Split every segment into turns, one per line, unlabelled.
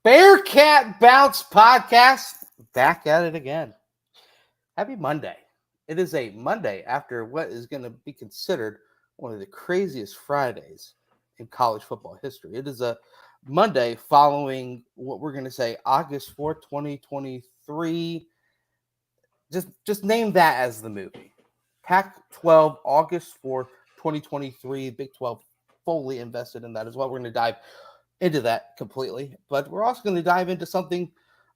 Bearcat Bounce Podcast, back at it again. Happy Monday. It is a Monday after what is going to be considered one of the craziest Fridays in college football history. It is a Monday following what we're going to say August 4th, 2023. Just name that as the movie. Pac-12, August 4th, 2023. Big 12 fully invested in that as well. We're going to dive into that completely, but we're also going to dive into something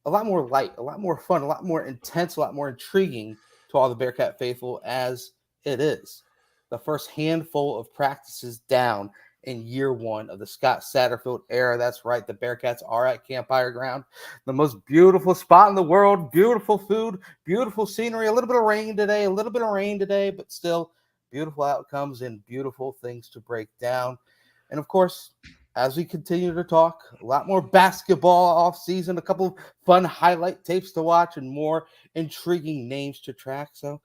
a lot more light, a lot more fun, a lot more intense, a lot more intriguing to all the Bearcat faithful, as it is the first handful of practices down in year one of the Scott Satterfield era. That's right, the Bearcats are at Campfire Ground, the most beautiful spot in the world. Beautiful food, beautiful scenery, a little bit of rain today, but still beautiful outcomes and beautiful things to break down. And of course, as we continue to talk, a lot more basketball off season, a couple of fun highlight tapes to watch, and more intriguing names to track. So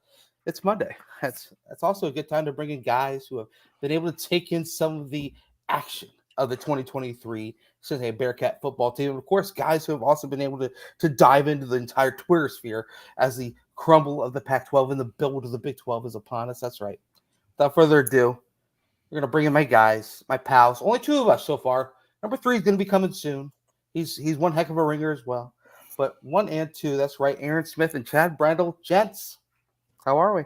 it's Monday. That's also a good time to bring in guys who have been able to take in some of the action of the 2023 Cincinnati Bearcat football team. And of course, guys who have also been able to dive into the entire Twitter sphere as the crumble of the Pac-12 and the build of the Big 12 is upon us. That's right. Without further ado, we're going to bring in my guys, my pals. Only two of us so far. Number 3 is going to be coming soon. He's one heck of a ringer as well. But 1 and 2, that's right, Aaron Smith and Chad Brandel. Gents, how are we?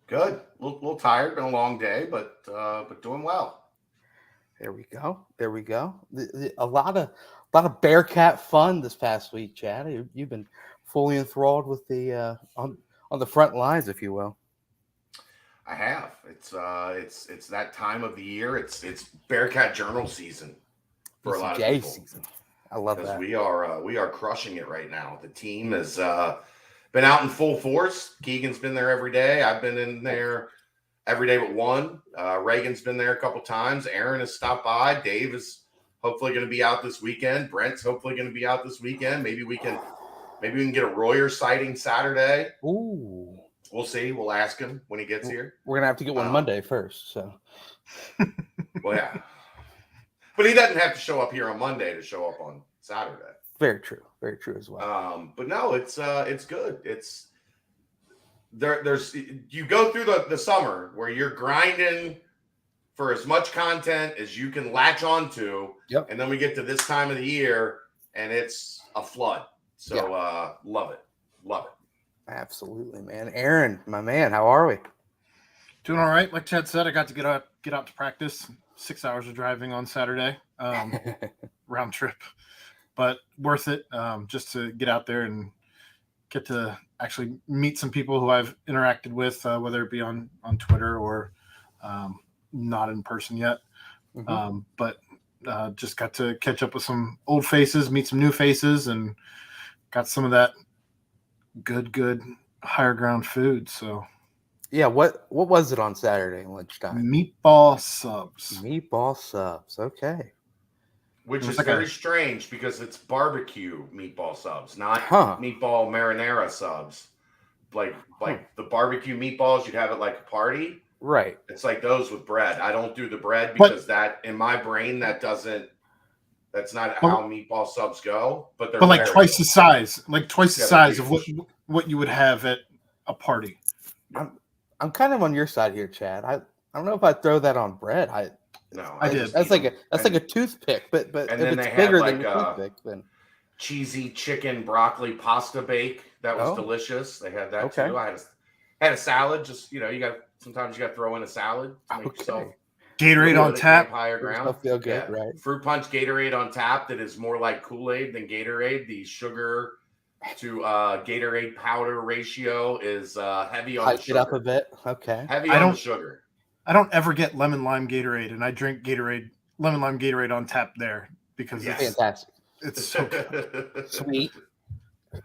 Good. A little tired. Been a long day, but doing well.
There we go. A lot of Bearcat fun this past week, Chad. You've been fully enthralled with the on the front lines, if you will.
I have. It's that time of the year. It's Bearcat Journal season for a lot of people.
Season. I love that.
We are crushing it right now. The team has been out in full force. Keegan's been there every day. I've been in there every day but one. Reagan's been there a couple times. Aaron has stopped by. Dave is hopefully going to be out this weekend. Brent's hopefully going to be out this weekend. Maybe we can get a Royer sighting Saturday.
Ooh.
We'll see. We'll ask him when he gets here.
We're gonna have to get one Monday first. So,
well, yeah, but he doesn't have to show up here on Monday to show up on Saturday.
Very true as well.
But no, it's good. It's there's you go through the summer where you're grinding for as much content as you can latch onto.
Yep.
And then we get to this time of the year and it's a flood. So love it.
Absolutely, man. Aaron, my man, how are we?
Doing all right. Like Chad said, I got to get out to practice. 6 hours of driving on Saturday, round trip, but worth it just to get out there and get to actually meet some people who I've interacted with, whether it be on Twitter or not in person yet.
Mm-hmm.
But just got to catch up with some old faces, meet some new faces, and got some of that good higher ground food. So
yeah, what was it on Saturday lunchtime?
Meatball subs.
Okay.
Which is very strange because it's barbecue meatball subs, not meatball marinara subs. Like the barbecue meatballs, you'd have it like a party.
Right.
It's like those with bread. I don't do the bread because that in my brain that's not how meatball subs go. But
like twice the size, of what you would have at a party.
I'm kind of on your side here, Chad. I don't know if I'd throw that on bread. I did. That's like a toothpick, but if it's bigger than a toothpick, then
cheesy chicken broccoli pasta bake that was delicious. They had that too. I had a salad. Just sometimes you got to throw in a salad to make yourself.
Gatorade on tap.
Higher ground.
Feel good, right?
Fruit punch Gatorade on tap that is more like Kool-Aid than Gatorade. The sugar to Gatorade powder ratio is heavy on the sugar.
It up a bit. Okay.
Heavy on the sugar.
I don't ever get lemon lime Gatorade, and I drink lemon lime Gatorade on tap there because it's
fantastic.
It's so good.
Sweet,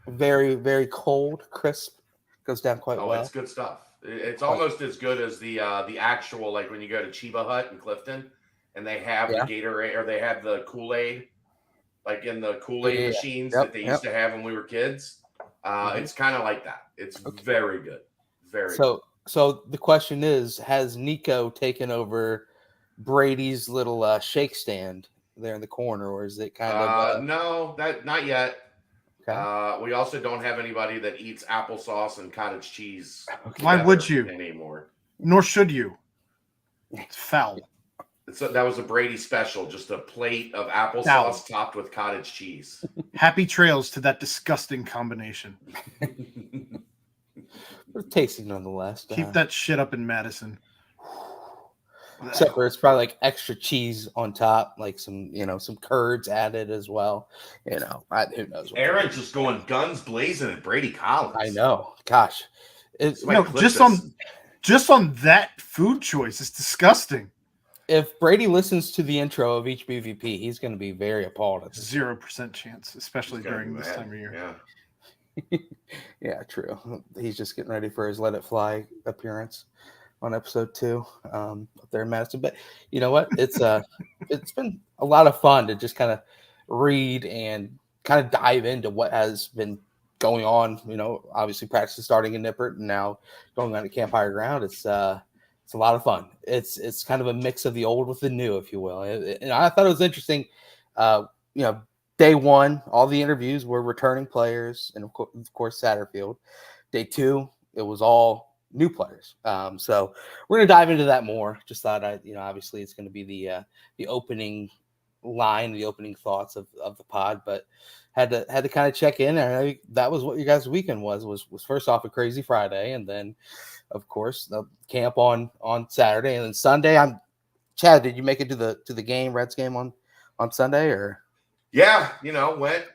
very very cold, crisp, goes down quite well.
It's good stuff. It's almost as good as the actual, like when you go to Chiba Hut in Clifton and they have the Gatorade or they have the Kool-Aid, like in the Kool-Aid machines that they used to have when we were kids. It's kind of like that. It's very good. Very good.
So the question is, has Nico taken over Brady's little shake stand there in the corner, or is it kind of
No, not yet.
okay?
We also don't have anybody that eats applesauce and cottage cheese.
Why would you?
Anymore?
Nor should you. It's foul.
So that was a Brady special, just a plate of applesauce
Foul.
topped with cottage cheese.
Happy trails to that disgusting combination.
But tasty nonetheless.
Keep that shit up in Madison.
Except for it's probably like extra cheese on top, like some curds added as well. Who knows?
Aaron's just going guns blazing at Brady Collins.
I know. Gosh,
just on that food choice, it's disgusting.
If Brady listens to the intro of each BVP, he's going to be very appalled at this.
0% chance, especially during this time of year.
Yeah.
Yeah, true. He's just getting ready for his Let It Fly appearance on episode 2 up there in Madison. But you know what? It's been a lot of fun to just kind of read and kind of dive into what has been going on. Obviously practice is starting in Nippert and now going on to Camp Higher Ground. It's a lot of fun. It's kind of a mix of the old with the new, if you will. And I thought it was interesting. Day 1, all the interviews were returning players, and of course Satterfield. Day 2, it was all new players. So we're gonna dive into that more. Just thought obviously it's going to be the opening line, the opening thoughts of the pod, but had to kind of check in. And that was what your guys' weekend was first off a crazy Friday, and then of course the camp on Saturday, and then Sunday. Chad, did you make it to the game, Reds game on Sunday, or?
Yeah,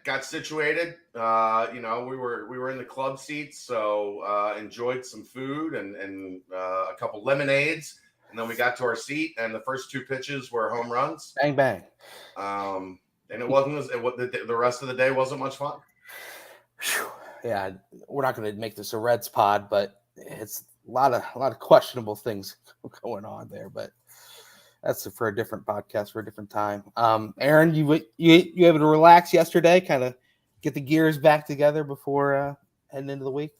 got situated. We were in the club seats, so enjoyed some food and a couple lemonades, and then we got to our seat, and the first 2 pitches were home runs.
Bang bang.
And the rest of the day wasn't much fun.
Yeah, we're not going to make this a Reds pod, but it's a lot of questionable things going on there, but. That's for a different podcast for a different time. Aaron, you able to relax yesterday, kind of get the gears back together before heading into the week?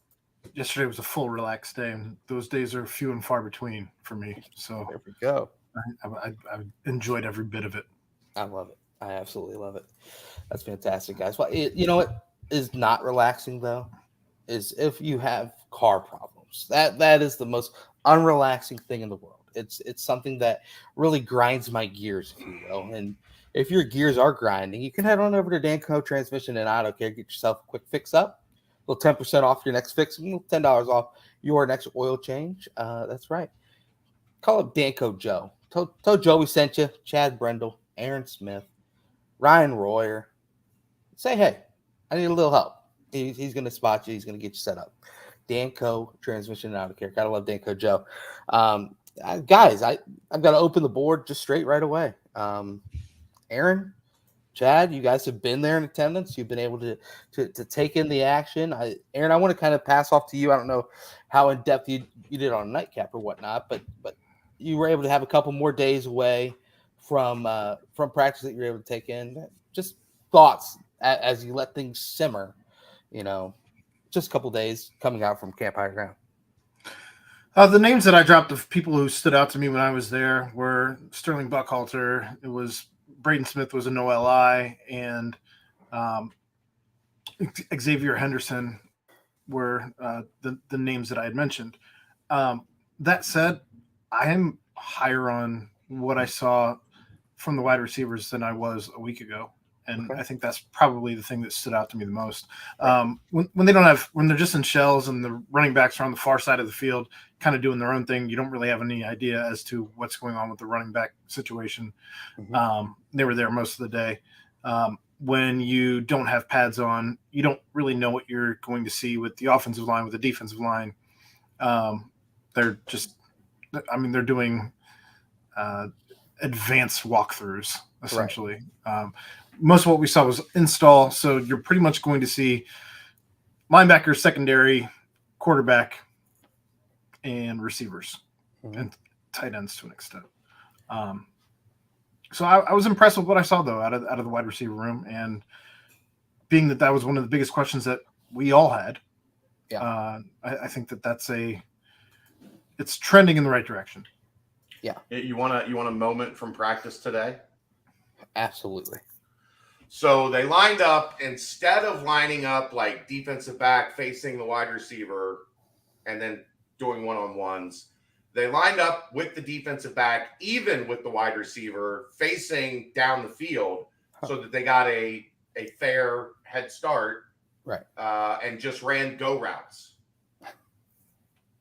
Yesterday was a full relaxed day, and those days are few and far between for me. So
there we go.
I enjoyed every bit of it.
I love it. I absolutely love it. That's fantastic, guys. Well, you know what is not relaxing though is if you have car problems. That is the most unrelaxing thing in the world. It's something that really grinds my gears, if you will. And if your gears are grinding, you can head on over to Danco Transmission and Auto Care, get yourself a quick fix up. A little 10% off your next fix, $10 off your next oil change. That's right. Call up Danco Joe. Tell Joe we sent you. Chad Brendel, Aaron Smith, Ryan Royer. Say, hey, I need a little help. He's going to spot you. He's going to get you set up. Danco Transmission and Auto Care. Gotta love Danco Joe. Guys, I've got to open the board just straight right away. Aaron, Chad, you guys have been there in attendance. You've been able to take in the action. Aaron, I want to kind of pass off to you. I don't know how in depth you did on a nightcap or whatnot, but you were able to have a couple more days away from practice that you were able to take in. Just thoughts as you let things simmer. Just a couple days coming out from Camp Higher Ground.
The names that I dropped of people who stood out to me when I was there were Sterling Buckhalter. It was Braden Smith was a no LI, and Xavier Henderson were the names that I had mentioned. That said, I am higher on what I saw from the wide receivers than I was a week ago. And okay. I think that's probably the thing that stood out to me the most. When they're just in shells and the running backs are on the far side of the field, kind of doing their own thing, you don't really have any idea as to what's going on with the running back situation. Mm-hmm. They were there most of the day. When you don't have pads on, you don't really know what you're going to see with the offensive line, with the defensive line. They're doing advanced walkthroughs, essentially. Right. Most of what we saw was install, so you're pretty much going to see linebacker, secondary, quarterback, and receivers, mm-hmm. and tight ends to an extent. So I was impressed with what I saw, though, out of the wide receiver room, and being that was one of the biggest questions that we all had. Yeah, I think it's trending in the right direction.
Yeah.
You want a moment from practice today?
Absolutely.
So they lined up, instead of lining up like defensive back facing the wide receiver and then doing one-on-ones, they lined up with the defensive back, even with the wide receiver, facing down the field so that they got a fair head start,
Right.
And just ran go routes.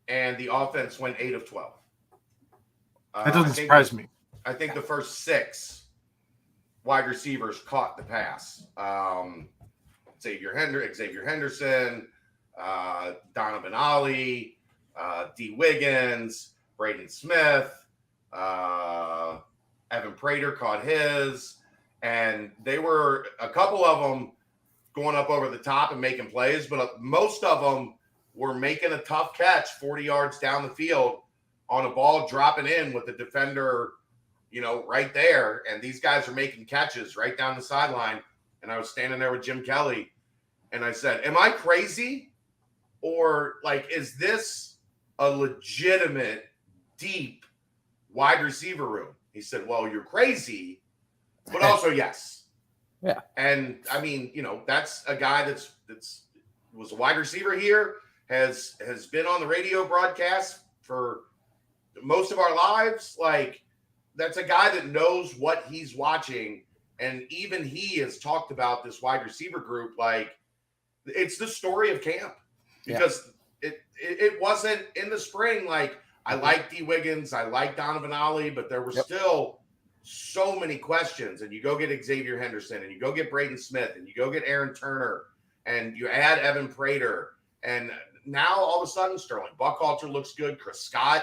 And the offense went 8 of 12.
That doesn't surprise me.
I think the first 6 wide receivers caught the pass. Xavier Henderson, Donovan Ollie, D. Wiggins, Braden Smith, Evan Prater caught his, and they were a couple of them going up over the top and making plays, but most of them were making a tough catch 40 yards down the field on a ball dropping in with the defender, right there. And these guys are making catches right down the sideline. And I was standing there with Jim Kelly, and I said, am I crazy? Or is this a legitimate, deep wide receiver room? He said, well, you're crazy, but also yes.
Yeah.
And I mean, that's a guy that's was a wide receiver here, has been on the radio broadcast for most of our lives. That's a guy that knows what he's watching. And even he has talked about this wide receiver group. It's the story of camp, because it wasn't in the spring. I like D. Wiggins, I like Donovan Ollie, but there were still so many questions. And you go get Xavier Henderson, and you go get Braden Smith, and you go get Aaron Turner, and you add Evan Prater. And now all of a sudden, Sterling Buckhalter looks good. Chris Scott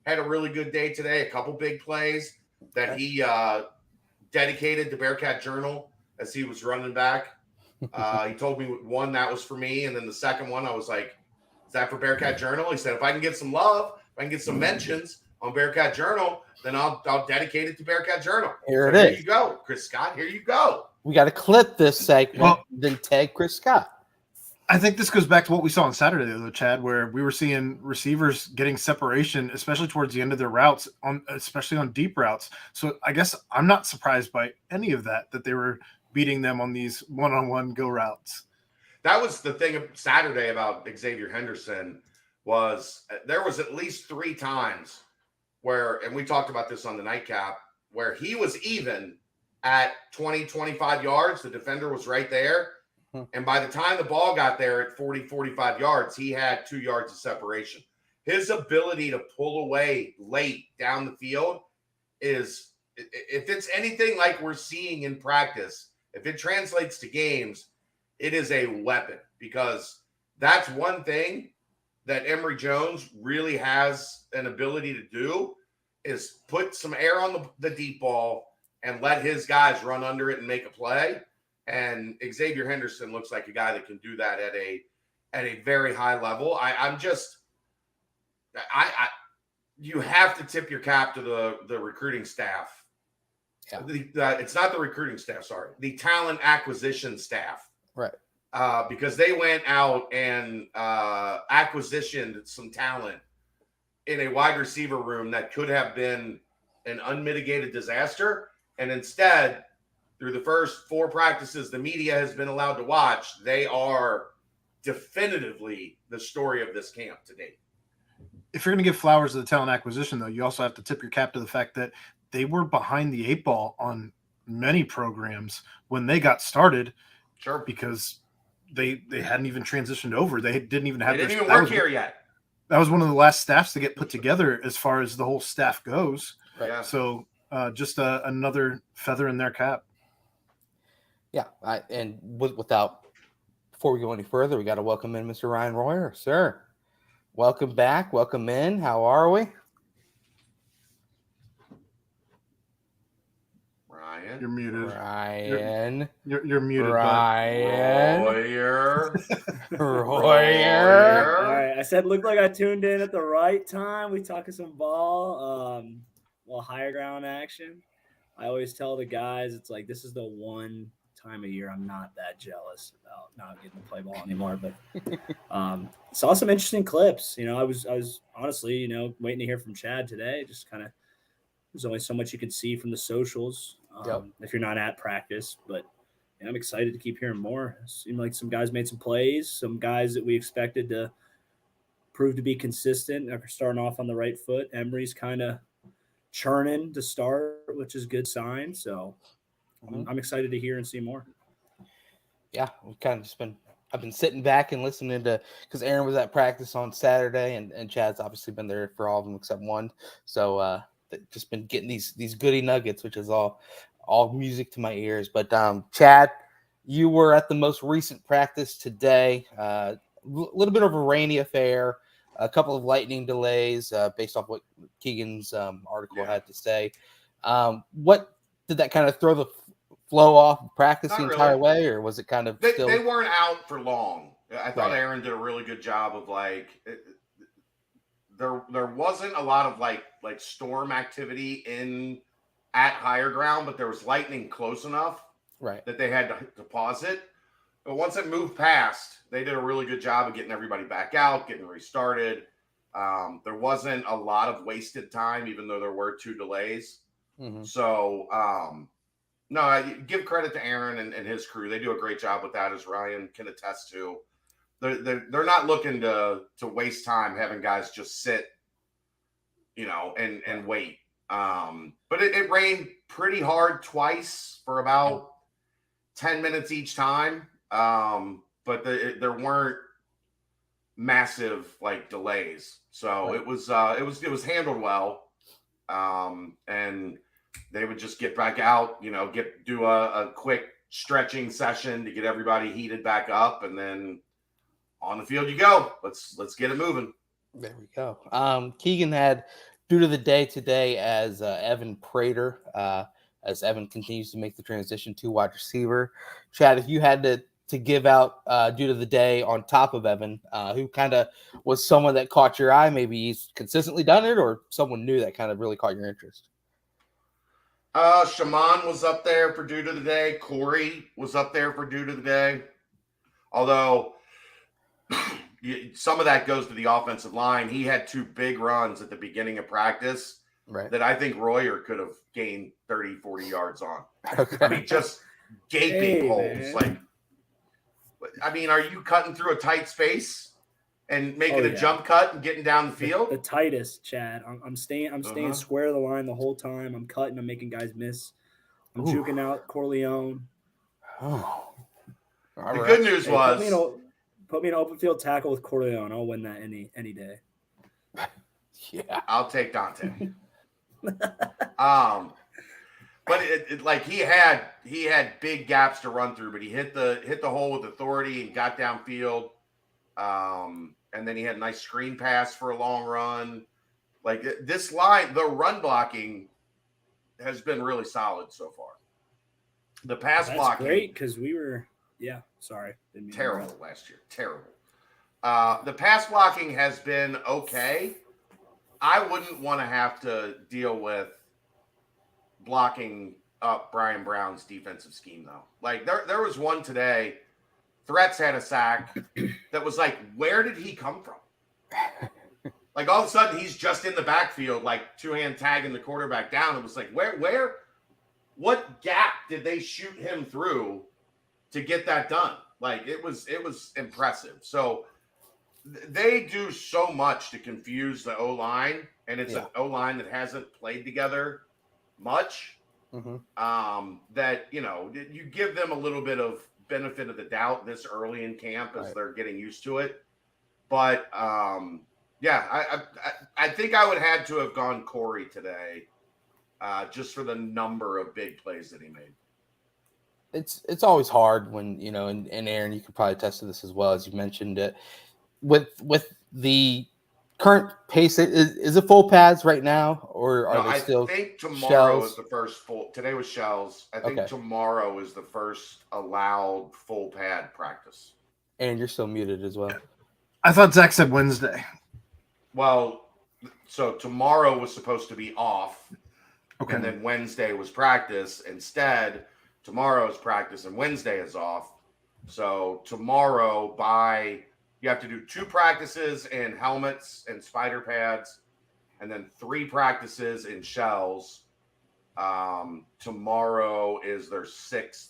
had a really good day today, a couple big plays that he dedicated to Bearcat Journal as he was running back. He told me one that was for me, and then the second one I was like, is that for Bearcat Journal? He said, if I can get some love, if I can get some mentions on Bearcat Journal, then I'll dedicate it to Bearcat Journal.
Here
so
it is.
Here you go, Chris Scott. Here you go.
We got to clip this segment, then tag Chris Scott.
I think this goes back to what we saw on Saturday, though, Chad, where we were seeing receivers getting separation, especially towards the end of their routes, especially on deep routes. So I guess I'm not surprised by any of that they were beating them on these one-on-one go routes.
That was the thing of Saturday about Xavier Henderson, was there was at least 3 times where, and we talked about this on the nightcap, where he was even at 20, 25 yards. The defender was right there. And by the time the ball got there at 40, 45 yards, he had 2 yards of separation. His ability to pull away late down the field is, if it's anything like we're seeing in practice, if it translates to games, it is a weapon, because that's one thing that Emory Jones really has an ability to do, is put some air on the deep ball and let his guys run under it and make a play. And Xavier Henderson looks like a guy that can do that at a very high level. You have to tip your cap to the recruiting staff. Yeah. It's not the recruiting staff, sorry. The talent acquisition staff.
Right.
Because they went out and acquisitioned some talent in a wide receiver room that could have been an unmitigated disaster. And instead, through the first 4 practices the media has been allowed to watch, they are definitively the story of this camp to date.
If you're going to give flowers to the talent acquisition, though, you also have to tip your cap to the fact that they were behind the 8 ball on many programs when they got started.
Sure.
Because they hadn't even transitioned over. They didn't even have.
They didn't even work here yet.
That was one of the last staffs to get put together as far as the whole staff goes.
Right.
Yeah.
So just another feather in their cap.
Yeah, before we go any further, we got to welcome in Mr. Ryan Royer. Sir, welcome back. Welcome in. How are we?
Ryan.
You're muted.
Ryan.
You're muted.
Ryan.
Royer.
Royer.
All right, I said looked like I tuned in at the right time. We talking some ball, higher ground action. I always tell the guys, it's like, this is the one time of year I'm not that jealous about not getting to play ball anymore. But saw some interesting clips. I was honestly, waiting to hear from Chad today. Just kind of, there's only so much you could see from the socials. if you're not at practice. But yeah, I'm excited to keep hearing more. It seemed like some guys made some plays, some guys that we expected to prove to be consistent are starting off on the right foot. Emery's kind of churning to start, which is a good sign. So I'm excited to hear and see more.
Yeah, we've kind of just been. I've been sitting back and listening to, because Aaron was at practice on Saturday, and Chad's obviously been there for all of them except one. So just been getting these goody nuggets, which is all music to my ears. But Chad, you were at the most recent practice today. A little bit of a rainy affair, a couple of lightning delays based off what Keegan's article had to say. What did that kind of throw the flow off of practice
Not
the entire
really.
way, or was it kind of still?
They weren't out for long. I thought
Right.
Aaron did a really good job of there wasn't a lot of like storm activity at higher ground, but there was lightning close enough
Right.
that they had to pause it. But once it moved past, they did a really good job of getting everybody back out, getting restarted. There wasn't a lot of wasted time, even though there were 2 delays.
Mm-hmm.
So no, I give credit to Aaron and his crew. They do a great job with that, as Ryan can attest to. They're not looking to waste time having guys just sit, and wait. But it rained pretty hard twice for about 10 minutes each time. But there weren't massive delays, so
Right.
it was handled well. And they would just get back out, do a quick stretching session to get everybody heated back up, and then on the field you go. Let's get it moving.
There we go. Keegan had due to the day today as Evan Prater, as Evan continues to make the transition to wide receiver. Chad, if you had to give out due to the day on top of Evan, who kind of was someone that caught your eye, maybe he's consistently done it, or someone new that kind of really caught your interest?
Shaman was up there for due to the day. Corey was up there for due to the day. Although some of that goes to the offensive line. He had 2 big runs at the beginning of practice that I think Royer could have gained 30, 40 yards on.
Okay.
I mean, just gaping holes.
Man.
Are you cutting through a tight space and making a jump cut and getting down the field?
The tightest, Chad. I'm staying square to the line the whole time. I'm cutting. I'm making guys miss. I'm juking out Corleone.
Oh.
The good news was
put me in an open field tackle with Corleone. I'll win that any day.
Yeah,
I'll take Dante. But he had big gaps to run through, but he hit the hole with authority and got downfield. And then he had a nice screen pass for a long run. This line, the run blocking has been really solid so far. The pass blocking,
great, because we were
terrible last year. Terrible. The pass blocking has been okay. I wouldn't want to have to deal with blocking up Brian Brown's defensive scheme, though. There was one today. Threats had a sack that was where did he come from? All of a sudden, he's just in the backfield, two-hand tagging the quarterback down. It was what gap did they shoot him through to get that done? It was impressive. So they do so much to confuse the O-line, and it's an O-line that hasn't played together much. Mm-hmm. That, you give them a little bit of benefit of the doubt this early in camp as they're getting used to it. But I think I would have to have gone Corey today, just for the number of big plays that he made.
It's always hard when, and Aaron, you could probably attest to this as well, as you mentioned it, with the current pace. Is it full pads right now, or are they still?
I think tomorrow
shells?
is the first full. Today was shells. I think tomorrow is the first allowed full pad practice.
And you're still muted as well.
I thought Zach said Wednesday.
Well, so tomorrow was supposed to be off,
okay,
and then Wednesday was practice. Instead, tomorrow is practice and Wednesday is off. So tomorrow you have to do 2 practices in helmets and spider pads, and then 3 practices in shells. Tomorrow is their 6th.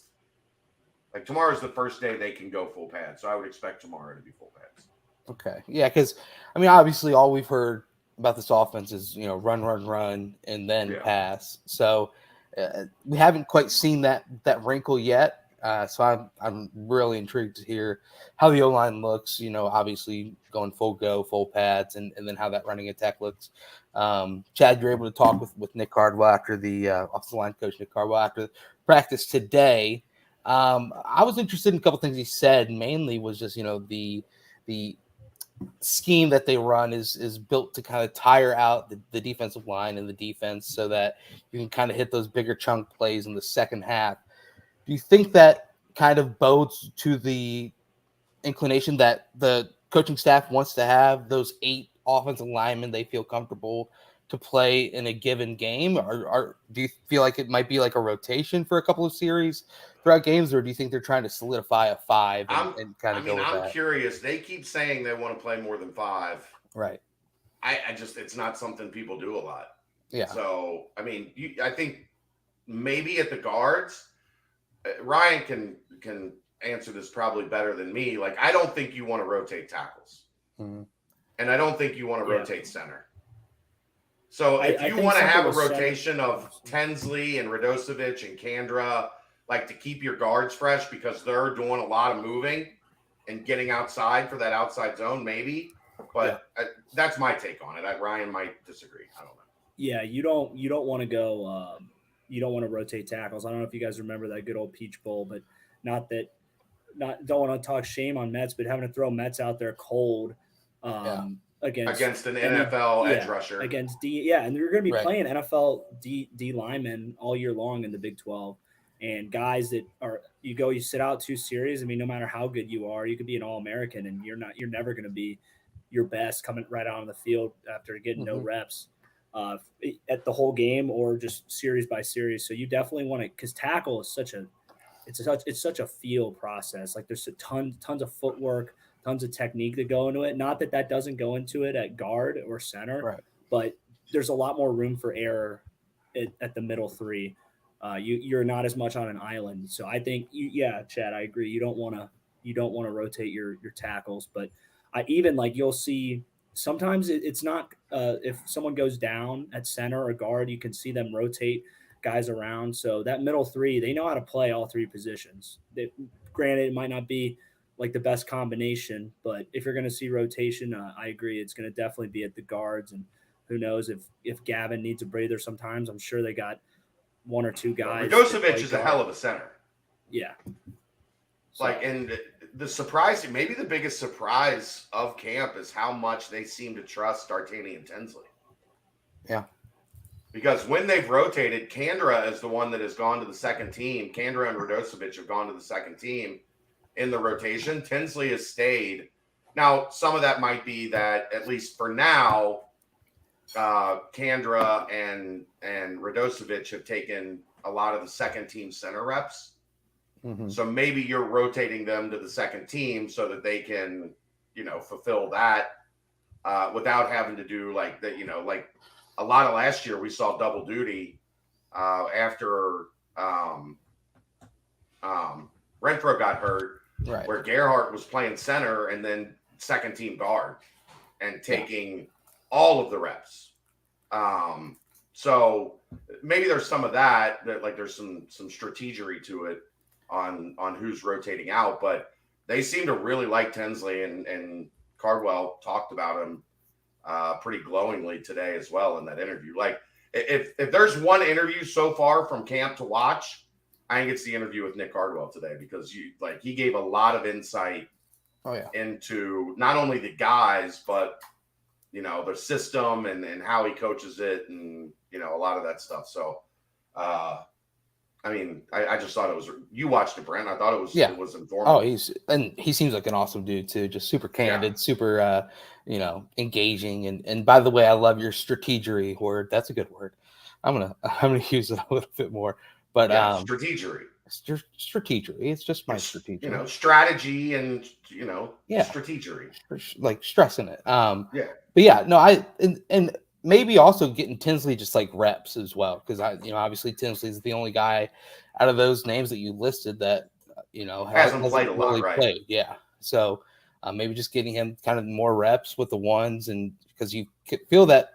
Like tomorrow's the first day they can go full pads, so I would expect tomorrow to be full pads.
Okay. Yeah, because I mean, obviously, all we've heard about this offense is run, and then pass. So we haven't quite seen that wrinkle yet. So I'm really intrigued to hear how the O-line looks. Obviously going full pads, and then how that running attack looks. Chad, you're able to talk with Nick Cardwell after the offensive line coach Nick Cardwell after practice today. I was interested in a couple things he said. Mainly was just the scheme that they run is built to kind of tire out the defensive line and the defense so that you can kind of hit those bigger chunk plays in the second half. Do you think that kind of bodes to the inclination that the coaching staff wants to have those 8 offensive linemen they feel comfortable to play in a given game? Or do you feel like it might be like a rotation for a couple of series throughout games, or do you think they're trying to solidify a 5 and kind of go with that?
I'm curious. They keep saying they want to play more than 5.
Right.
I just, it's not something people do a lot.
Yeah.
So, I mean, I think maybe at the guards, Ryan can answer this probably better than me. Like, I don't think you want to rotate tackles.
Mm-hmm.
And I don't think you want to rotate center. So if you want to have a rotation of Tinsley and Radosevic and Kandra, like to keep your guards fresh because they're doing a lot of moving and getting outside for that outside zone, maybe. But that's my take on it. Ryan might disagree. I don't know.
Yeah, you don't want to go. You don't want to rotate tackles. I don't know if you guys remember that good old Peach Bowl, but don't want to talk shame on Mets, but having to throw Mets out there cold against an
NFL edge rusher
against D. Yeah, and you're going to be playing NFL D linemen all year long in the Big 12, and guys that are you sit out 2 series. I mean, no matter how good you are, you could be an All-American, and you're never going to be your best coming right out on the field after getting no reps at the whole game or just series by series. So you definitely want to, because tackle is it's such a feel process. Like there's tons of footwork, tons of technique that go into it. Not that doesn't go into it at guard or center, but there's a lot more room for error at the middle 3. You're not as much on an island. So I think, Chad, I agree. You don't want to rotate your tackles, but you'll see sometimes it's not if someone goes down at center or guard, you can see them rotate guys around. So that middle 3, they know how to play all 3 positions. Granted, it might not be like the best combination, but if you're going to see rotation, I agree. It's going to definitely be at the guards, and who knows if Gavin needs a breather sometimes. I'm sure they got 1 or 2 guys.
Radosevic is a hell of a center.
Yeah.
And the surprise, maybe the biggest surprise of camp is how much they seem to trust D'Artagnan and Tinsley.
Yeah.
Because when they've rotated, Kandra is the one that has gone to the second team. Kandra and Radosevic have gone to the second team in the rotation. Tinsley has stayed. Now, some of that might be that, at least for now, Kandra and Radosevic have taken a lot of the second team center reps. Mm-hmm. So maybe you're rotating them to the second team so that they can, fulfill that without having to do like that, like a lot of last year we saw double duty after Renfro got hurt, where Gerhardt was playing center and then second team guard and taking all of the reps. So maybe there's some of that like there's some strategery to it on who's rotating out, but they seem to really like Tinsley, and Cardwell talked about him pretty glowingly today as well in that interview. Like if there's one interview so far from camp to watch, I think it's the interview with Nick Cardwell today, because he gave a lot of insight into not only the guys, but their system and how he coaches it, and a lot of that stuff. So I mean, I just thought it was. You watched it, Brent. I thought it was informative.
He seems like an awesome dude too. Just super candid, super engaging. And by the way, I love your strategery word. That's a good word. I'm gonna use it a little bit more. But
strategery.
Strategery. It's just my strategery.
Strategy and strategery.
Like stressing it. But no, and maybe also getting Tinsley just like reps as well, because obviously Tinsley's the only guy out of those names that you listed that
Hasn't played a lot,
really
right?
played. Yeah, so maybe just getting him kind of more reps with the ones, and because you feel that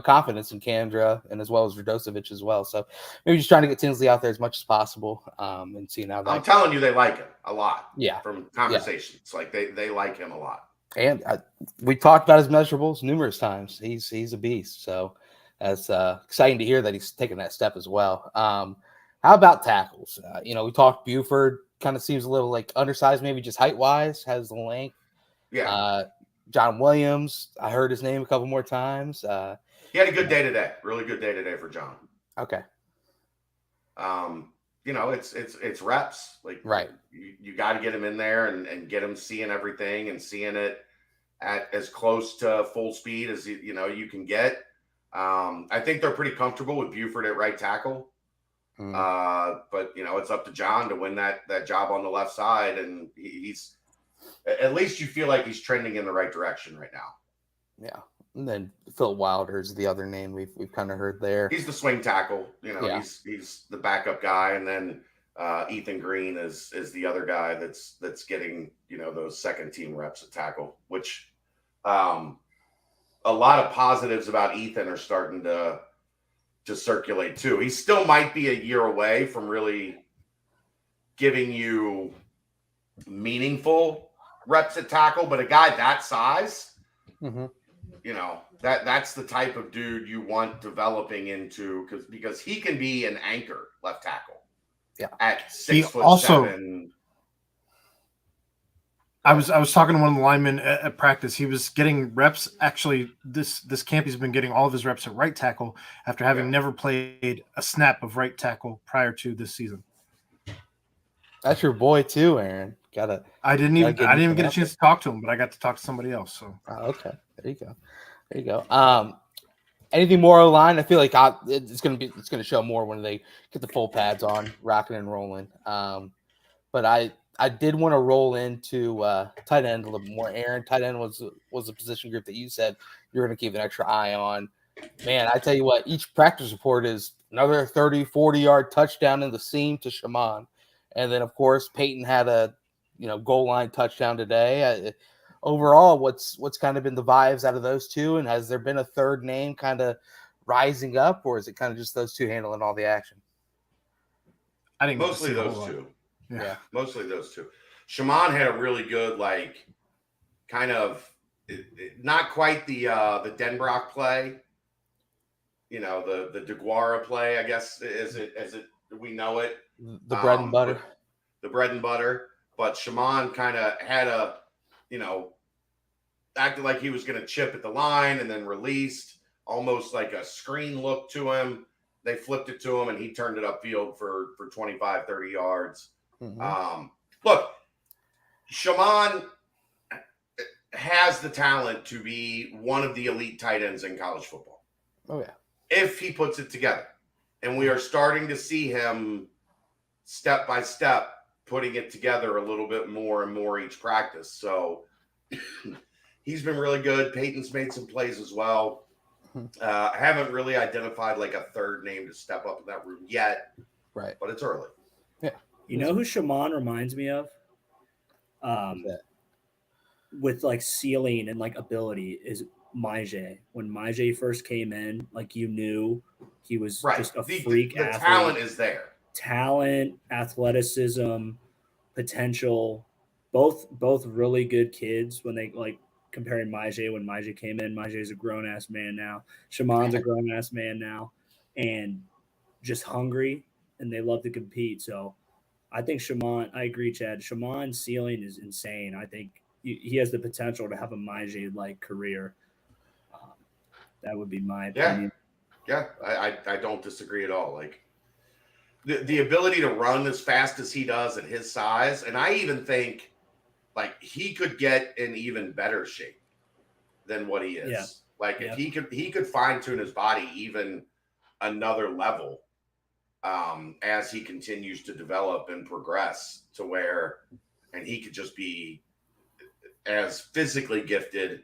confidence in Kandra and as well as Radosevic as well. So maybe just trying to get Tinsley out there as much as possible, and seeing how that.
I'm telling you, they like him a lot.
Yeah,
from conversations, like they like him a lot.
And we talked about his measurables numerous times. He's a beast. So that's exciting to hear that he's taking that step as well. How about tackles? We talked Buford kind of seems a little like undersized, maybe just height wise, has the length.
Yeah.
John Williams, I heard his name a couple more times.
He had a good day today. Really good day today for John.
Okay.
It's reps. Like,
right.
You got to get him in there and get him seeing everything and seeing it at as close to full speed as you can get. I think they're pretty comfortable with Buford at right tackle. But it's up to John to win that job on the left side, and he's at least you feel like he's trending in the right direction right now.
Yeah. And then Phil Wilder is the other name we've kind of heard there.
He's the swing tackle. He's the backup guy, and then Ethan Green is the other guy that's getting those second team reps at tackle, which a lot of positives about Ethan are starting to circulate too. He still might be a year away from really giving you meaningful reps at tackle, but a guy that size, that's the type of dude you want developing into, because he can be an anchor left tackle.
Yeah,
at 6'7".
I was talking to one of the linemen at practice. He was getting reps. Actually, this camp he's been getting all of his reps at right tackle after having never played a snap of right tackle prior to this season.
That's your boy too, Aaron.
I didn't even get a chance to talk to him, but I got to talk to somebody else. So
okay, there you go. Anything more online? I feel like it's gonna show more when they get the full pads on, rocking and rolling. But I did want to roll into tight end a little bit more. Aaron, tight end was a position group that you said you're going to keep an extra eye on. Man, I tell you what, each practice report is another 30, 40-yard touchdown in the seam to Shaman. And then, of course, Peyton had a goal line touchdown today. Overall, what's kind of been the vibes out of those two? And has there been a third name kind of rising up, or is it kind of just those two handling all the action?
I think
mostly those two.
Yeah,
mostly those two. Shaman had a really good, kind of not quite the Denbrock play, the DeGuara play, I guess, as it we know it.
The bread and butter.
The bread and butter. But Shaman kind of had acted like he was going to chip at the line and then released, almost like a screen look to him. They flipped it to him, and he turned it upfield for 25, 30 yards. Look, Shaman has the talent to be one of the elite tight ends in college football.
Oh, yeah.
If he puts it together. And we are starting to see him step by step putting it together a little bit more and more each practice. So he's been really good. Peyton's made some plays as well. I haven't really identified a third name to step up in that room yet.
Right.
But it's early.
Yeah.
You know who Shaman reminds me of? With ceiling and ability is Maije. When Maije first came in, you knew he was just a freak athlete.
The talent is there.
Talent, athleticism, potential, both really good kids. When they comparing Maije when Maije came in, Maije's a grown ass man now. Shaman's a grown ass man now, and just hungry, and they love to compete. So I think Shaman, I agree, Chad. Shaman's ceiling is insane. I think he has the potential to have a Maije-like career. That would be my opinion.
Yeah, I don't disagree at all. The ability to run as fast as he does at his size, and I even think he could get in even better shape than what he is.
Yeah.
If he could fine tune his body even another level. As he continues to develop and progress to where, and he could just be as physically gifted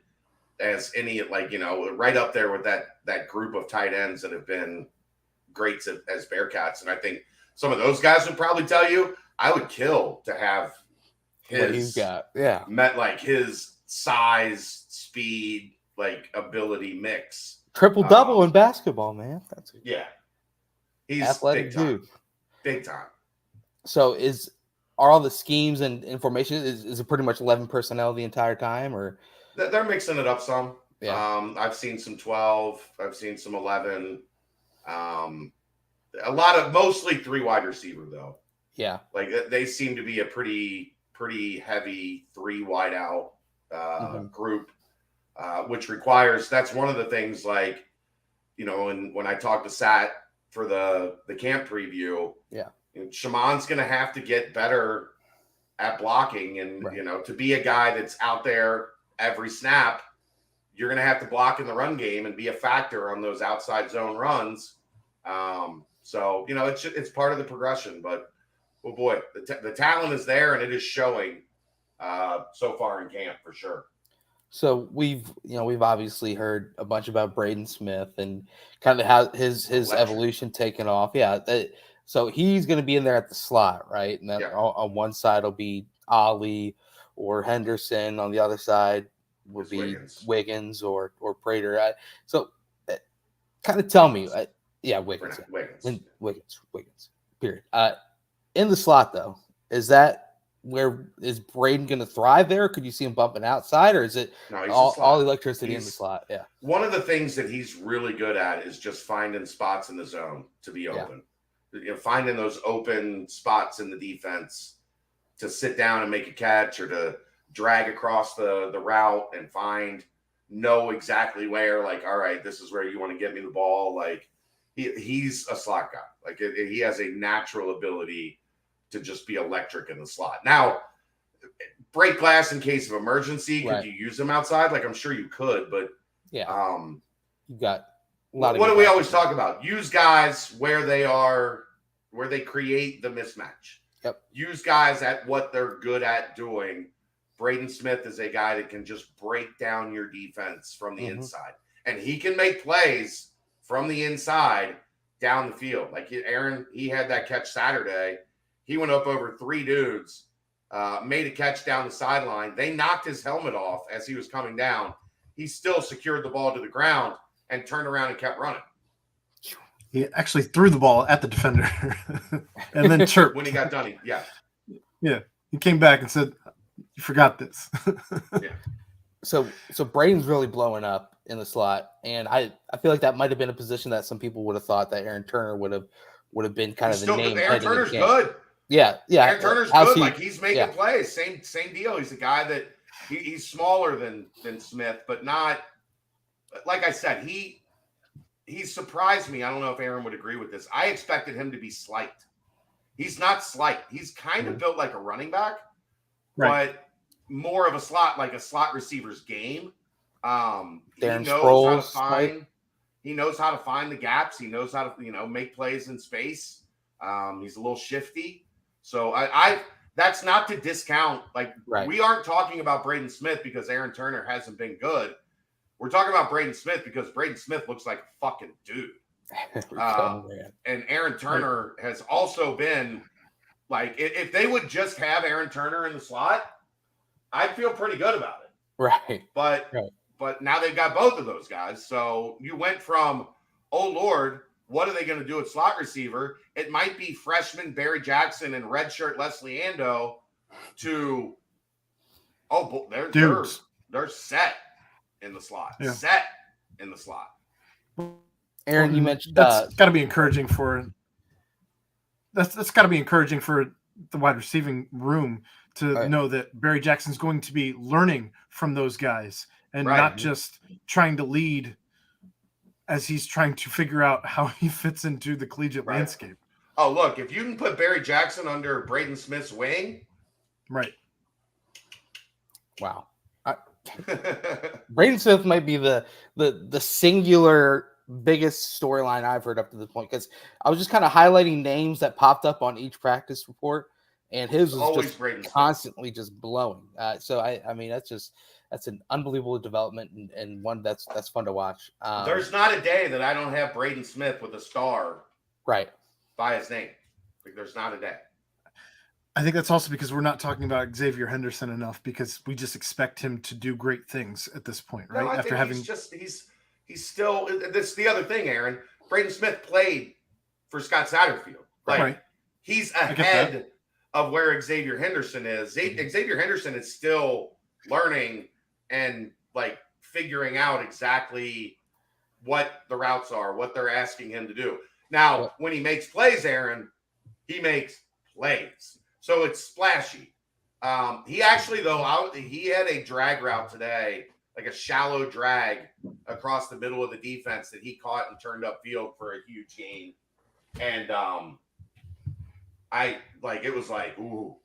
as any, like, right up there with that group of tight ends that have been greats as Bearcats. And I think some of those guys would probably tell you I would kill to have
What he's got. Yeah.
met like his size, speed, like ability mix.
Triple double in basketball, man. That's
he's
athletic
big time.
dude.
Big time.
So are all the schemes and information is it pretty much 11 personnel the entire time, or
They're mixing it up some?
Yeah.
I've seen some 12. I've seen some 11. A lot of mostly 3 wide receiver though.
Yeah.
Like they seem to be a pretty heavy 3 wide out group, which requires, that's one of the things, like, and when I talked to Sat for the camp preview, Shaman's going to have to get better at blocking, and to be a guy that's out there every snap, you're going to have to block in the run game and be a factor on those outside zone runs. So it's part of the progression, but oh boy, the talent is there, and it is showing so far in camp for sure.
So we've obviously heard a bunch about Braden Smith and kind of how his evolution taken off. Yeah. So he's going to be in there at the slot, right? And on one side will be Ollie or Henderson. On the other side would be Wiggins or Prater. So kind of tell me, Wiggins. Wiggins. Period. In the slot though, where is Braden going to thrive there? Could you see him bumping outside, or is it all electricity in the slot? Yeah.
One of the things that he's really good at is just finding spots in the zone to be open. Finding those open spots in the defense to sit down and make a catch, or to drag across the route and know exactly where, like, all right, this is where you want to get me the ball. Like he's a slot guy. Like he has a natural ability to just be electric in the slot. Now, break glass in case of emergency. Could you use them outside? Like, I'm sure you could, but
you got a lot of.
What do we always talk about? Use guys where they are, where they create the mismatch.
Yep.
Use guys at what they're good at doing. Braden Smith is a guy that can just break down your defense from the inside, and he can make plays from the inside down the field. Like Aaron, he had that catch Saturday. He went up over 3 dudes, made a catch down the sideline. They knocked his helmet off as he was coming down. He still secured the ball to the ground and turned around and kept running.
He actually threw the ball at the defender and then chirped.
When he got done,
Yeah. He came back and said, "You forgot this."
Yeah.
So Braden's really blowing up in the slot, and I feel like that might have been a position that some people would have thought that Aaron Turner would have been kind of the name.
Aaron Turner's good.
Yeah.
Aaron Turner's good. Like he's making plays. Same deal. He's a guy that he's smaller than Smith, but not, like I said, he surprised me. I don't know if Aaron would agree with this. I expected him to be slight. He's not slight. He's kind of built like a running back, but more of a slot, like a slot receiver's game. He knows how to find the gaps. He knows how to, make plays in space. He's a little shifty. So I that's not to discount. We aren't talking about Braden Smith because Aaron Turner hasn't been good. We're talking about Braden Smith because Braden Smith looks like a fucking dude. And Aaron Turner has also been like, if they would just have Aaron Turner in the slot, I'd feel pretty good about it.
Right.
But now they've got both of those guys. So you went from, oh Lord, what are they going to do at slot receiver? It might be freshman Barry Jackson and redshirt Leslie Ando to, they're set in the slot.
Yeah.
Set in the slot.
Aaron, you mentioned
that's got to be encouraging for. That's got to be encouraging for the wide receiving room to know that Barry Jackson's going to be learning from those guys and not just trying to lead as he's trying to figure out how he fits into the collegiate landscape.
Oh, look, if you can put Barry Jackson under Braden Smith's wing.
Right.
Wow. Braden Smith might be the singular biggest storyline I've heard up to this point, because I was just kind of highlighting names that popped up on each practice report, and his was
Always
just
Braden Smith.
constantly just blowing. So I mean that's an unbelievable development and one that's fun to watch.
There's not a day that I don't have Braden Smith with a star
right.
by his name. Like, there's not a day.
I think that's also because we're not talking about Xavier Henderson enough, because we just expect him to do great things at this point, right?
No, I
After
think
having
he's still. That's the other thing, Aaron. Braden Smith played for Scott Satterfield. Like,
right.
He's ahead of where Xavier Henderson is. Xavier Henderson is still learning and like figuring out exactly what the routes are, what they're asking him to do. Now, when he makes plays, Aaron, he makes plays. So it's splashy. He actually, though, he had a drag route today, like a shallow drag across the middle of the defense that he caught and turned upfield for a huge gain. And it was like, ooh.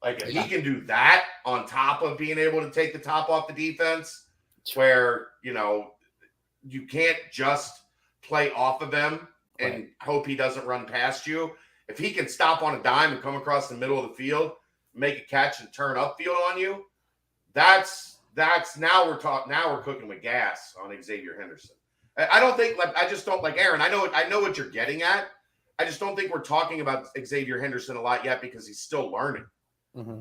Like, if he can do that on top of being able to take the top off the defense, where, you can't just play off of him and hope he doesn't run past you. If he can stop on a dime and come across the middle of the field, make a catch and turn upfield on you, that's now we're cooking with gas on Xavier Henderson. I don't think I just don't like Aaron. I know what you're getting at. I just don't think we're talking about Xavier Henderson a lot yet because he's still learning.
Mm-hmm.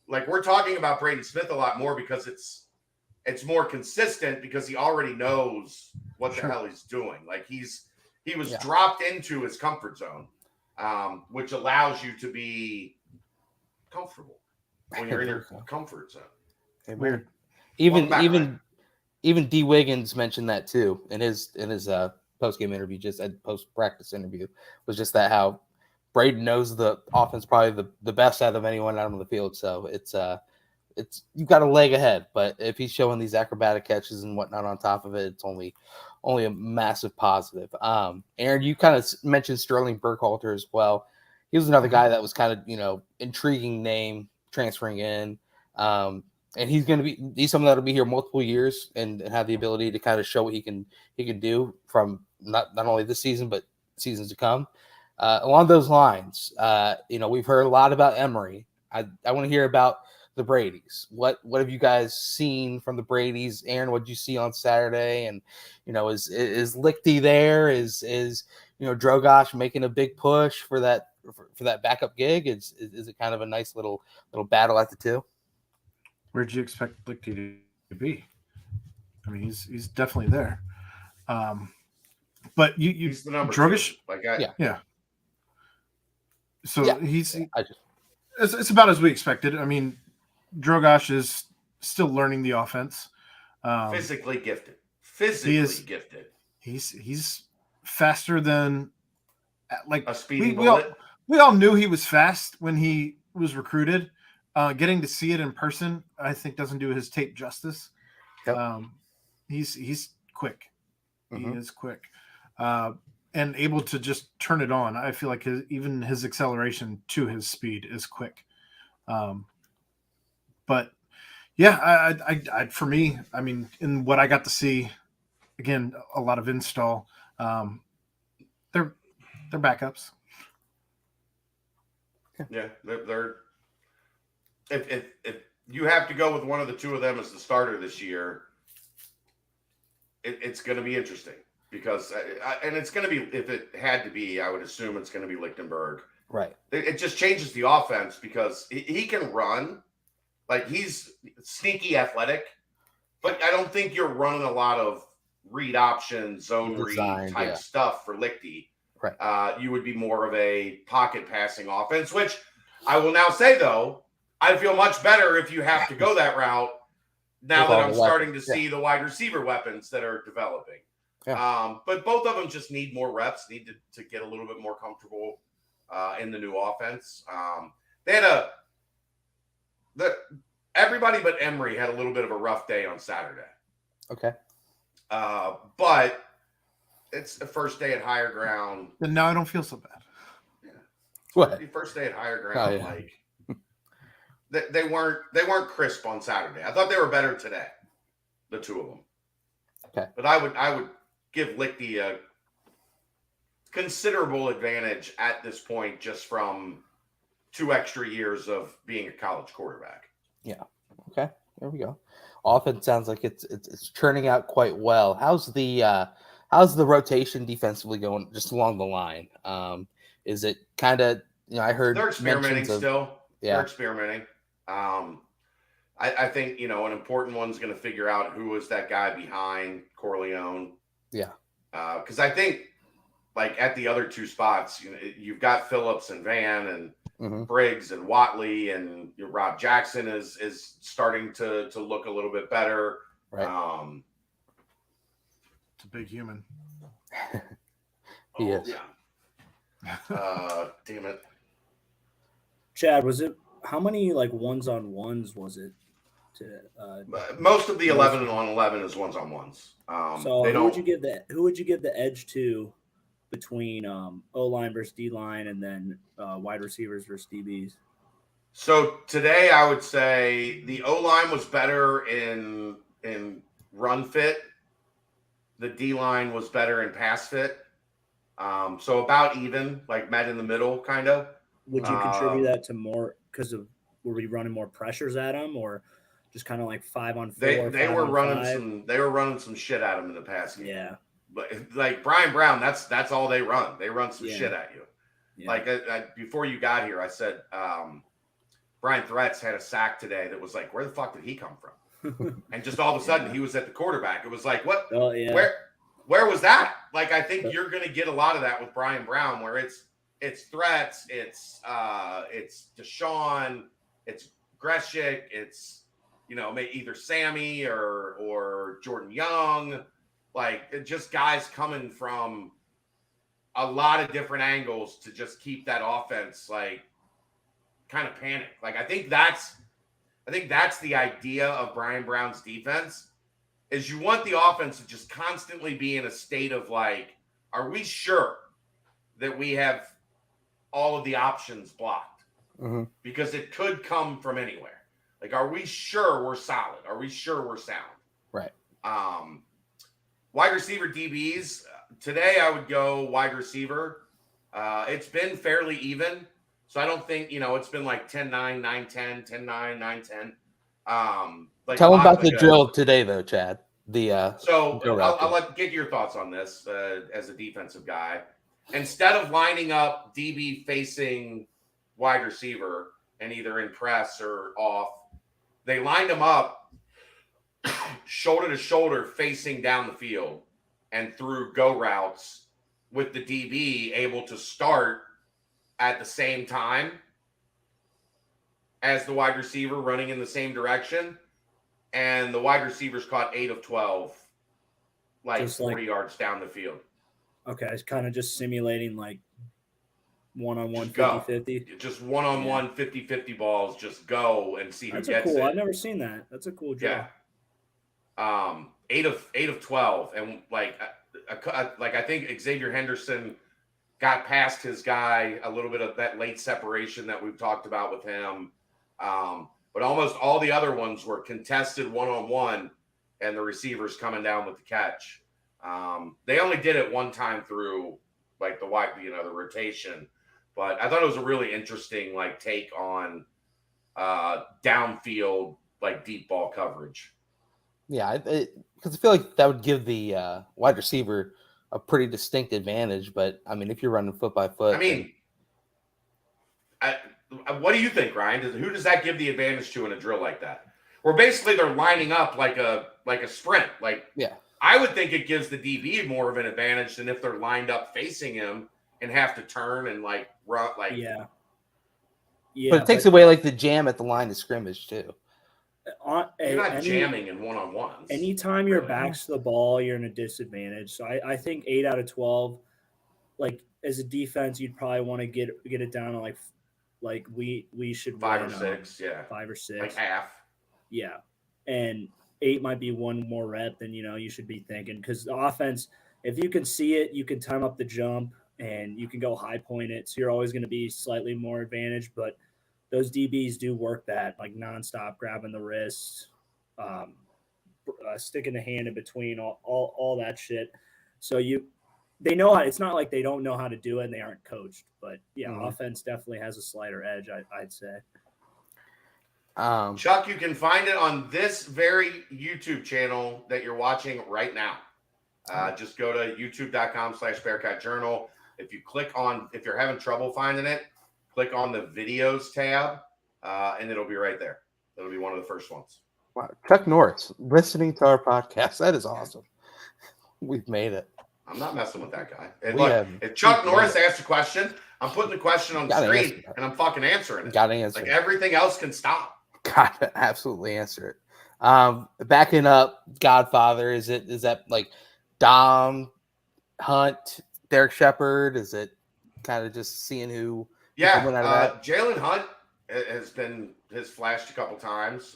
Like, we're talking about Braden Smith a lot more because it's more consistent because he already knows what the hell he's doing. Like, he was dropped into his comfort zone, which allows you to be comfortable when you're in your comfort zone.
Weird.
Even D. Wiggins mentioned that too in his post game interview, just at post practice interview, was just that how Braden knows the offense probably the best out of anyone out on the field. So it's you've got a leg ahead, but if he's showing these acrobatic catches and whatnot on top of it, it's only a massive positive. Aaron, you kind of mentioned Sterling Burkhalter as well. He was another guy that was kind of, intriguing name transferring in. And he's someone that'll be here multiple years and have the ability to kind of show what he can do from not only this season, but seasons to come. Along those lines, we've heard a lot about Emory. I want to hear about the Bradys. What have you guys seen from the Bradys? Aaron, what did you see on Saturday? And, is Lichty there? Is Drogosh making a big push for that backup gig? Is it kind of a nice little battle at the two?
Where'd you expect Lichty to be? I mean, he's definitely there. But
he's the number
Drogosh,
yeah.
So it's about as we expected. I mean, Drogosh is still learning the offense.
Physically gifted. Gifted.
He's faster than like
a speeding bullet.
We all knew he was fast when he was recruited. Getting to see it in person, I think, doesn't do his tape justice. Yep. He's quick. Mm-hmm. He is quick. And able to just turn it on. I feel like even his acceleration to his speed is quick. But yeah, I for me, I mean, in what I got to see, again, a lot of install. They're backups.
Yeah, they're. If you have to go with one of the two of them as the starter this year, it's going to be interesting. Because and it's going to be, if it had to be, I would assume it's going to be Lichtenberg.
Right.
It just changes the offense because he can run. Like, he's sneaky athletic, but I don't think you're running a lot of read option, zone read type stuff for Lichty.
Right.
You would be more of a pocket passing offense, which I will now say, though, I feel much better if you have to go that route now that I'm starting to see the wide receiver weapons that are developing. Yeah. But both of them just need more reps, need to get a little bit more comfortable in the new offense. They had everybody but Emory had a little bit of a rough day on Saturday.
Okay.
But it's the first day at higher ground.
And now I don't feel so bad.
Yeah.
What?
The first day at higher ground, they weren't crisp on Saturday. I thought they were better today, the two of them.
Okay.
But I would give Lichty a considerable advantage at this point, just from 2 extra years of being a college quarterback.
Yeah. Okay. There we go. Offense sounds like it's churning out quite well. How's the rotation defensively going just along the line? Is it kind of, I heard
They're experimenting
mentions of,
still.
yeah.
They're experimenting. I think, an important one's going to figure out who was that guy behind Corleone.
Yeah.
Because I think, like, at the other 2 spots, you've got Phillips and Van and Briggs and Watley, and Rob Jackson is starting to look a little bit better.
Right.
It's a big human.
He is.
Yeah. Damn it.
Chad, how many like ones-on-ones was it?
Most of the 11 on 11 is ones-on-ones.
So who would you give the edge to between O-line versus D-line, and then wide receivers versus DBs?
So today I would say the O-line was better in run fit. The D-line was better in pass fit. So about even, like met in the middle, kind of.
Would you contribute that to more because were we running more pressures at them, or just kind of like 5-on-4?
They were running some shit at him in the past game.
Yeah.
But like Brian Brown, that's all they run. They run some shit at you.
Yeah.
Like before you got here, I said Brian Threats had a sack today that was like, where the fuck did he come from? And just all of a sudden he was at the quarterback. It was like, what?
Oh yeah.
Where was that? Like, I think you're gonna get a lot of that with Brian Brown, where it's Threats, it's Deshaun, it's Greshik, it's either Sammy or Jordan Young. Like, just guys coming from a lot of different angles to just keep that offense like kind of panicked. Like, I think that's the idea of Brian Brown's defense, is you want the offense to just constantly be in a state of like, are we sure that we have all of the options blocked? Because it could come from anywhere. Like, are we sure we're solid? Are we sure we're sound?
Right.
Wide receiver DBs, today I would go wide receiver. It's been fairly even. So I don't think, it's been like 10-9, 9-10, 10-9, 9-10. Like,
tell them about the drill today, though, Chad.
So I'll get your thoughts on this as a defensive guy. Instead of lining up DB facing wide receiver and either in press or off, they lined them up shoulder to shoulder facing down the field and through go routes, with the DB able to start at the same time as the wide receiver running in the same direction. And the wide receivers caught 8 of 12, like 40 yards down the field.
Okay, it's kind of just simulating like one-on-one
50-50. Just one-on-one 50-50 balls. Just go and see who gets it.
I've never seen that. That's a cool drill.
Yeah. 8 of 12, and like I think Xavier Henderson got past his guy a little bit of that late separation that we've talked about with him. But almost all the other ones were contested one-on-one, and the receivers coming down with the catch. They only did it one time through like the rotation, but I thought it was a really interesting like take on downfield like deep ball coverage.
Yeah, because I feel like that would give the wide receiver a pretty distinct advantage. But I mean, if you're running foot by foot,
what do you think, Ryan? Who does that give the advantage to in a drill like that? Where basically they're lining up like a sprint. Like,
yeah,
I would think it gives the DB more of an advantage than if they're lined up facing him and have to turn and like run. Like,
yeah.
But it takes away like the jam at the line of scrimmage too.
You're not jamming in one-on-ones.
Anytime your back's to the ball, you're in a disadvantage. So I think 8 out of 12, like as a defense, you'd probably want to get it down to like we should
5
win,
or 6,
5 or 6,
like half.
Yeah, and 8 might be one more rep than you should be thinking, because the offense, if you can see it, you can time up the jump and you can go high point it. So you're always going to be slightly more advantage, but those DBs do work that like nonstop, grabbing the wrist, sticking the hand in between, all that shit. So they know how. It's not like they don't know how to do it and they aren't coached. But yeah,
Mhm.
offense definitely has a slighter edge. I'd say.
Chuck, you can find it on this very YouTube channel that you're watching right now. Just go to youtube.com/Bearcat Journal. If you're having trouble finding it, click on the videos tab, and it'll be right there. It'll be one of the first ones.
Wow. Chuck Norris listening to our podcast. That is awesome. We've made it.
I'm not messing with that guy. And
We
look,
have-
if Chuck
we've
Norris
made
asks a question, I'm putting the question on the
Gotta
screen
answer that.
and I'm fucking answering it.
Gotta answer
Like
it.
everything else can stop.
Gotta absolutely answer it. Backing up, Godfather, is that like Dom, Hunt, Derek Shepard? Is it kind of just seeing who
Yeah,
coming out of that?
Jalen Hunt has flashed a couple times.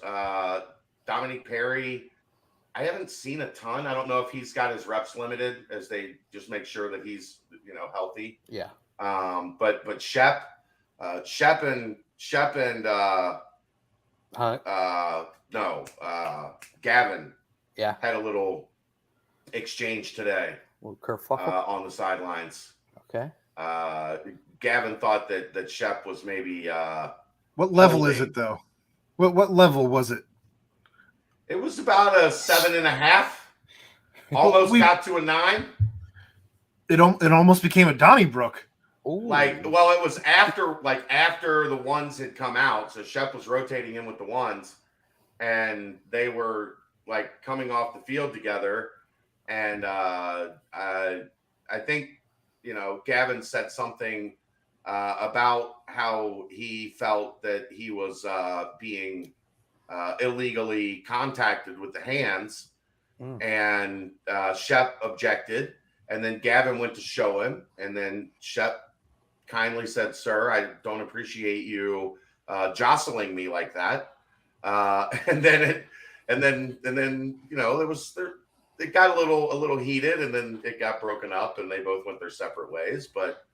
Dominique Perry, I haven't seen a ton. I don't know if he's got his reps limited as they just make sure that he's healthy.
Yeah.
But Shep and
Hunt.
Gavin
Yeah.
had a little exchange today
Well, kerfuffle.
on the sidelines.
Okay.
Gavin thought that Shep was maybe
What level is
holding.
it though? What level was it?
It was about a 7.5. Almost got to a 9.
It almost became a Donnybrook.
Ooh.
It was after the ones had come out. So Shep was rotating in with the ones, and they were like coming off the field together. And I think Gavin said something about how he felt that he was being illegally contacted with the hands, and Shep objected, and then Gavin went to show him, and then Shep kindly said, "Sir, I don't appreciate you jostling me like that." And then it got a little heated, and then it got broken up, and they both went their separate ways. But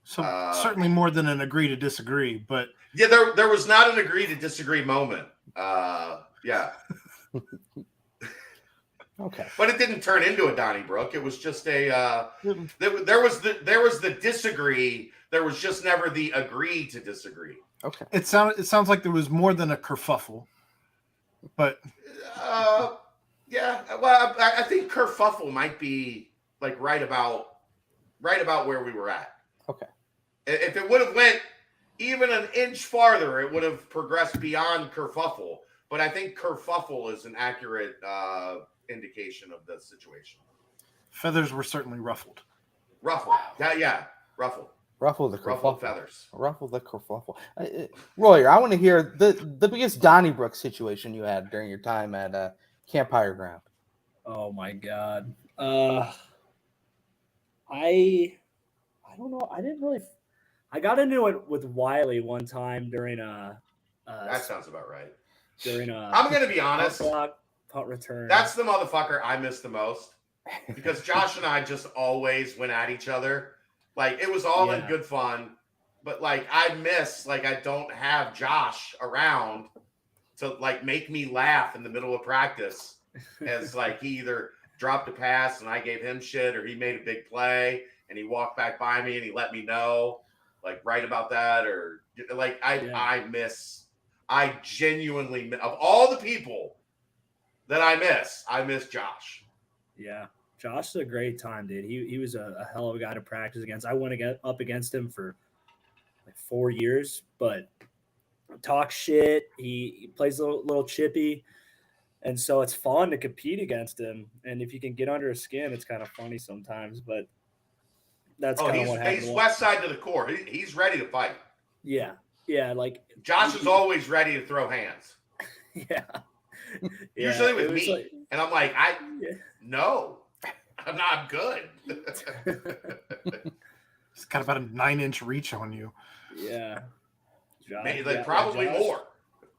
So certainly more than an agree to disagree, but
yeah, there was not an agree to disagree moment. Yeah.
Okay.
But it didn't turn into a Donnybrook. It was just a there was the disagree. There was just never the agree to disagree.
Okay.
it sounds like there was more than a kerfuffle. But
Yeah. Well, I think kerfuffle might be like right about where we were at.
Okay.
If it would have went even an inch farther, it would have progressed beyond kerfuffle. But I think kerfuffle is an accurate indication of the situation.
feathers were certainly ruffled.
Ruffle. Yeah. Ruffle.
Ruffle the
Ruffled
kerfuffle.
feathers.
Ruffle the kerfuffle. Royer, I want to hear the biggest Donnybrook situation you had during your time at Camp Higher Ground.
Oh my God. I don't know. I didn't really. I got into it with Wiley one time during
That sounds about right.
during
I'm going to be
punt
honest.
block, punt return.
That's the motherfucker I miss the most because Josh and I just always went at each other. Like it was all in
Yeah.
good fun, but like I miss I don't have Josh around to like make me laugh in the middle of practice as like he either dropped a pass and I gave him shit or he made a big play and he walked back by me and he let me know like right about that or like I genuinely of all the people that I miss Josh.
Yeah. Josh is a great time, dude. He was a hell of a guy to practice against. I went up against him for like 4 years, but talk shit. He plays a little chippy, and so it's fun to compete against him. And if you can get under his skin, it's kind of funny sometimes. But that's kind of what happened.
He's west side to the core. He's ready to fight.
Yeah, like
Josh is always ready to throw hands.
yeah.
Usually
it
with
was
me,
like-
and I'm like,
Yeah.
no. I'm not good.
It's got about a 9-inch reach on you.
Yeah. Josh,
Maybe like probably more.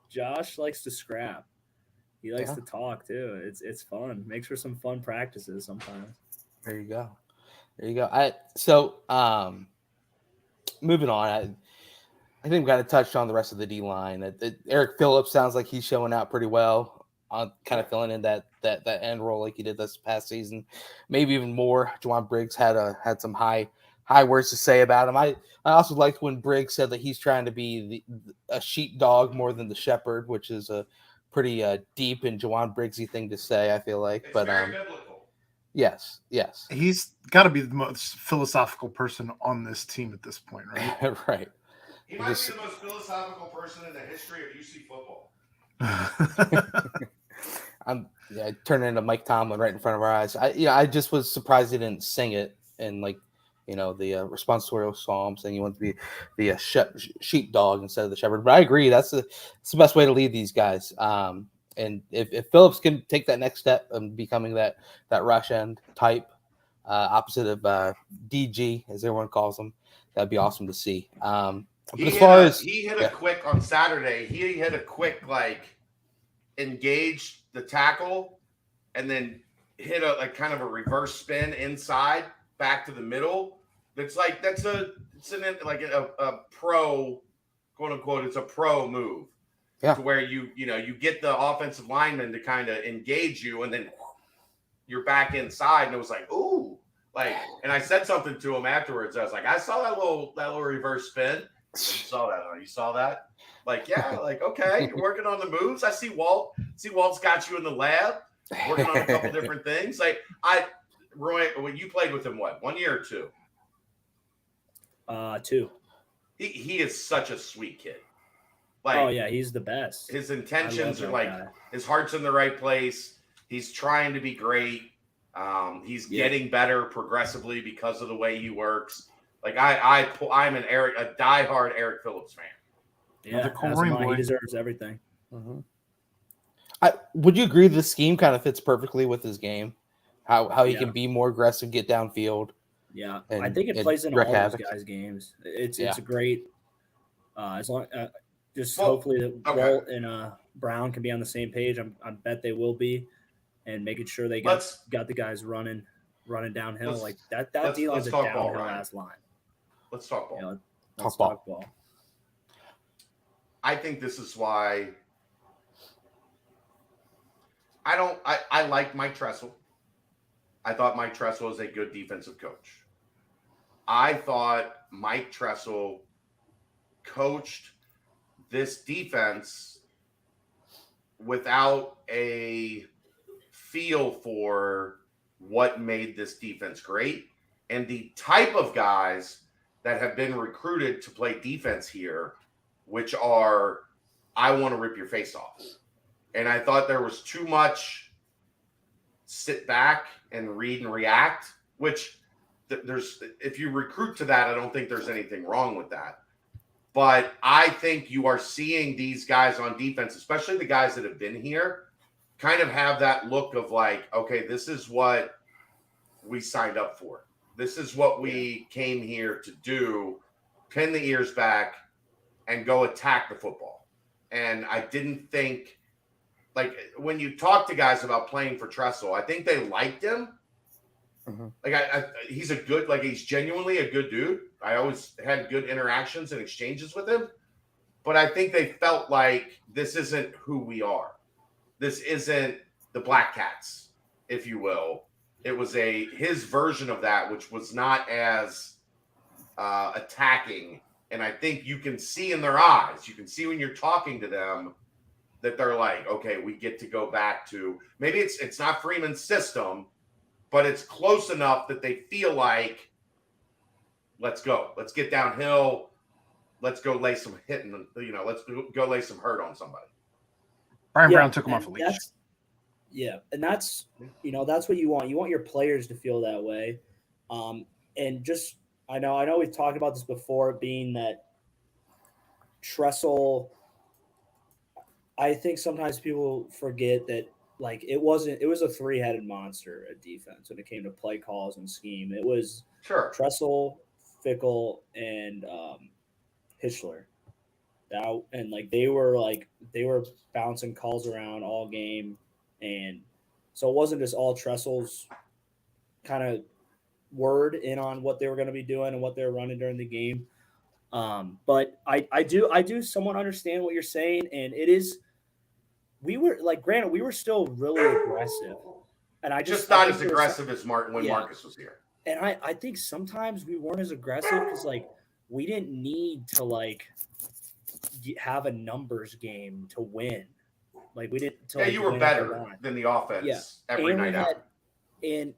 Josh likes to scrap. He likes
Yeah.
to talk too. It's fun. Makes for some fun practices sometimes.
There you go. Moving on. I think we got to touch on the rest of the D line. Eric Phillips sounds like he's showing out pretty well. kind of filling in that end role like he did this past season, maybe even more. Juwan Briggs had some high words to say about him. I also liked when Briggs said that he's trying to be a sheepdog more than the shepherd, which is a pretty deep and Juwan Briggsy thing to say, I feel like.
It's
But
very biblical.
yes.
He's got to be the most philosophical person on this team at this point, right?
Right.
He might be the most philosophical person in the history of UC football.
I turned into Mike Tomlin right in front of our eyes. I just was surprised he didn't sing it and like, the responsorial psalm saying he wanted to be a sheepdog instead of the shepherd. But I agree, that's the best way to lead these guys. And if Phillips can take that next step of becoming that rush end type, opposite of DG as everyone calls him, that'd be awesome to see. But as far as
he hit a quick on Saturday, he hit a quick engage the tackle and then hit a kind of a reverse spin inside back to the middle. It's a pro, quote unquote, it's a pro move.
Yeah.
To where you get the offensive lineman to kind of engage you and then you're back inside, and it was like, ooh, and I said something to him afterwards. I was like, I saw that little reverse spin. You saw that, huh? You saw that? Yeah, okay, you're working on the moves. I see Walt. Walt's got you in the lab working on a couple different things. Roy, when you played with him, what, 1 year or two?
2.
He is such a sweet kid.
Oh yeah, he's the best.
His intentions are his heart's in the right place. He's trying to be great. He's getting better progressively because of the way he works. I'm a diehard Eric Phillips fan.
Yeah, he deserves everything.
Mm-hmm. Would you agree this scheme kind of fits perfectly with his game? How he can be more aggressive, get downfield.
Yeah, I think it plays in all those guys' games. It's a great. As long hopefully that Walt and Brown can be on the same page. I bet they will be, and making sure they got the guys running downhill that. That D line's a downhill ass line.
Let's talk ball.
Let's talk ball.
I think this is why I like Mike Tressel. I thought Mike Tressel was a good defensive coach. I thought Mike Tressel coached this defense without a feel for what made this defense great and the type of guys that have been recruited to play defense here, which are, I want to rip your face off. And I thought there was too much sit back and read and react, which if you recruit to that, I don't think there's anything wrong with that. But I think you are seeing these guys on defense, especially the guys that have been here, kind of have that look of okay, this is what we signed up for. This is what we came here to do, pin the ears back and go attack the football. And I didn't think, when you talk to guys about playing for Tressel, I think they liked him. Mm-hmm. He's he's genuinely a good dude. I always had good interactions and exchanges with him, but I think they felt like this isn't who we are. This isn't the Black Cats, if you will. It was his version of that, which was not as attacking. And I think you can see in their eyes, you can see when you're talking to them that they're like, okay, we get to go back to, maybe it's not Freeman's system, but it's close enough that they feel like, let's go. Let's get downhill. Let's go lay some hitting, let's go lay some hurt on somebody.
Brian Brown took him off a leash.
And that's what you want. You want your players to feel that way. And just, I know we've talked about this before, being that Tressel, I think sometimes people forget that it was a three-headed monster at defense when it came to play calls and scheme. It was Tressel, Fickle, and Hitchler. And they were bouncing calls around all game, and so it wasn't just all Tressel's kind of word in on what they were going to be doing and what they were running during the game. But I do somewhat understand what you're saying, and it is we were like, granted, we were still really aggressive, and I
Just
I
not
think
as
there was-
aggressive as when
Yeah.
Marcus was here.
And I think sometimes we weren't as aggressive because like we didn't need to like have a numbers game to win. Like we didn't. To,
Yeah,
like,
you were
win every
better
line.
than the offense every
And
night out.
And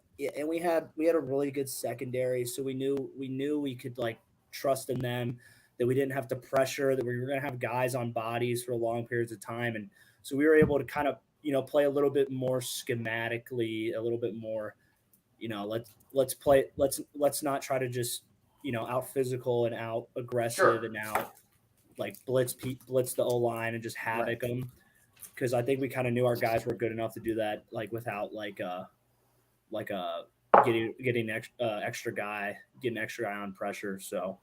we had a really good secondary, so we knew we could like trust in them, that we didn't have to pressure, that we were going to have guys on bodies for long periods of time, and so we were able to kind of play a little bit more schematically, a little bit more, let's play, let's not try to just out physical and out aggressive
Sure.
and out like blitz the O line and just havoc them, because I think we kind of knew our guys were good enough to do that, like without getting extra guy on pressure. So,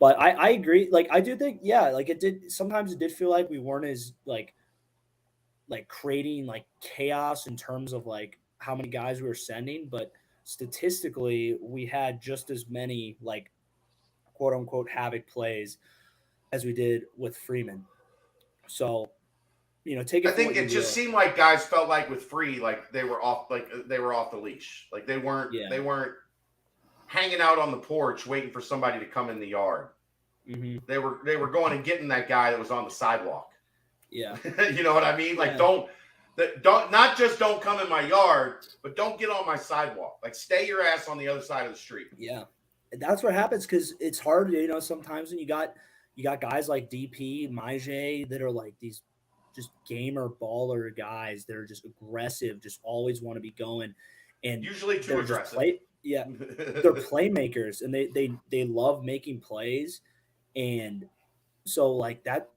but I agree. Like I do think, yeah, like sometimes it did feel like we weren't as like creating like chaos in terms of like how many guys we were sending, but statistically we had just as many like quote unquote havoc plays as we did with Freeman. So, take it.
I think it just seemed like guys felt like with Free, like they were off the leash. Like they weren't hanging out on the porch waiting for somebody to come in the yard.
Mm-hmm.
They were going and getting that guy that was on the sidewalk.
Yeah.
You know what I mean? Like don't not just don't come in my yard, but don't get on my sidewalk. Like stay your ass on the other side of the street.
Yeah. And that's what happens, because it's hard, sometimes when you got guys like DP, Maije that are like these just gamer baller guys that are just aggressive, just always want to be going, and
usually too aggressive.
They're playmakers, and they love making plays, and so like that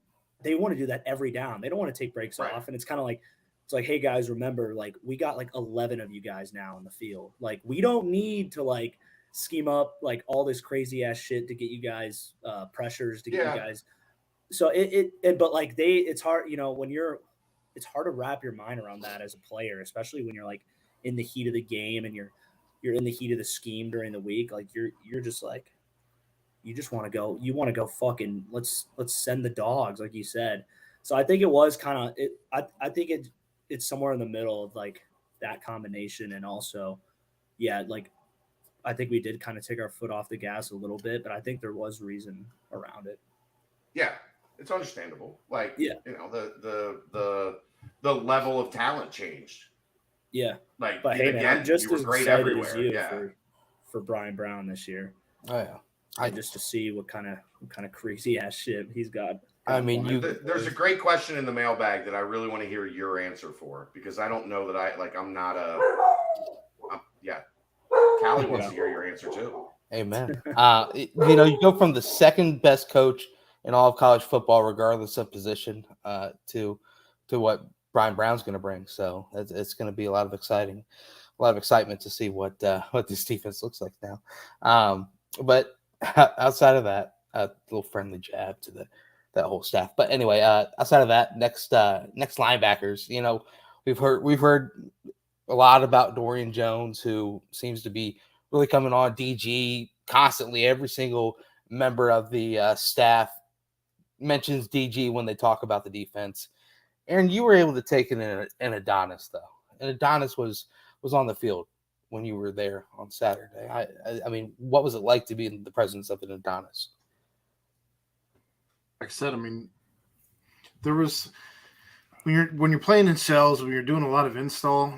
they want to do that every down. They don't want to take breaks off, and it's kind of like, it's like, hey guys, remember, like we got like 11 of you guys now in the field. Like we don't need to like scheme up like all this crazy ass shit to get you guys pressures to get you guys. So but like it's hard, it's hard to wrap your mind around that as a player, especially when you're like in the heat of the game and you're in the heat of the scheme during the week. Like you're just like, you want to go fucking, let's send the dogs, like you said. So I think it was kind of, I think it's somewhere in the middle of like that combination. And also, like I think we did kind of take our foot off the gas a little bit, but I think there was reason around it.
Yeah. It's understandable. Like, the level of talent changed.
Yeah.
Like,
but hey, man, I'm just
you were
as
great
excited
everywhere.
as you for Brian Brown this year.
Oh yeah.
Just to see what kind of crazy ass shit he's got.
I mean,
there's a great question in the mailbag that I really want to hear your answer for, because I don't know that I'm not Callie wants to hear your answer too.
Amen. You go from the second best coach in all of college football, regardless of position, to what Brian Brown's going to bring. So it's going to be a lot of excitement to see what this defense looks like now. But outside of that, a little friendly jab to that whole staff. But anyway, outside of that, next linebackers. We've heard a lot about Dorian Jones, who seems to be really coming on. DG constantly, every single member of the staff mentions DG when they talk about the defense. Aaron, you were able to take in an Adonis, though. And Adonis was on the field when you were there on Saturday. I mean, what was it like to be in the presence of an Adonis?
Like I said, I mean, there was when you're playing in cells, when you're doing a lot of install,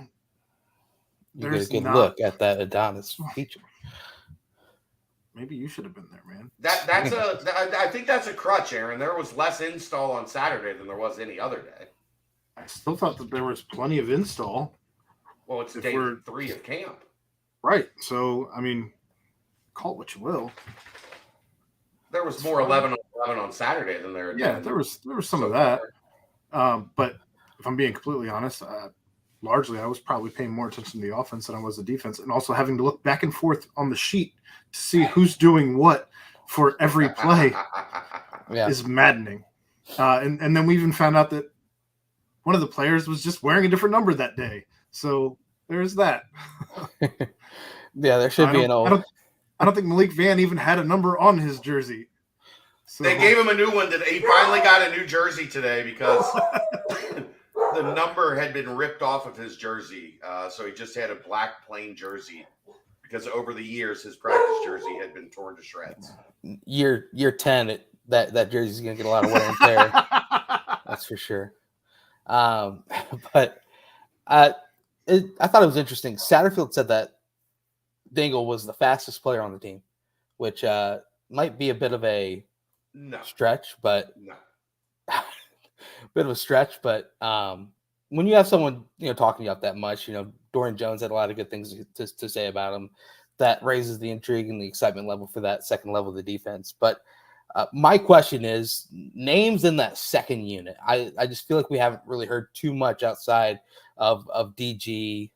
You get a good look at that Adonis feature.
Maybe you should have been there, man.
I think that's a crutch, Aaron. There was less install on Saturday than there was any other day.
I still thought that there was plenty of install.
Well, it's day 3 of camp.
Right. So, I mean, call it what you will.
There was more 11 on 11 on Saturday than there.
Yeah, there was some of that. But if I'm being completely honest, largely I was probably paying more attention to the offense than I was the defense, and also having to look back and forth on the sheet to see who's doing what for every play is maddening. And then we even found out that one of the players was just wearing a different number that day. So there's that.
Yeah, there should be an old.
I don't think Malik Vann even had a number on his jersey. So
they gave him a new one. He finally got a new jersey today because the number had been ripped off of his jersey, so he just had a black plain jersey because over the years his practice jersey had been torn to shreds.
Year 10, that jersey's gonna get a lot of wear and tear. That's for sure. But I thought it was interesting. Satterfield said that Dingle was the fastest player on the team, which might be a bit of a stretch, but when you have someone talking you up that much, Dorian Jones had a lot of good things to say about him. That raises the intrigue and the excitement level for that second level of the defense. But my question is names in that second unit. I just feel like we haven't really heard too much outside of DG,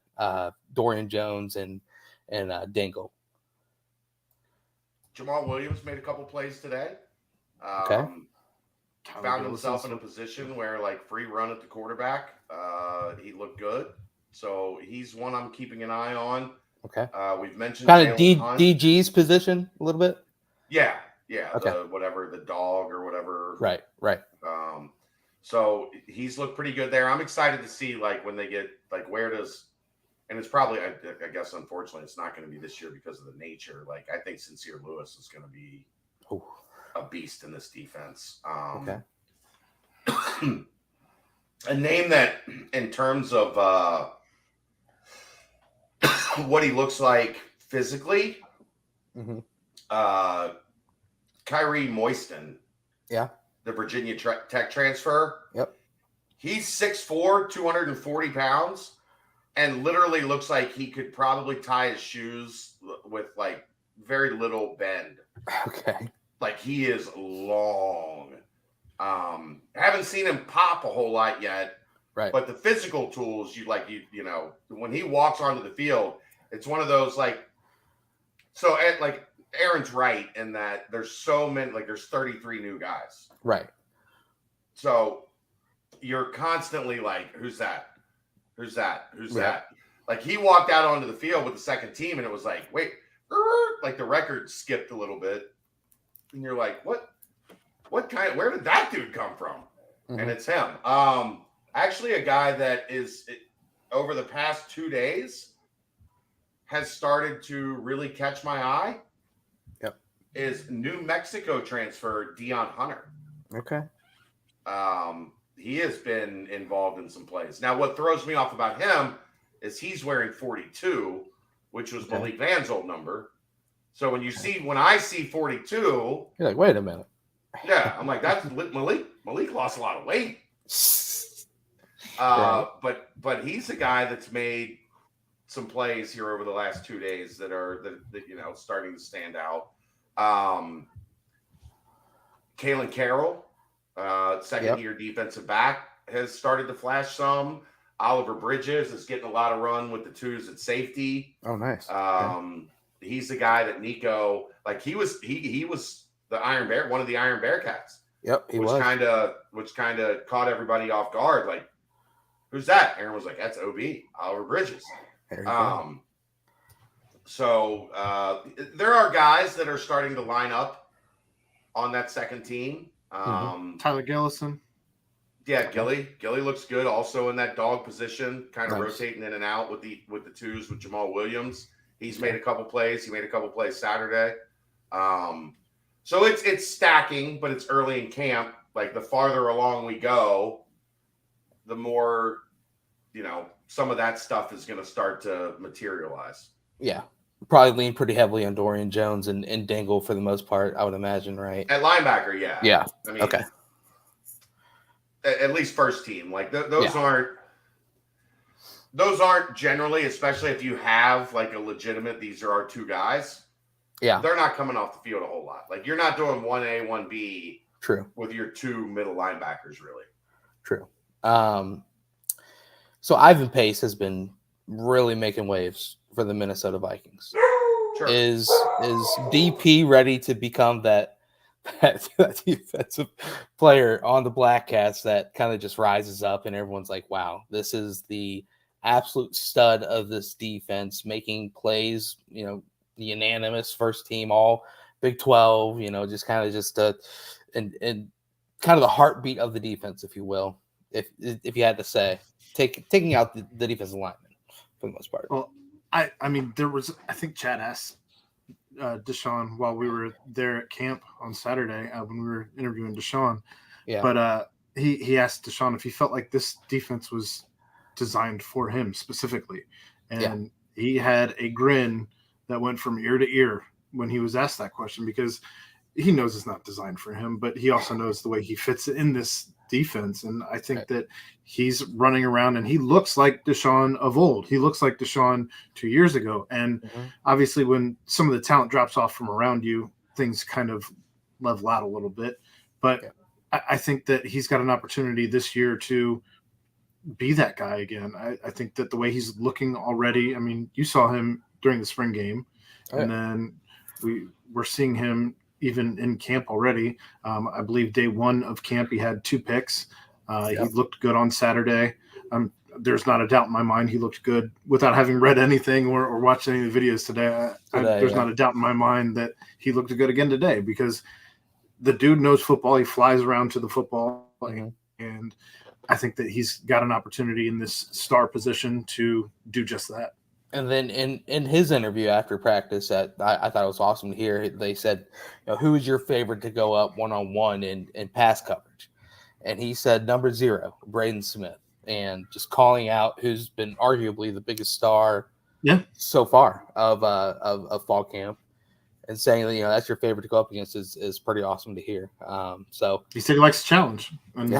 Dorian Jones, and Danco.
Jamal Williams made a couple plays today.
Okay.
Found himself in a position where, like, free run at the quarterback, he looked good. So he's one I'm keeping an eye on.
Okay.
We've mentioned
kind of DG's position a little bit.
Yeah.
Okay.
The dog or whatever.
Right.
So he's looked pretty good there. I'm excited to see, like, when they get, like, where does, and it's probably, I guess, unfortunately, it's not going to be this year because of the nature. Like, I think Sincere Lewis is going to be a beast in this defense.
Okay.
A name that, in terms of what he looks like physically, Kyrie Moiston, the Virginia Tech transfer.
Yep.
He's 6'4", 240 pounds, and literally looks like he could probably tie his shoes with, like, very little bend.
Okay.
Like, he is long. Haven't seen him pop a whole lot yet.
Right.
But the physical tools, when he walks onto the field, it's one of those, like, so, like, Aaron's right in that there's so many, like, there's 33 new guys.
Right.
So you're constantly like, who's that? Who's that? Who's that? Like, he walked out onto the field with the second team and it was like, wait, like the record skipped a little bit. And you're like, where did that dude come from? And it's him. Actually, a guy that is, over the past 2 days, has started to really catch my eye.
Yep.
Is New Mexico transfer Deion Hunter.
Okay.
He has been involved in some plays. Now, what throws me off about him is he's wearing 42, which was Malik Van's old number. So when I see 42,
you're like, wait a minute.
Yeah, I'm like, that's Malik. Malik lost a lot of weight. But he's a guy that's made some plays here over the last 2 days that are starting to stand out. Kalen Carroll, second-year defensive back, has started to flash some. Oliver Bridges is getting a lot of run with the twos at safety.
Oh, nice.
He's the guy that Nico, like, he was the Iron Bear, one of the Iron Bearcats.
Yep,
which kind of caught everybody off guard. Like, who's that? Aaron was like, that's OB, Oliver Bridges. So there are guys that are starting to line up on that second team.
Tyler Gillison.
Yeah, Gilly looks good. Also in that dog position, kind of rotating in and out with the twos with Jamal Williams. He's made a couple plays. He made a couple plays Saturday. So it's stacking, but it's early in camp. Like, the farther along we go, the more, some of that stuff is going to start to materialize.
Yeah. Probably lean pretty heavily on Dorian Jones and Dingle for the most part, I would imagine, right?
At linebacker, yeah.
Yeah.
I mean,
okay.
At least first team. Like, those aren't generally, especially if you have, like, a legitimate, these are our two guys.
Yeah.
They're not coming off the field a whole lot. Like, you're not doing 1A, 1B.
True.
With your two middle linebackers, really.
True. So Ivan Pace has been really making waves for the Minnesota Vikings.
Sure.
Is DP ready to become that defensive player on the Black Cats that kind of just rises up and everyone's like, wow, this is the absolute stud of this defense, making plays, the unanimous first team, all Big 12, and kind of the heartbeat of the defense, if you will. if you had to say, taking out the defensive lineman for the most part.
Well, I mean, I think Chad asked Deshaun while we were there at camp on Saturday when we were interviewing Deshaun.
Yeah.
But he asked Deshaun if he felt like this defense was designed for him specifically. And he had a grin that went from ear to ear when he was asked that question, because he knows it's not designed for him, but he also knows the way he fits in this defense. And I think that he's running around and he looks like Deshaun of old. He looks like Deshaun 2 years ago. And obviously when some of the talent drops off from around you, things kind of level out a little bit. But I think that he's got an opportunity this year to be that guy again. I think that the way he's looking already, I mean, you saw him during the spring game, and then we're seeing him even in camp already. I believe day one of camp, he had 2 picks. He looked good on Saturday. There's not a doubt in my mind he looked good without having read anything or watched any of the videos today. There's not a doubt in my mind that he looked good again today, because the dude knows football. He flies around to the football, and I think that he's got an opportunity in this star position to do just that.
And then in his interview after practice, I thought it was awesome to hear. They said, who is your favorite to go up one-on-one in pass coverage? And he said number 0, Braden Smith, and just calling out who's been arguably the biggest star so far of fall camp, and saying that that's your favorite to go up against is pretty awesome to hear. So
he said he likes a challenge, and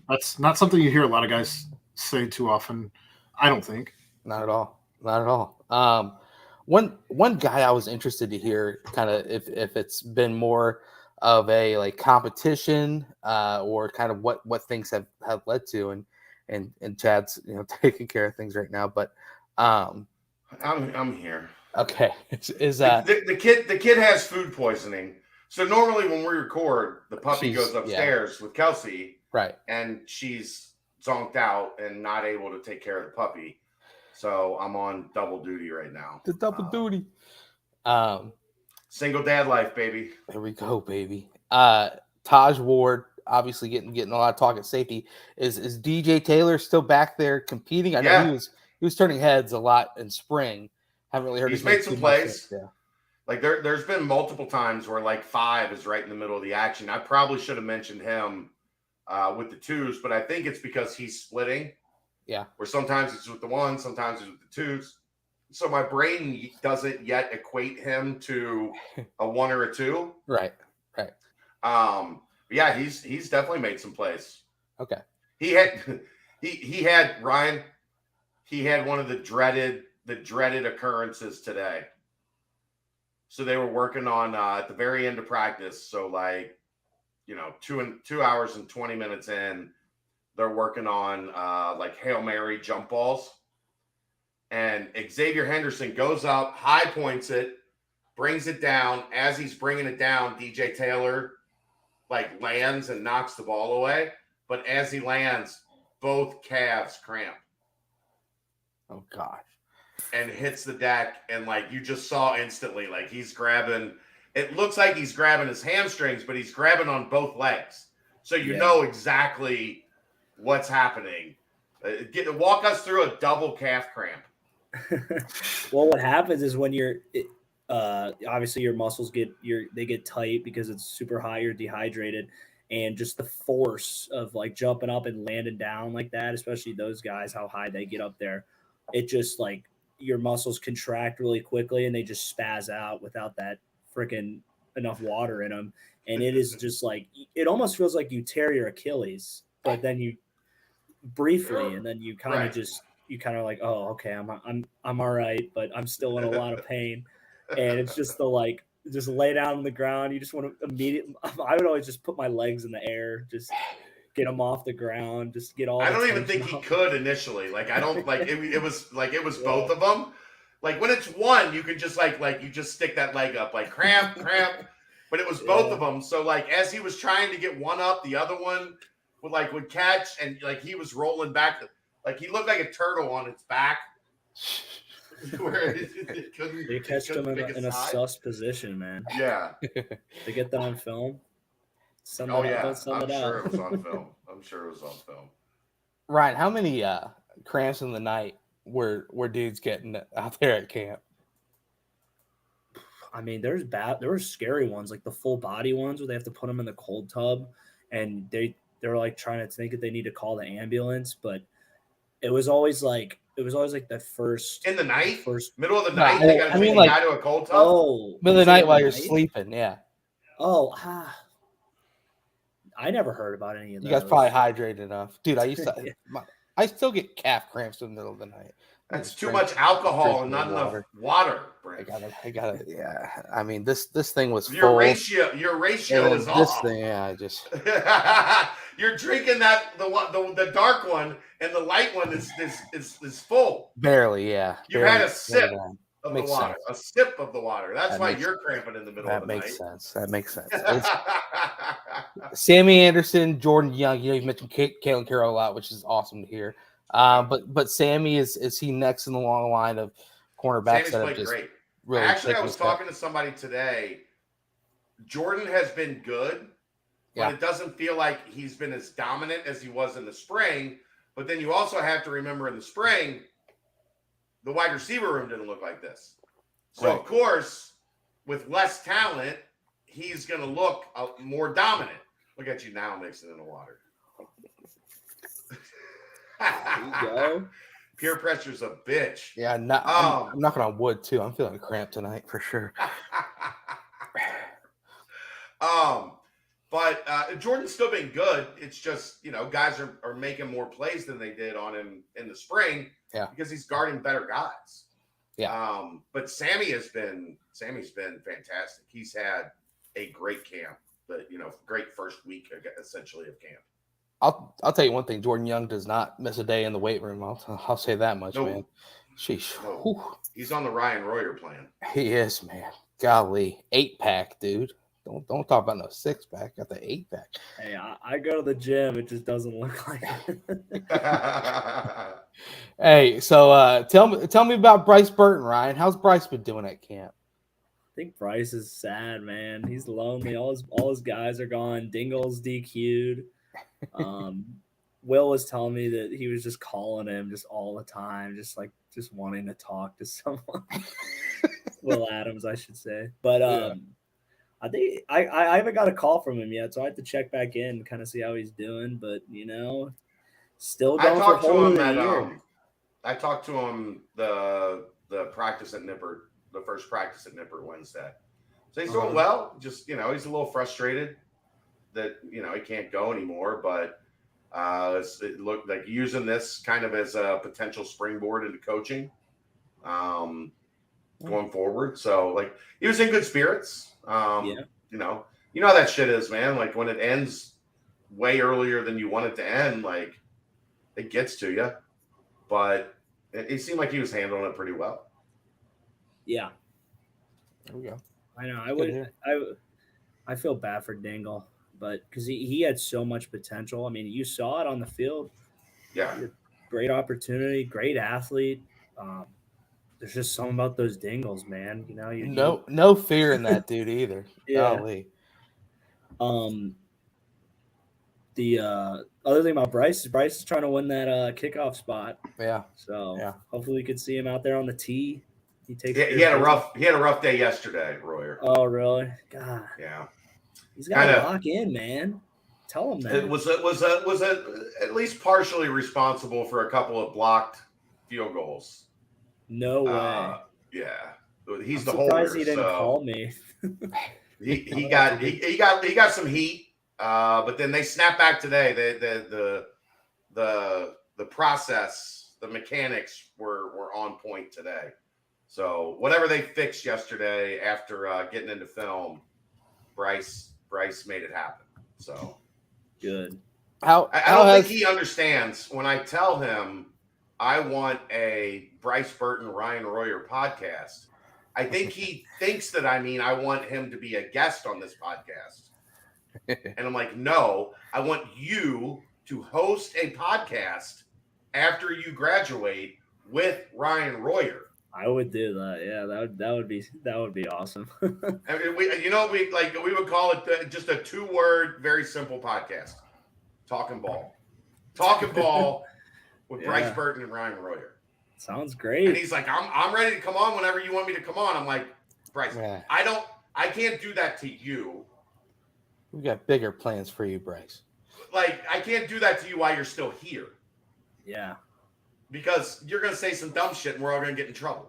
that's not something you hear a lot of guys say too often. I don't think.
Not at all. One guy I was interested to hear kind of if it's been more of a like competition or kind of what things have led to, and Chad's taking care of things right now, but
I'm here.
Okay. Is
the kid has food poisoning. So normally when we record, the puppy goes upstairs with Kelsey,
right, and
she's zonked out and not able to take care of the puppy. So I'm on double duty right now.
The double duty.
Single dad life, baby.
There we go, baby. Taj Ward obviously getting a lot of talk at safety. Is DJ Taylor still back there competing? I know he was turning heads a lot in spring. Haven't really heard.
He's made some plays. Like there's been multiple times where like 5 is right in the middle of the action. I probably should have mentioned him with the 2s, but I think it's because he's splitting.
Yeah.
Where sometimes it's with the 1, sometimes it's with the 2s. So my brain doesn't yet equate him to a 1 or a 2.
Right.
Yeah, he's definitely made some plays.
Okay.
He had Ryan. He had one of the dreaded occurrences today. So they were working on at the very end of practice. So 2 hours and 20 minutes in, they're working on like Hail Mary jump balls. And Xavier Henderson goes up, high points it, brings it down. As he's bringing it down, DJ Taylor lands and knocks the ball away. But as he lands, both calves cramp.
Oh gosh.
And hits the deck, and you just saw instantly, he's grabbing. It looks like he's grabbing his hamstrings, but he's grabbing on both legs. So you know exactly what's happening. Walk us through a double calf cramp.
Well, what happens is when you're obviously your muscles get tight because it's super high, you're dehydrated, and just the force of jumping up and landing down like that, especially those guys, how high they get up there, it just your muscles contract really quickly and they just spaz out without that freaking enough water in them. And it is just it almost feels like you tear your Achilles, but then you briefly, and then you kind of oh, okay, I'm all right, but I'm still in a lot of pain. And it's just just lay down on the ground. You just want to immediately, I would always just put my legs in the air, just get them off the ground, just get all.
I don't even think he could initially. I don't it was both of them. When it's one, you can just you just stick that leg up, cramp, but it was both of them. So as he was trying to get one up, the other one would catch, and he was rolling back, he looked like a turtle on its back. Where it couldn't.
They catch him in a sus position, man.
Yeah.
They get that on film.
I'm sure it was on film.
Ryan, how many cramps in the night were dudes getting out there at camp?
I mean, there were scary ones, like the full body ones where they have to put them in the cold tub, and they're like trying to think that they need to call the ambulance, but it was always like the first
In the night,
first.
middle of the
No,
night, they got to
I
take
mean,
a
like-
guy to a cold tub.
Oh,
Middle of
is
the
it
night
in
while
the
you're
night?
sleeping, yeah.
Oh, I never heard about any of
You
those.
guys probably hydrated enough. Dude, I used to
Yeah.
I still get calf cramps in the middle of the night.
That's
Just
too
drink-
much alcohol and
drink
not
more
enough water.
I
Brent.
gotta, yeah. I mean, this thing was
Your
full.
ratio
and
is
this
off.
thing, yeah, I just
You're drinking the dark one, and the light one is full.
barely, yeah.
You
barely,
had a sip
barely.
of
Makes
the water,
sense.
a sip of the water. That's
That
why
makes
you're cramping in the middle
That
of the
makes
night.
sense. That makes sense. It's Sammy Anderson, Jordan Young. You know, you mentioned Kalen Carroll a lot, which is awesome to hear. But Sammy is he next in the long line of cornerbacks
Sammy's
that have
played
just
great.
really
Actually, I
taken
was
a step?
talking to somebody today. Jordan has been good, but
Yeah.
it doesn't feel like he's been as dominant as he was in the spring. But then you also have to remember in the spring, the wide receiver room didn't look like this. So,
Right.
of course, with less talent, he's going to look more dominant. Look at you now mixing in the water.
There you go.
Peer pressure's a bitch.
Yeah, I'm knocking on wood too. I'm feeling a cramp tonight for sure.
But Jordan's still been good. It's just, guys are making more plays than they did on him in the spring.
Yeah.
Because he's guarding better guys.
Yeah.
But Sammy's been fantastic. He's had a great camp, but great first week essentially of camp.
I'll tell you one thing. Jordan Young does not miss a day in the weight room. I'll say that much,
Nope.
man. Sheesh.
No.
Whew.
He's on the Ryan Royer plan.
He is, man. Golly, 8-pack, dude. Don't talk about no 6-pack. Got the 8-pack.
Hey, I go to the gym. It just doesn't look like it.
Hey, so tell me about Bryce Burton, Ryan. How's Bryce been doing at camp?
I think Bryce is sad, man. He's lonely. All his guys are gone. Dingle's DQ'd. Will was telling me that he was just calling him just all the time, just wanting to talk to someone. Will Adams, I should say. But
Yeah.
I think I haven't got a call from him yet, so I have to check back in and kind of see how he's doing. But still
I
going for
talked to
whole
him
of the
at
year.
I talked to him the practice at Nippert, the first practice at Nippert Wednesday. So he's doing well. Just he's a little frustrated that he can't go anymore, but it looked like using this kind of as a potential springboard into coaching going forward. So he was in good spirits.
Yeah.
You know how that shit is, man. Like when it ends way earlier than you want it to end, like it gets to you. But it seemed like he was handling it pretty well.
Yeah,
There we go.
I know.
Good
I feel bad for Dingle, but because he had so much potential. I mean, you saw it on the field.
Yeah.
Great opportunity, great athlete. There's just something about those Dingles, man.
No fear in that dude either.
Yeah.
Golly.
The other thing about Bryce is trying to win that kickoff spot.
Yeah.
So
Yeah.
hopefully we could see him out there on the tee. He takes.
He had a rough day yesterday, Royer.
Oh really? God.
Yeah.
He's got to
Kinda-
lock in, man. Tell him that.
It was at least partially responsible for a couple of blocked field goals.
No way.
Yeah. He's
I'm
the
surprised
holder.
he didn't
so
call me.
he got some heat. But then they snapped back today. The process, the mechanics were on point today. So whatever they fixed yesterday after getting into film, Bryce made it happen. So
Good.
I don't think he understands when I tell him I want a Bryce Burton Ryan Royer podcast. I think he thinks that I want him to be a guest on this podcast. And I'm like, no, I want you to host a podcast after you graduate with Ryan Royer.
I would do that. Yeah, that would be awesome.
I mean, we would call it just a 2-word, very simple podcast. Talking ball with Bryce Burton and Ryan Royer.
Sounds great.
And he's like, I'm ready to come on whenever you want me to come on. I'm like, Bryce, I can't do that to you.
We got bigger plans for you, Bryce.
Like, I can't do that to you while you're still here.
Yeah.
Because you're going to say some dumb shit and we're all going to get in trouble.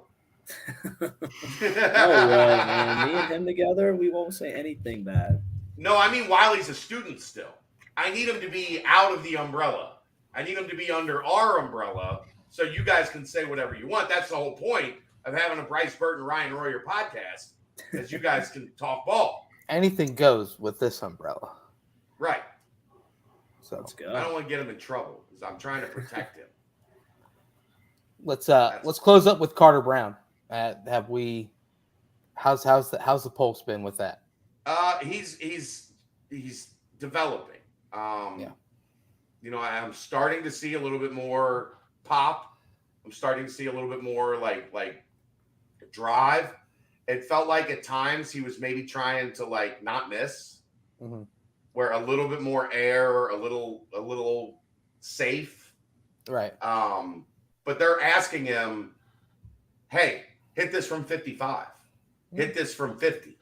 No way, man. Me and him together, we won't say anything bad.
No, I mean while he's a student still. I need him to be out of the umbrella. I need him to be under our umbrella so you guys can say whatever you want. That's the whole point of having a Bryce Burton, Ryan Royer podcast, is you guys can talk ball.
Anything goes with this umbrella.
Right.
So
let's go.
I don't want to get him in trouble because I'm trying to protect him.
Let's close up with Carter Brown. How's the pulse been with that?
He's developing. You know, I'm starting to see a little bit more pop. I'm starting to see a little bit more like drive. It felt like at times he was maybe trying to like not miss, where a little bit more air, a little safe,
right?
But they're asking him, "Hey, hit this from 55, hit this from 50,"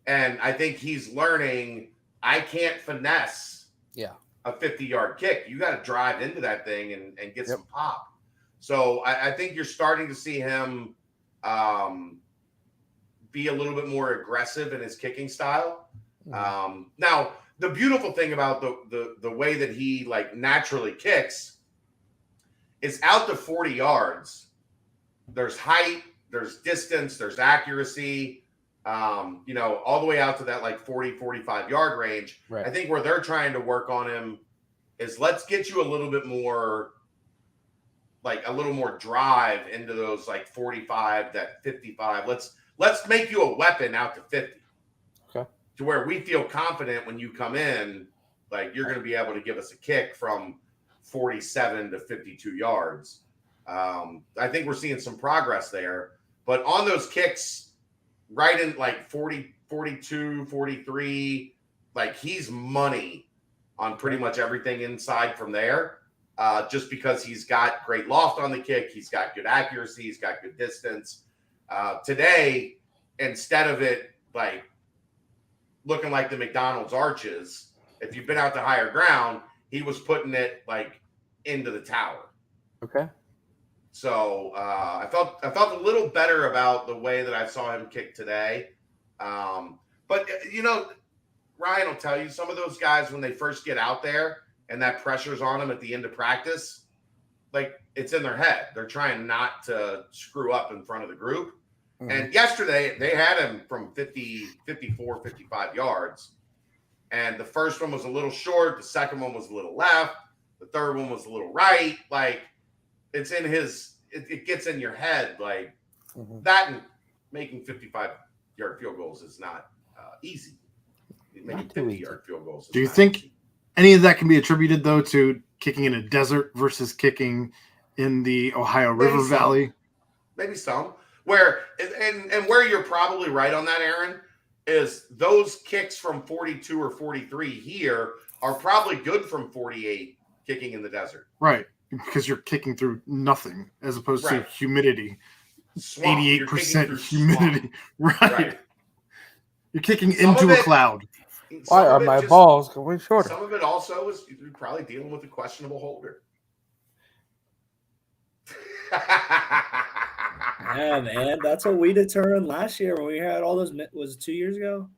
and I think he's learning. I can't finesse a 50-yard kick. You got to drive into that thing and get some pop. So I think you're starting to see him be a little bit more aggressive in his kicking style. Now, the beautiful thing about the way that he like naturally kicks is out to 40 yards. There's height, there's distance, there's accuracy. You know, all the way out to that like 40, 45 yard range. Right. I think where they're trying to work on him is let's get you a little bit more, like a little more drive into those like 45, that 55. Let's make you a weapon out to 50. Okay. To where we feel confident when you come in, like you're going to be able to give us a kick from 47 to 52 yards. I think we're seeing some progress there, but on those kicks, right in like 40, 42, 43, like he's money on pretty much everything inside from there. Just because he's got great loft on the kick, he's got good accuracy, he's got good distance. Today, instead of it like looking like the McDonald's arches, if you've been out to higher ground, he was putting it like into the tower. Okay. So I felt a little better about the way that I saw him kick today. But, you know, Ryan will tell you, some of those guys, when they first get out there and that pressure's on them at the end of practice, like it's in their head. They're trying not to screw up in front of the group. Mm-hmm. And yesterday they had him from 50, 54, 55 yards. And the first one was a little short. The second one was a little left. The third one was a little right. Like, it's in his, it gets in your head like that, and making 55-yard field goals is not easy. Making 50-yard field goals.
Do you think any of that can be attributed though to kicking in a desert versus kicking in the Ohio River Valley?
Maybe some. Where and where you're probably right on that, Aaron, is those kicks from 42 or 43 here are probably good from 48 kicking in the desert.
Right. Because you're kicking through nothing as opposed to humidity. 88% humidity. Right. You're kicking into a cloud.
Why are my balls going shorter?
Some of it also is you're probably dealing with a questionable holder.
Yeah, man. That's what we determined last year when we had all those. Was it 2 years ago?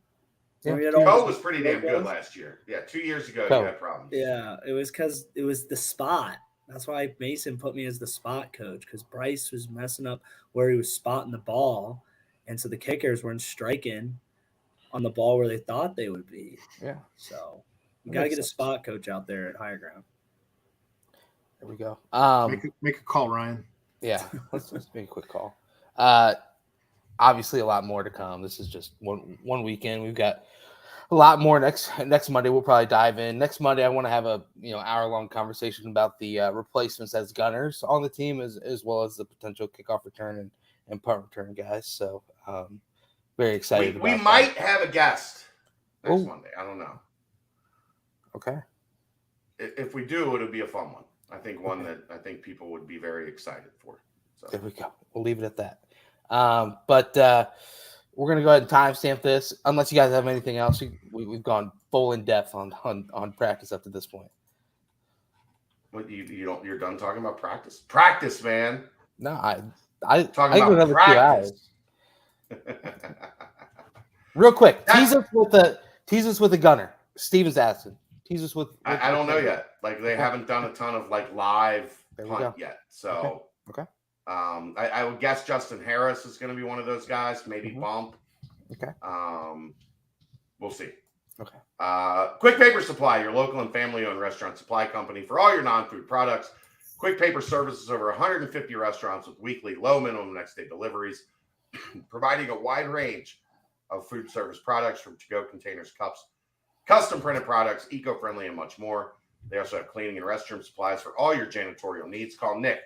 Yeah. Bo was pretty damn good last year. Yeah, 2 years ago you had problems.
Yeah, it was because it was the spot. That's why Mason put me as the spot coach, because Bryce was messing up where he was spotting the ball, and so the kickers weren't striking on the ball where they thought they would be. Yeah. So we got to get a spot coach out there at higher ground.
There we go.
Make a call, Ryan.
Yeah, let's make a quick call. Obviously, a lot more to come. This is just one weekend. We've got a lot more next Monday. We'll probably dive in. Next Monday, I want to have a hour-long conversation about the replacements as gunners on the team, as well as the potential kickoff return and punt return guys. So very excited about
we
that.
might have a guest next Monday. I don't know.
Okay.
If we do, it'll be a fun one. I think one that I think people would be very excited for. So
There we go. We'll leave it at that. But we're going to go ahead and timestamp this. Unless you guys have anything else, we've gone full in depth on practice up to this point.
what you don't you're done talking about practice? Practice, man.
No, I
Talking
go
about
another 2 hours.
practice.
Real quick,
That's-
tease us with a gunner. Steven's asking. Tease us with
I don't know yet. Like they haven't done a ton of like live
There we
punt
go.
yet. So
Okay.
I would guess Justin Harris is going to be one of those guys. Maybe
Mhm.
Bump.
Okay.
We'll see.
Okay.
Quick Paper Supply, your local and family-owned restaurant supply company for all your non-food products. Quick Paper services over 150 restaurants with weekly low minimum next day deliveries, providing a wide range of food service products from to-go containers, cups, custom printed products, eco-friendly, and much more. They also have cleaning and restroom supplies for all your janitorial needs. Call Nick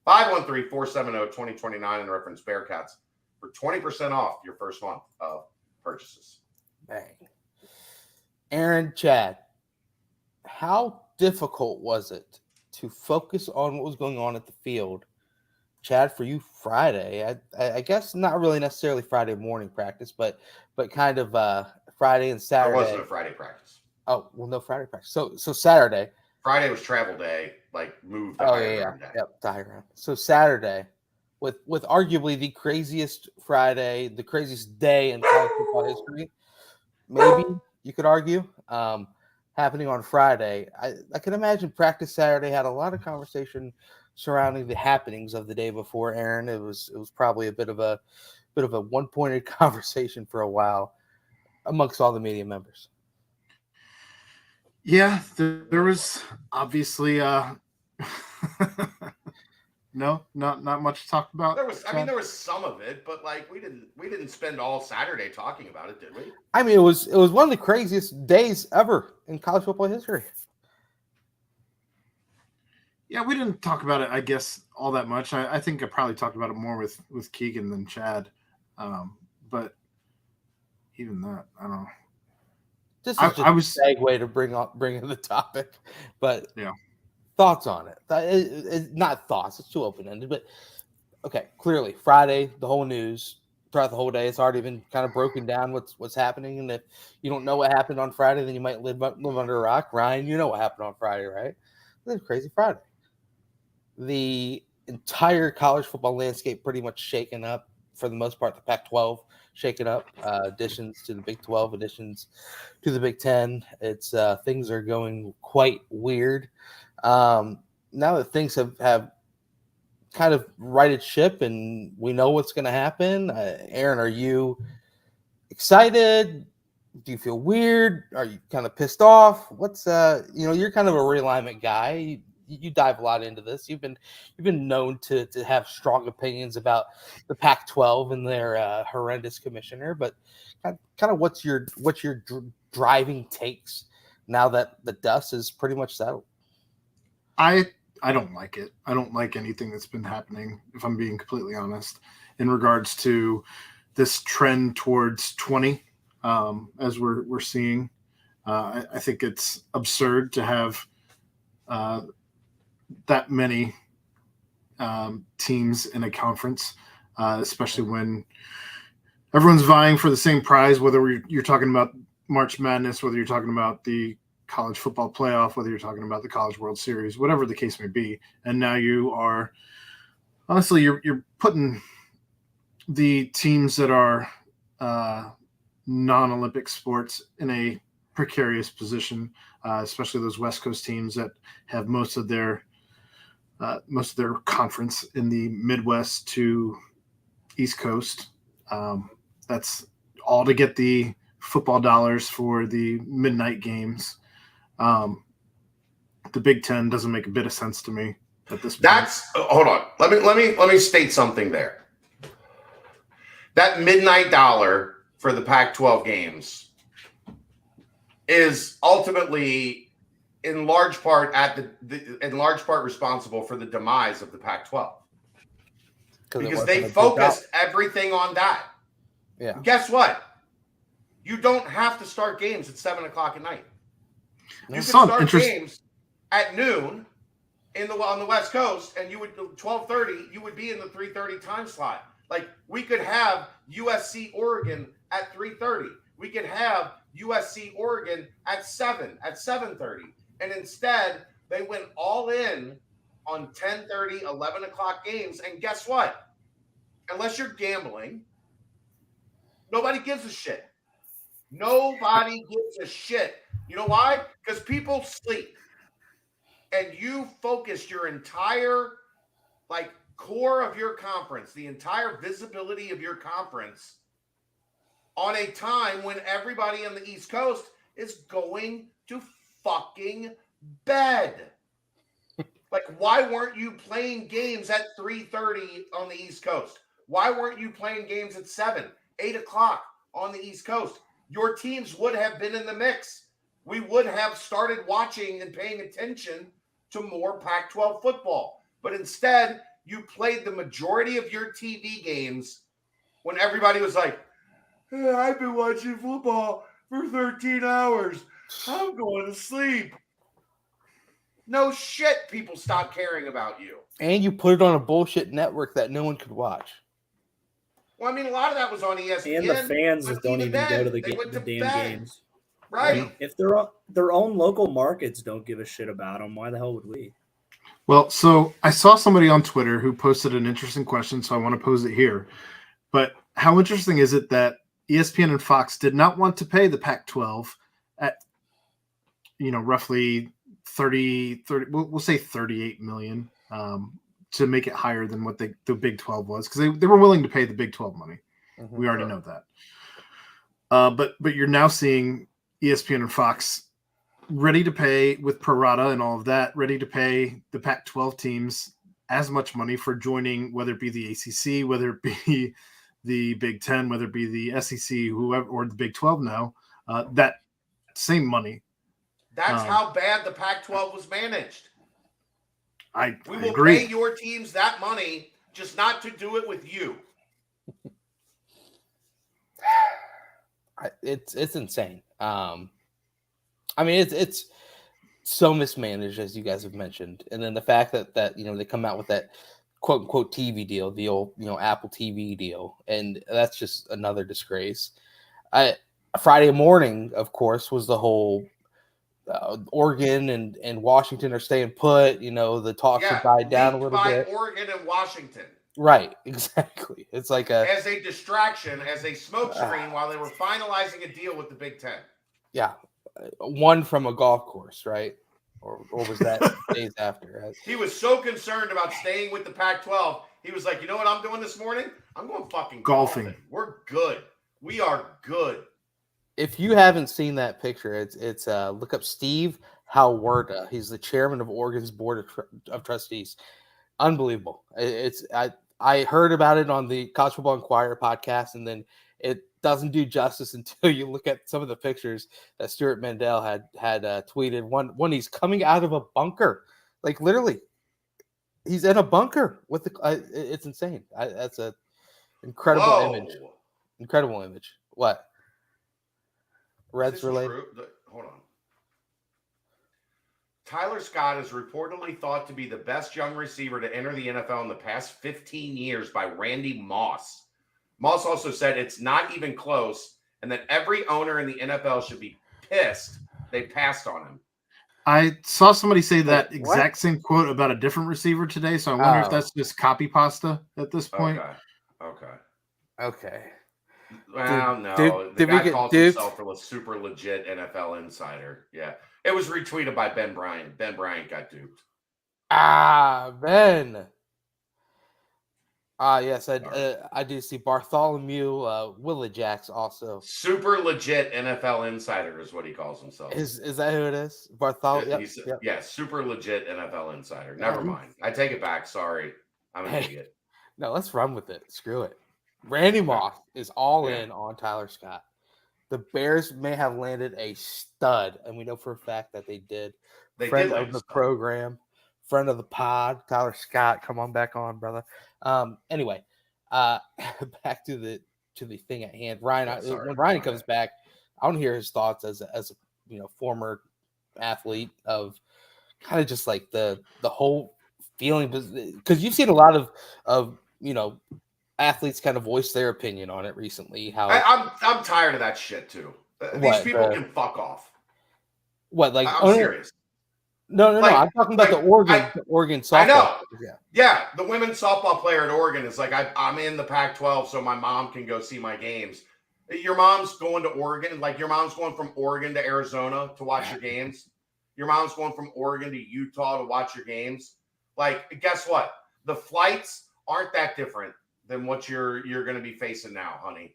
513-470-2029 and reference Bearcats for 20% off your first month of purchases.
Bang. Aaron, Chad, how difficult was it to focus on what was going on at the field? Chad, for you, Friday. I guess not really necessarily Friday morning practice, but kind of Friday and
There
Saturday.
wasn't a Friday practice.
Oh, well, no Friday practice. So Saturday.
Friday was travel day, like moved to
Oh
higher
yeah.
ground day.
Yep, the high ground. So Saturday, with arguably the craziest Friday, the craziest day in college football history, maybe you could argue, happening on Friday. I can imagine practice Saturday had a lot of conversation surrounding the happenings of the day before. Aaron, it was probably a bit of a one-pointed conversation for a while amongst all the media members.
Yeah, there was obviously no, not much to talk about.
There was some of it, but like we didn't spend all Saturday talking about it, did we?
I mean, it was one of the craziest days ever in college football history.
Yeah, we didn't talk about it, I guess, all that much. I think I probably talked about it more with Keegan than Chad. But even that, I don't know.
This is just a segue to bring in the topic, but
yeah,
thoughts on it. Not thoughts; it's too open ended. But okay, clearly Friday, the whole news throughout the whole day, it's already been kind of broken down what's happening. And if you don't know what happened on Friday, then you might live under a rock. Ryan, you know what happened on Friday, right? It was a crazy Friday. The entire college football landscape pretty much shaken up for the most part. The Pac-12 shaken up, additions to the Big 12, additions to the Big 10. It's things are going quite weird. Now that things have kind of righted ship and we know what's going to happen, Aaron, are you excited? Do you feel weird? Are you kind of pissed off? What's you're kind of a realignment guy. You dive a lot into this. You've been known to have strong opinions about the Pac-12 and their horrendous commissioner, but kind of what's your driving takes now that the dust is pretty much settled?
I don't like it. I don't like anything that's been happening, if I'm being completely honest, in regards to this trend towards 20, as we're seeing. I think it's absurd to have that many teams in a conference, especially when everyone's vying for the same prize, whether you're talking about March Madness, whether you're talking about the college football playoff, whether you're talking about the College World Series, whatever the case may be. And now you are, honestly, you're putting the teams that are non-Olympic sports in a precarious position, especially those West Coast teams that have most of their conference in the Midwest to East Coast. That's all to get the football dollars for the midnight games. The Big Ten doesn't make a bit of sense to me at this point.
Hold on. Let me state something there. That midnight dollar for the Pac-12 games is ultimately in large part responsible for the demise of the Pac-12 because they focused everything on that.
Yeah.
And guess what? You don't have to start games at 7:00 at night. You can start games at noon on the West Coast, and you would 12:30, you would be in the 3:30 time slot. Like we could have USC Oregon at 3:30. We could have USC Oregon at 7:30. And instead, they went all in on 10:30, 11 o'clock games. And guess what? Unless you're gambling, nobody gives a shit. Nobody gives a shit. You know why? Because people sleep. And you focused your entire core of your conference, the entire visibility of your conference on a time when everybody on the East Coast is going to fucking bed. Like, why weren't you playing games at 3:30 on the East Coast? Why weren't you playing games at 7, 8 o'clock on the East Coast? Your teams would have been in the mix. We would have started watching and paying attention to more Pac-12 football. But instead, you played the majority of your TV games when everybody was like, hey, I've been watching football for 13 hours. I'm going to sleep. No shit, people stop caring about you.
And you put it on a bullshit network that no one could watch.
Well, I mean, a lot of that was on ESPN.
And the fans don't even go to the damn
bed.
games.
Right.
If their own local markets don't give a shit about them, why the hell would we?
Well, so I saw somebody on Twitter who posted an interesting question, so I want to pose it here. But how interesting is it that ESPN and Fox did not want to pay the Pac-12 at, roughly 30, we'll say 38 million to make it higher than what the Big 12 was, because they were willing to pay the Big 12 money. Mm-hmm. We already know that. But you're now seeing ESPN and Fox ready to pay with pro rata and all of that, ready to pay the Pac-12 teams as much money for joining, whether it be the ACC, whether it be the Big 10, whether it be the SEC, whoever, or the Big 12 now, that same money.
That's how bad the Pac-12 was managed. We will
agree.
pay your teams that money, just not to do it with you.
It's insane. I mean, it's so mismanaged, as you guys have mentioned, and then the fact that they come out with that quote unquote TV deal, the old Apple TV deal, and that's just another disgrace. Friday morning, of course, was the whole Oregon and Washington are staying put. The talks have died down a little bit.
Oregon and Washington.
Right, exactly. It's like
as a distraction, as a smokescreen while they were finalizing a deal with the Big 10.
Yeah, one from a golf course, right? Or was that days after?
He was so concerned about staying with the Pac-12. He was like, you know what I'm doing this morning? I'm going fucking golfing. We're good. We are good.
If you haven't seen that picture, it's look up Steve Halwerda. He's the chairman of Oregon's board of trustees. Unbelievable. I heard about it on the College Football Inquirer podcast, and then it doesn't do justice until you look at some of the pictures that Stuart Mandel had tweeted. One he's coming out of a bunker, like literally, he's in a bunker with the. It's insane. That's a incredible image. Incredible image. What? Reds related.
Hold on. Tyler Scott is reportedly thought to be the best young receiver to enter the NFL in the past 15 years by Randy Moss. Moss also said it's not even close and that every owner in the NFL should be pissed they passed on him.
I saw somebody say that exact same quote about a different receiver today, so I wonder if that's just copy pasta at this point.
Okay. Well, no. The guy calls himself a super legit NFL insider. Yeah. It was retweeted by Ben Bryant. Ben Bryant got duped.
Ben. Yes, I do see Bartholomew Willajax also.
Super legit NFL insider is what he calls himself.
Is that who it is? Bartholomew?
Yep. Yeah, super legit NFL insider. Never mind. I take it back. Sorry. I'm an idiot.
No, let's run with it. Screw it. Randy Moss is all in on Tyler Scott. The Bears may have landed a stud, and we know for a fact that they did. Friend of the program, friend of the pod, Tyler Scott. Come on back on, brother. Anyway, back to the thing at hand. Ryan, when Ryan comes back, I want to hear his thoughts as a former athlete of kind of just like the whole feeling, because you've seen a lot of athletes kind of voice their opinion on it recently. How
I'm tired of that shit too. These
what
people can fuck off.
like
I'm serious.
No.
Like-
I'm talking about
like,
the Oregon softball.
I know.
Yeah.
Yeah, the women's softball player at Oregon is like, I'm in the Pac-12, so my mom can go see my games. Your mom's going to Oregon, like your mom's going from Oregon to Arizona to watch your games. Your mom's going from Oregon to Utah to watch your games. Like, guess what? The flights aren't that different than what you're going to be facing now, honey.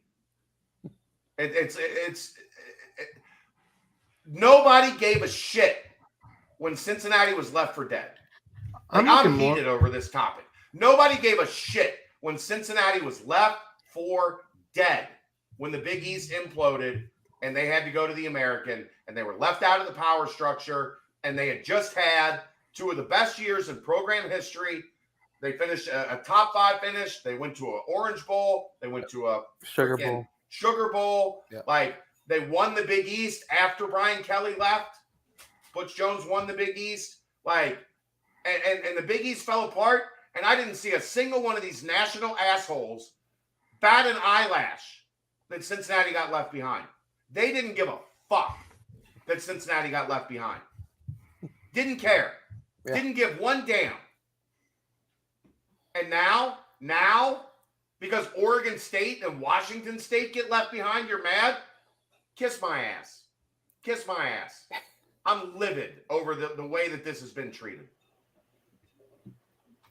Nobody gave a shit when Cincinnati was left for dead. Like, I'm heated over this topic. Nobody gave a shit when Cincinnati was left for dead. When the Big East imploded and they had to go to the American and they were left out of the power structure and they had just had two of the best years in program history. They finished a top 5 finish. They went to an Orange Bowl. They went to a Sugar Bowl.
Yeah.
Like, they won the Big East after Brian Kelly left. Butch Jones won the Big East. Like, and the Big East fell apart. And I didn't see a single one of these national assholes bat an eyelash that Cincinnati got left behind. They didn't give a fuck that Cincinnati got left behind. Didn't care. Yeah. Didn't give one damn. And now, because Oregon State and Washington State get left behind, you're mad? Kiss my ass. Kiss my ass. I'm livid over the way that this has been treated.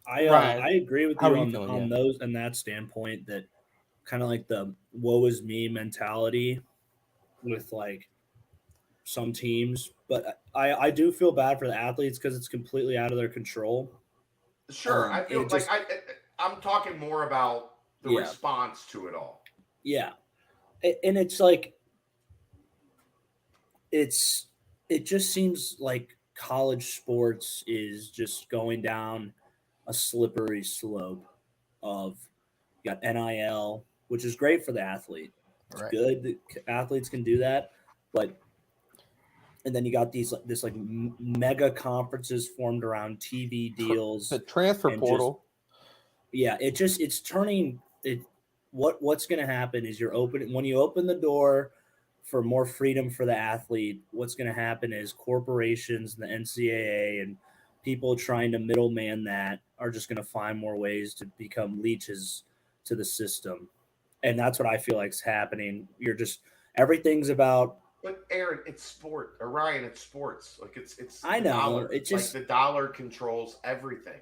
I agree with you on those and that standpoint, that kind of like the woe is me mentality with like some teams, but I do feel bad for the athletes because it's completely out of their control.
Sure, I feel like I'm talking more about the response to it all.
Yeah, and it's like it just seems like college sports is just going down a slippery slope of, you got NIL, which is great for the athlete. It's good that athletes can do that, and then you got this like mega conferences formed around TV deals,
the transfer portal.
It's turning it. What's going to happen is when you open the door for more freedom for the athlete, what's going to happen is corporations and the NCAA and people trying to middleman that are just going to find more ways to become leeches to the system. And that's what I feel like is happening. Everything's about.
But Aaron, it's sport. Orion, it's sports. Like it's.
I know.
Dollar.
It's just
like the dollar controls everything.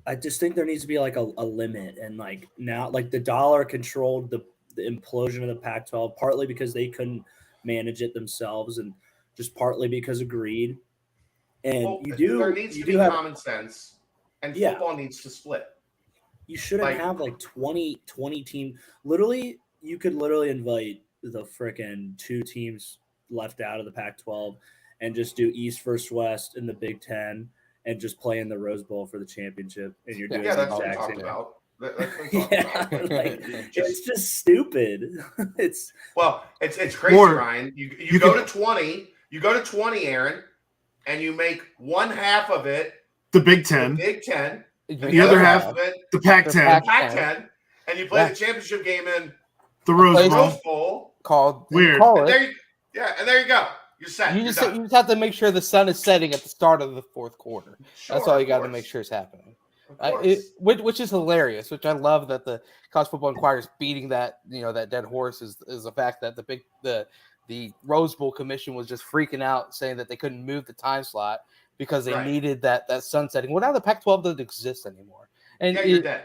I just think there needs to be like a limit, and like now, like the dollar controlled the implosion of the Pac-12, partly because they couldn't manage it themselves, and just partly because of greed. And
there needs to be common sense, and football needs to split.
You shouldn't have like 20 team. Literally, you could literally invite the frickin' 2 teams left out of the Pac-12 and just do East versus West in the Big Ten and just play in the Rose Bowl for the championship. And you're doing
that's what I'm talking about.
It's just stupid. It's
crazy, Ryan. You go to 20. You go to 20, Aaron, and you make one half of it
the Big Ten.
The other half of it
the Pac-10.
Pac-10, and you play the championship game in
the Rose
Bowl.
Called
weird.
And there you go. You're set.
You just have to make sure the sun is setting at the start of the fourth quarter.
Sure,
that's all you got to make sure is happening. Which is hilarious. Which I love that the College Football Inquirer is beating that that dead horse is the fact that the Rose Bowl commission was just freaking out, saying that they couldn't move the time slot because they needed that sunsetting. Well, now the Pac-12 doesn't exist anymore. And
you're dead.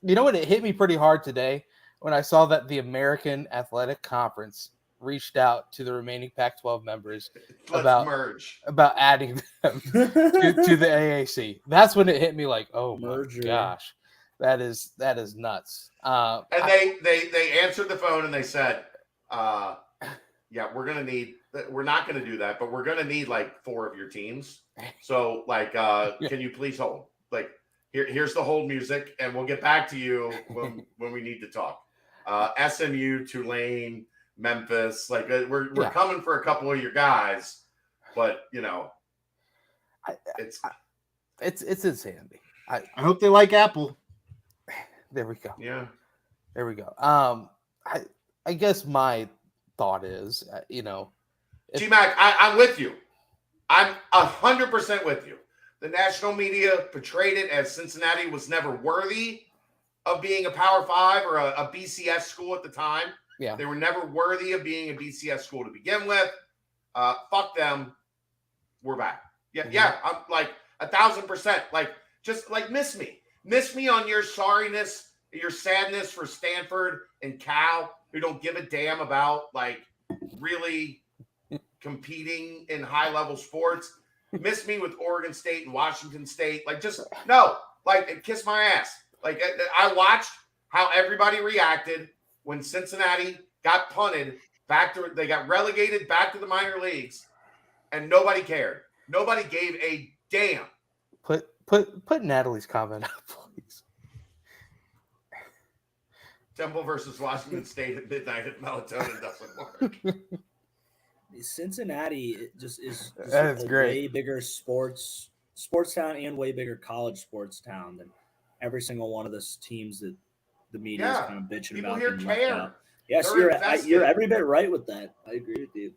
You know what? It hit me pretty hard today when I saw that the American Athletic Conference reached out to the remaining Pac-12 members about adding them to the AAC. That's when it hit me like, oh my gosh, that is nuts.
And they answered the phone and they said, we're not going to do that, but we're going to need like 4 of your teams. So can you please hold? Like here's the hold music, and we'll get back to you when we need to talk. SMU, Tulane, Memphis, we're coming for a couple of your guys, but
It's insanity.
I hope they like Apple.
There we go.
Yeah.
There we go. I guess my thought is,
G-Mac, I'm with you. I'm 100% with you. The national media portrayed it as Cincinnati was never worthy of being a Power 5 or a BCS school at the time.
Yeah.
They were never worthy of being a BCS school to begin with. Fuck them. We're back. Yeah, yeah. I'm like 1,000%. Like, just like miss me. Miss me on your sorriness, your sadness for Stanford and Cal, who don't give a damn about like really competing in high-level sports. Miss me with Oregon State and Washington State. Like, just no. Like, kiss my ass. Like, I watched how everybody reacted when Cincinnati got punted back to, they got relegated back to the minor leagues, and nobody cared. Nobody gave a damn.
Put Natalie's comment up, please.
Temple versus Washington State at midnight at melatonin doesn't work.
Cincinnati just is
That's
a
great.
way bigger sports town and way bigger college sports town than every single one of those teams that the media is kind of bitching
People
about.
here
being left
care.
out. Yes,
They're
you're every bit right with that. I agree with you.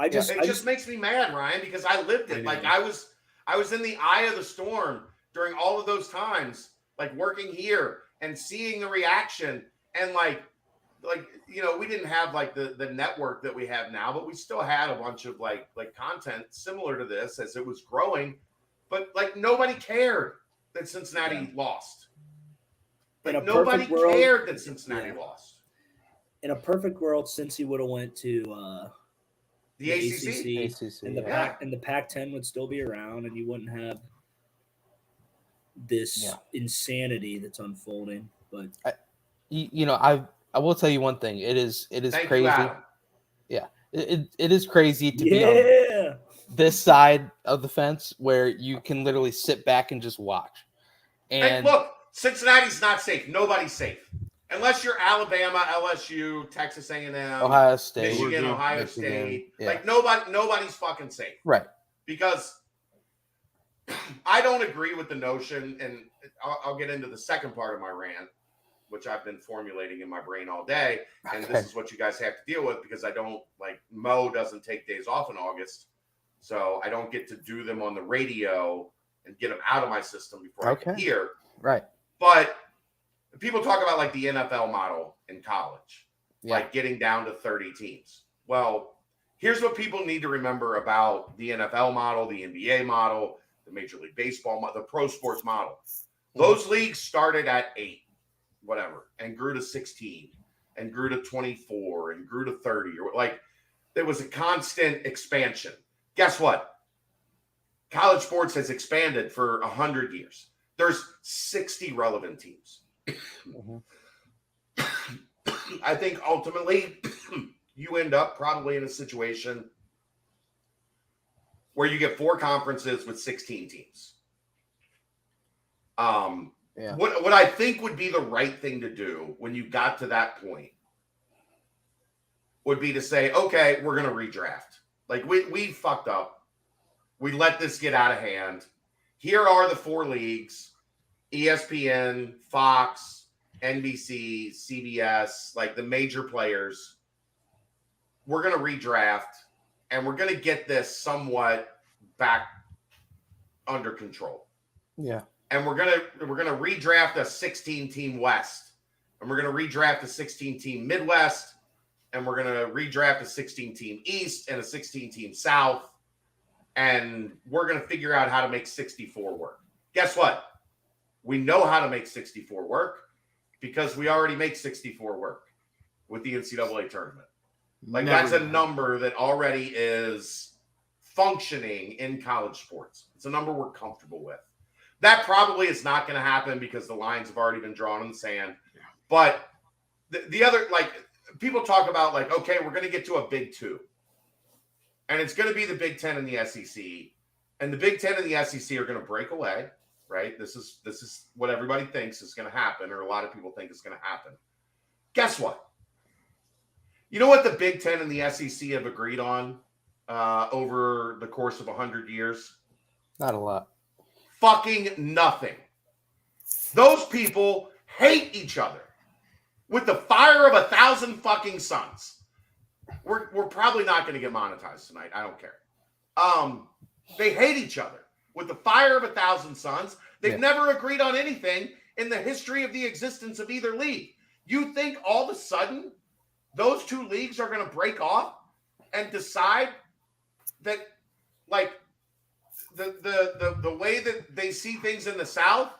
It just makes me mad, Ryan, because I lived it. Like I was in the eye of the storm during all of those times, like working here and seeing the reaction, and like we didn't have like the network that we have now, but we still had a bunch of like content similar to this as it was growing, but like nobody cared that Cincinnati lost. Like nobody cared that Cincinnati lost.
In a perfect world, Cincy would have went to
the ACC.
And the Pac-10 would still be around, and you wouldn't have this insanity that's unfolding. But
I will tell you one thing. It is
Thank
crazy.
You, Adam.
Yeah, it is crazy to be on this side of the fence where you can literally sit back and just watch. And
look, Cincinnati's not safe. Nobody's safe. Unless you're Alabama, LSU, Texas A&M,
Ohio State,
Michigan, Ohio State.
Yeah.
Like nobody's fucking safe.
Right.
Because I don't agree with the notion, and I'll get into the second part of my rant, which I've been formulating in my brain all day. And this is what you guys have to deal with, because I don't, like, Mo doesn't take days off in August. So I don't get to do them on the radio and get them out of my system before I can hear.
Right.
But people talk about like the NFL model in college, like getting down to 30 teams. Well, here's what people need to remember about the NFL model, the NBA model, the Major League Baseball model, the pro sports model. Those leagues started at 8, whatever, and grew to 16 and grew to 24 and grew to 30, or like there was a constant expansion. Guess what? College sports has expanded for 100 years. There's 60 relevant teams. I think ultimately you end up probably in a situation where you get 4 conferences with 16 teams. What I think would be the right thing to do when you got to that point would be to say, okay, we're going to redraft. Like we fucked up. We let this get out of hand. Here are the 4 leagues: ESPN, Fox, NBC, CBS, like the major players. We're going to redraft, and we're going to get this somewhat back under control.
Yeah.
And we're going to redraft a 16-team West, and we're going to redraft a 16-team Midwest, and we're going to redraft a 16-team East and a 16-team South, and we're going to figure out how to make 64 work. Guess what? We know how to make 64 work because we already make 64 work with the NCAA tournament. Like that's a number that already is functioning in college sports. It's a number we're comfortable with. That probably is not going to happen because the lines have already been drawn in the sand. But the other, like, people talk about, like, okay, we're going to get to a Big 2. And it's going to be the Big 10 and the SEC. And the Big 10 and the SEC are going to break away, right? This is what everybody thinks is going to happen, or a lot of people think is going to happen. Guess what? You know what the Big 10 and the SEC have agreed on over the course of 100 years?
Not a lot.
Fucking nothing. Those people hate each other with the fire of 1,000 fucking suns. We're probably not going to get monetized tonight. I don't care. They hate each other with the fire of 1,000 suns. They've never agreed on anything in the history of the existence of either league. You think all of a sudden those two leagues are going to break off and decide that, like, the way that they see things in the South,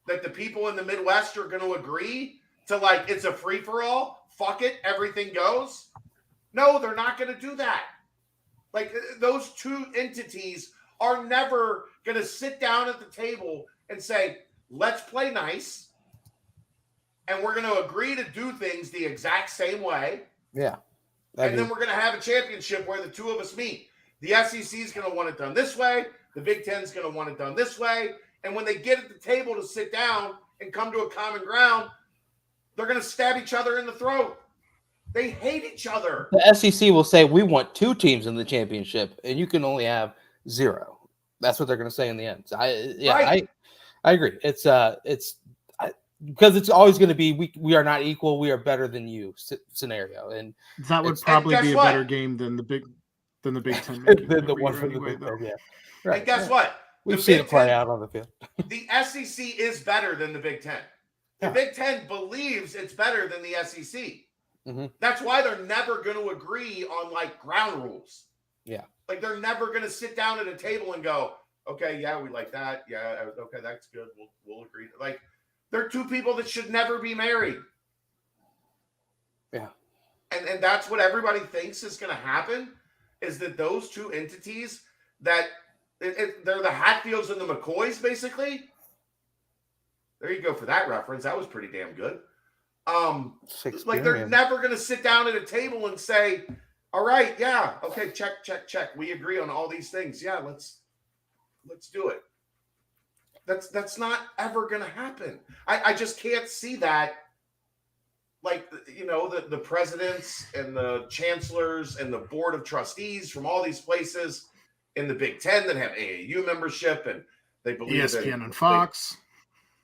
that the people in the Midwest are going to agree to, like, it's a free-for-all, fuck it, everything goes? No, they're not going to do that. Like, those two entities are never going to sit down at the table and say, let's play nice, and we're going to agree to do things the exact same way.
Yeah.
And then we're going to have a championship where the two of us meet. The SEC is going to want it done this way. The Big Ten is going to want it done this way. And when they get at the table to sit down and come to a common ground, they're going to stab each other in the throat. They hate each other.
The SEC will say, we want 2 teams in the championship, and you can only have 0. That's what they're going to say in the end. I agree. It's because it's always going to be we are not equal, we are better than you scenario, and
that would probably be a better game than the Big Ten.
Than the one from the Big Ten, yeah. Right.
And guess what?
We've seen it play out on the field.
The SEC is better than the Big Ten. The Big Ten believes it's better than the SEC.
Mm-hmm.
That's why they're never going to agree on, like, ground rules.
Yeah.
Like, they're never going to sit down at a table and go, okay, yeah, we like that. Yeah, okay, that's good. We'll agree. Like, they're two people that should never be married.
Yeah.
And that's what everybody thinks is going to happen, is that those two entities that they're the Hatfields and the McCoys, basically. There you go for that reference. That was pretty damn good. Like, they're never going to sit down at a table and say, all right, yeah, okay, check. We agree on all these things. Yeah, let's do it. That's not ever going to happen. I just can't see that. Like, you know, the presidents and the chancellors and the board of trustees from all these places in the Big Ten that have AAU membership, and they believe
ESPN and Fox.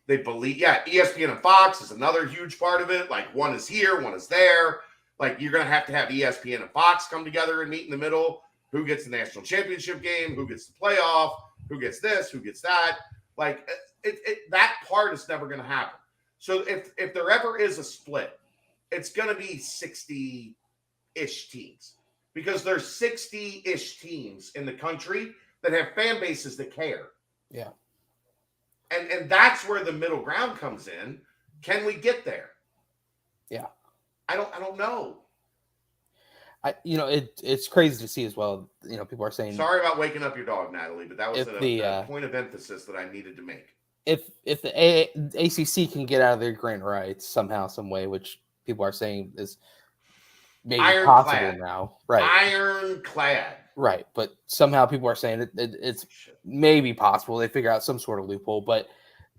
They believe, ESPN and Fox is another huge part of it. Like, one is here, one is there. Like, you're going to have ESPN and Fox come together and meet in the middle. Who gets the national championship game? Who gets the playoff? Who gets this? Who gets that? Like, that part is never going to happen. So if there ever is a split, it's going to be 60-ish teams, because there's 60-ish teams in the country that have fan bases that care.
Yeah.
And that's where the middle ground comes in. Can we get there?
Yeah.
I don't know.
It's crazy to see as well. You know, people are saying,
sorry about waking up your dog, Natalie, but that was a point of emphasis that I needed to make.
If the ACC can get out of their grant rights somehow, some way, which people are saying is maybe possible now, right?
Ironclad,
right? But somehow people are saying it's maybe possible. They figure out some sort of loophole, but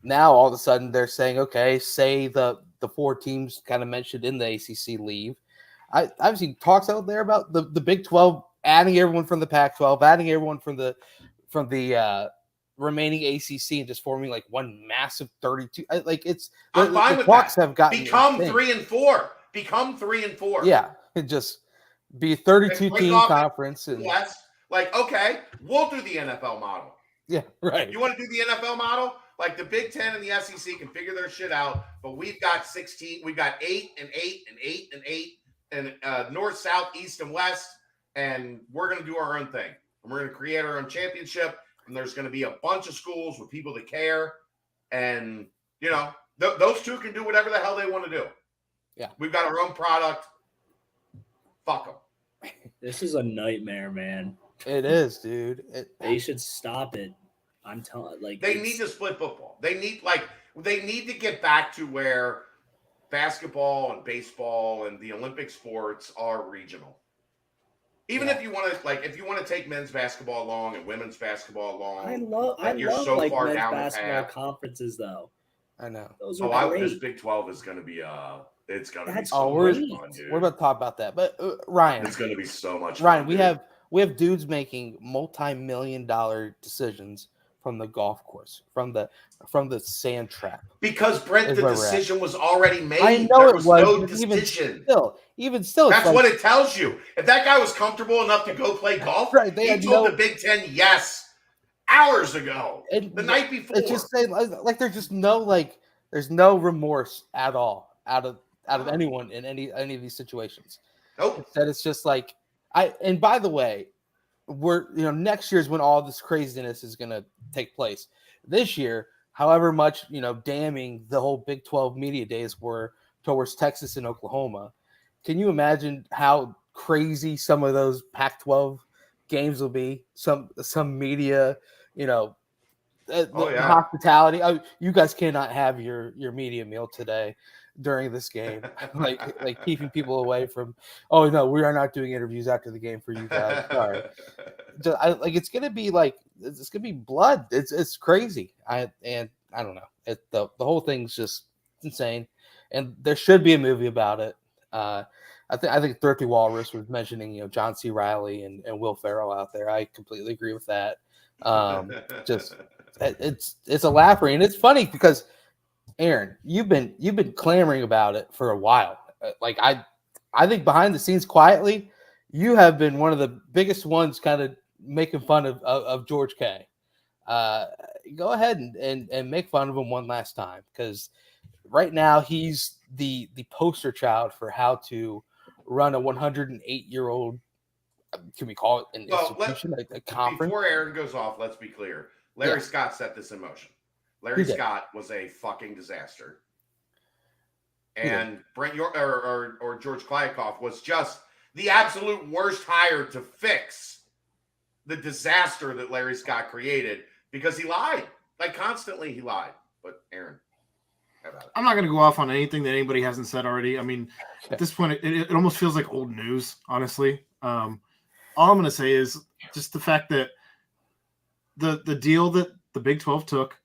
now all of a sudden they're saying, okay, say the 4 teams kind of mentioned in the ACC leave. I've seen talks out there about the Big 12 adding everyone from the Pac-12, adding everyone from the remaining ACC, and just forming like one massive 32. Like, it's
I'm fine with
talks
that.
Have gotten
become 3 and 4. Become 3 and 4.
Yeah, and just be a 32 team conference. And
like, okay, we'll do the NFL model.
Yeah, right.
You want to do the NFL model? Like, the Big Ten and the SEC can figure their shit out, but we've got 16. We've got 8 and 8 and 8 and 8 and north, south, east, and west, and we're going to do our own thing. And we're going to create our own championship, and there's going to be a bunch of schools with people that care, and, you know, those two can do whatever the hell they want to do.
Yeah.
We've got our own product. Fuck them.
This is a nightmare, man.
It is, dude.
They should stop it. I'm telling, like,
they need to split football. They need to get back to where basketball and baseball and the Olympic sports are regional. Even if you want to take men's basketball along and women's basketball along,
I love
so
like
far
men's
down
basketball conferences, though.
I know.
Those are great.
This Big 12 is going to be it's going to be
so
much fun, dude.
We're about to talk about that, but Ryan,
it's going to be so much
Ryan,
fun.
we have dudes making multi-million-dollar decisions from the golf course, from the sand trap.
Because Brent,
Is
the
where we're at.
decision was already made.
I know
there
it
was
was,
no
but
decision.
even still,
That's
it's
what it tells you. If that guy was comfortable enough to go play golf,
Right, they
he
had
told
no-
the Big Ten yes hours ago, the night before.
It's just saying, like there's just there's no remorse at all out of anyone in any of these situations.
Nope.
Instead, it's just like and by the way, we're next year is when all this craziness is going to take place. This year, however much damning the whole Big 12 media days were towards Texas and Oklahoma, can you imagine how crazy some of those Pac-12 games will be? Some media, hospitality. Oh, you guys cannot have your media meal today during this game. like keeping people away from. Oh no, we are not doing interviews after the game for you guys. Sorry. It's gonna be it's gonna be blood. It's crazy. I don't know. The whole thing's just insane, and there should be a movie about it. I think Thrifty Walrus was mentioning John C. Reilly and Will Ferrell out there. I completely agree with that. Just it's a laugher, and it's funny because Aaron, you've been clamoring about it for a while. I think behind the scenes, quietly, you have been one of the biggest ones kind of making fun of George K. Go ahead and make fun of him one last time, because right now he's the poster child for how to run a 108-year-old. Can we call it an institution, a conference?
Before Aaron goes off, let's be clear. Larry Scott set this in motion. Larry Scott was a fucking disaster. And Brent or George Kliavkoff was just the absolute worst hire to fix the disaster that Larry Scott created, because he lied. Constantly he lied. But Aaron, how about it?
I'm not going to go off on anything that anybody hasn't said already. I mean, at this point, it almost feels like old news, honestly. All I'm going to say is just the fact that the deal that the Big 12 took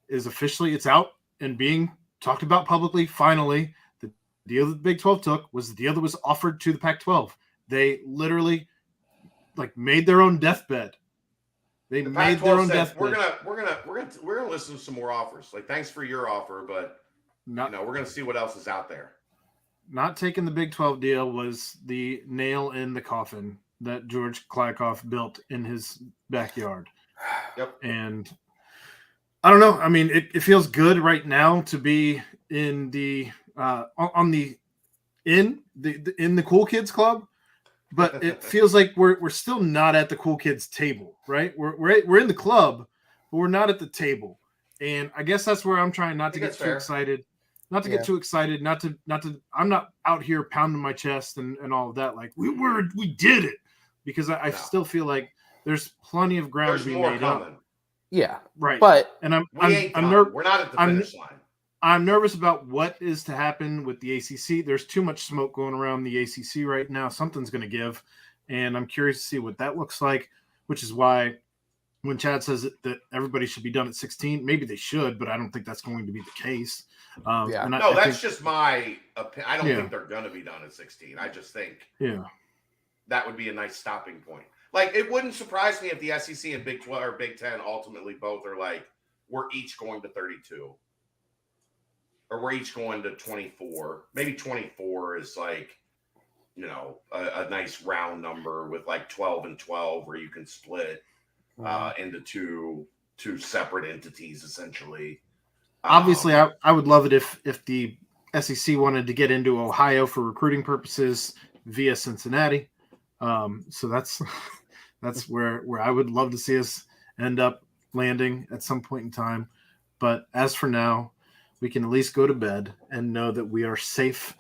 is officially, it's out and being talked about publicly. Finally, the deal that the Big 12 took was the deal that was offered to the Pac-12. They literally made their own deathbed. They made their own deathbed.
We're gonna listen to some more offers. Thanks for your offer, but we're gonna see what else is out there.
Not taking the Big 12 deal was the nail in the coffin that George Kliavkoff built in his backyard.
Yep.
And I don't know. I mean, it feels good right now to be in the in the cool kids club, but it feels like we're still not at the cool kids table, right? We're in the club, but we're not at the table. And I guess that's where I'm trying not to get too excited. Not to get too excited, not to I'm not out here pounding my chest and all of that. We did it, because I still feel like there's plenty of ground to be made up.
Yeah,
right.
But
we're not at the finish line.
I'm nervous about what is to happen with the ACC. There's too much smoke going around the ACC right now. Something's going to give, and I'm curious to see what that looks like. Which is why, when Chad says that everybody should be done at 16, maybe they should, but I don't think that's going to be the case.
That's just my opinion. I don't think they're going to be done at 16. I just think that would be a nice stopping point. It wouldn't surprise me if the SEC and Big 12 or Big 10 ultimately both are we're each going to 32, or we're each going to 24. Maybe 24 is a nice round number with 12 and 12, where you can split into two separate entities essentially.
Obviously, I would love it if the SEC wanted to get into Ohio for recruiting purposes via Cincinnati. So that's where I would love to see us end up landing at some point in time. But as for now, we can at least go to bed and know that we are safe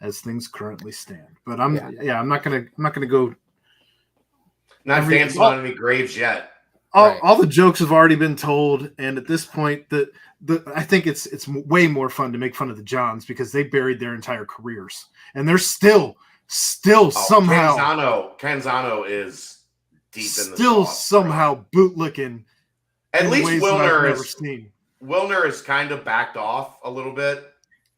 as things currently stand. But I'm not gonna go.
Not dancing on any graves yet.
All the jokes have already been told, and at this point, I think it's way more fun to make fun of the Johns, because they buried their entire careers, and they're still somehow
Canzano is deep in the
still
sauce,
somehow bootlicking.
At least Wilner is kind of backed off a little bit.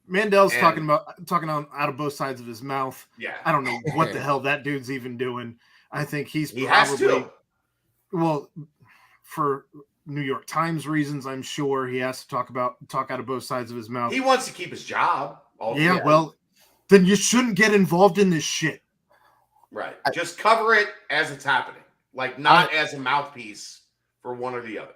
Mandel's talking out of both sides of his mouth.
Yeah,
I don't know what the hell that dude's even doing. I think he
has to.
Well, for New York Times reasons. I'm sure he has to talk out of both sides of his mouth.
He wants to keep his job.
Yeah, well, then you shouldn't get involved in this shit.
Right. Just cover it as it's happening, like not as a mouthpiece for one or the other.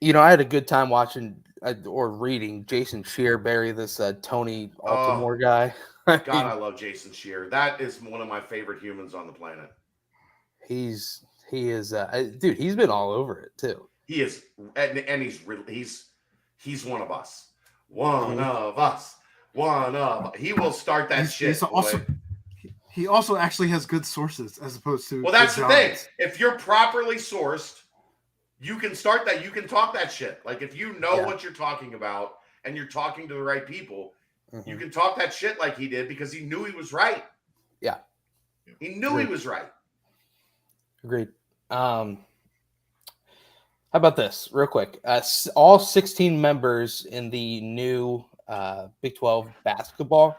You know, I had a good time watching or reading Jason Scheer bury this Tony Altimore guy.
God, I love Jason Scheer. That is one of my favorite humans on the planet.
He is, dude. He's been all over it too.
He is, and he's one of us. One of us. One of. He will start that shit.
He also actually has good sources as opposed to.
Well, that's the thing. If you're properly sourced, you can start that. You can talk that shit. Like if you know what you're talking about and you're talking to the right people, you can talk that shit like he did because he knew he was right.
Yeah,
he knew he was right.
Agreed. How about this, real quick? All 16 members in the new Big 12 basketball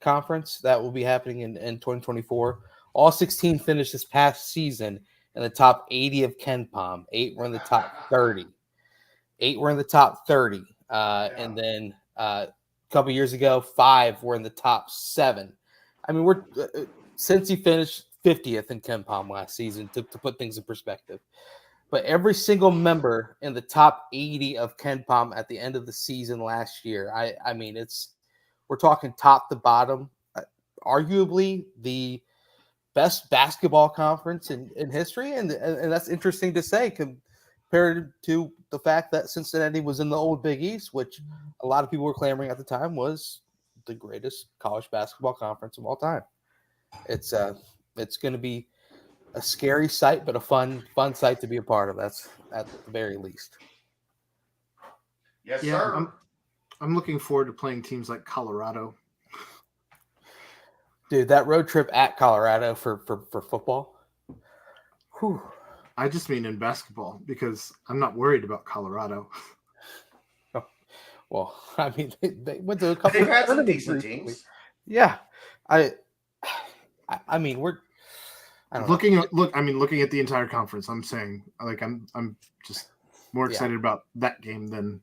conference that will be happening in 2024. All 16 finished this past season in the top 80 of KenPom. 8 were in the top 30. 8 were in the top 30. And then a couple years ago, 5 were in the top 7. I mean, we're since he finished 50th in KenPom last season to put things in perspective. But every single member in the top 80 of KenPom at the end of the season last year, I mean, we're talking top to bottom, arguably the best basketball conference in history. And that's interesting to say compared to the fact that Cincinnati was in the old Big East, which a lot of people were clamoring at the time was the greatest college basketball conference of all time. It's going to be a scary sight, but a fun sight to be a part of. That's at the very least.
Yes, sir.
I'm looking forward to playing teams like Colorado.
Dude, that road trip at Colorado for football. Whew.
I just mean in basketball because I'm not worried about Colorado.
Oh, well, I mean, they went to a couple.
They've had some decent teams.
Yeah, I mean,
looking at the entire conference. I'm saying, like, I'm just more excited about that game than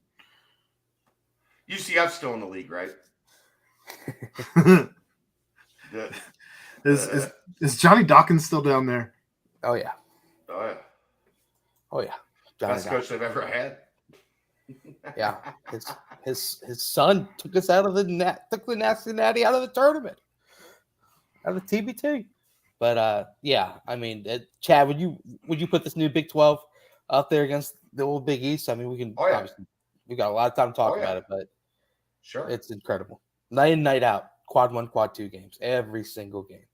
UCF's still in the league, right?
Is Johnny Dawkins still down there?
Oh yeah.
Best coach they've ever had.
Yeah, his son took us out of the Cincinnati out of the tournament, out of the TBT. But yeah, I mean, Chad, would you put this new Big 12 out there against the old Big East? I mean, we can. Obviously, we've got a lot of time to talk about it, but
sure,
it's incredible. Night in, night out, quad 1, quad 2 games, every single game.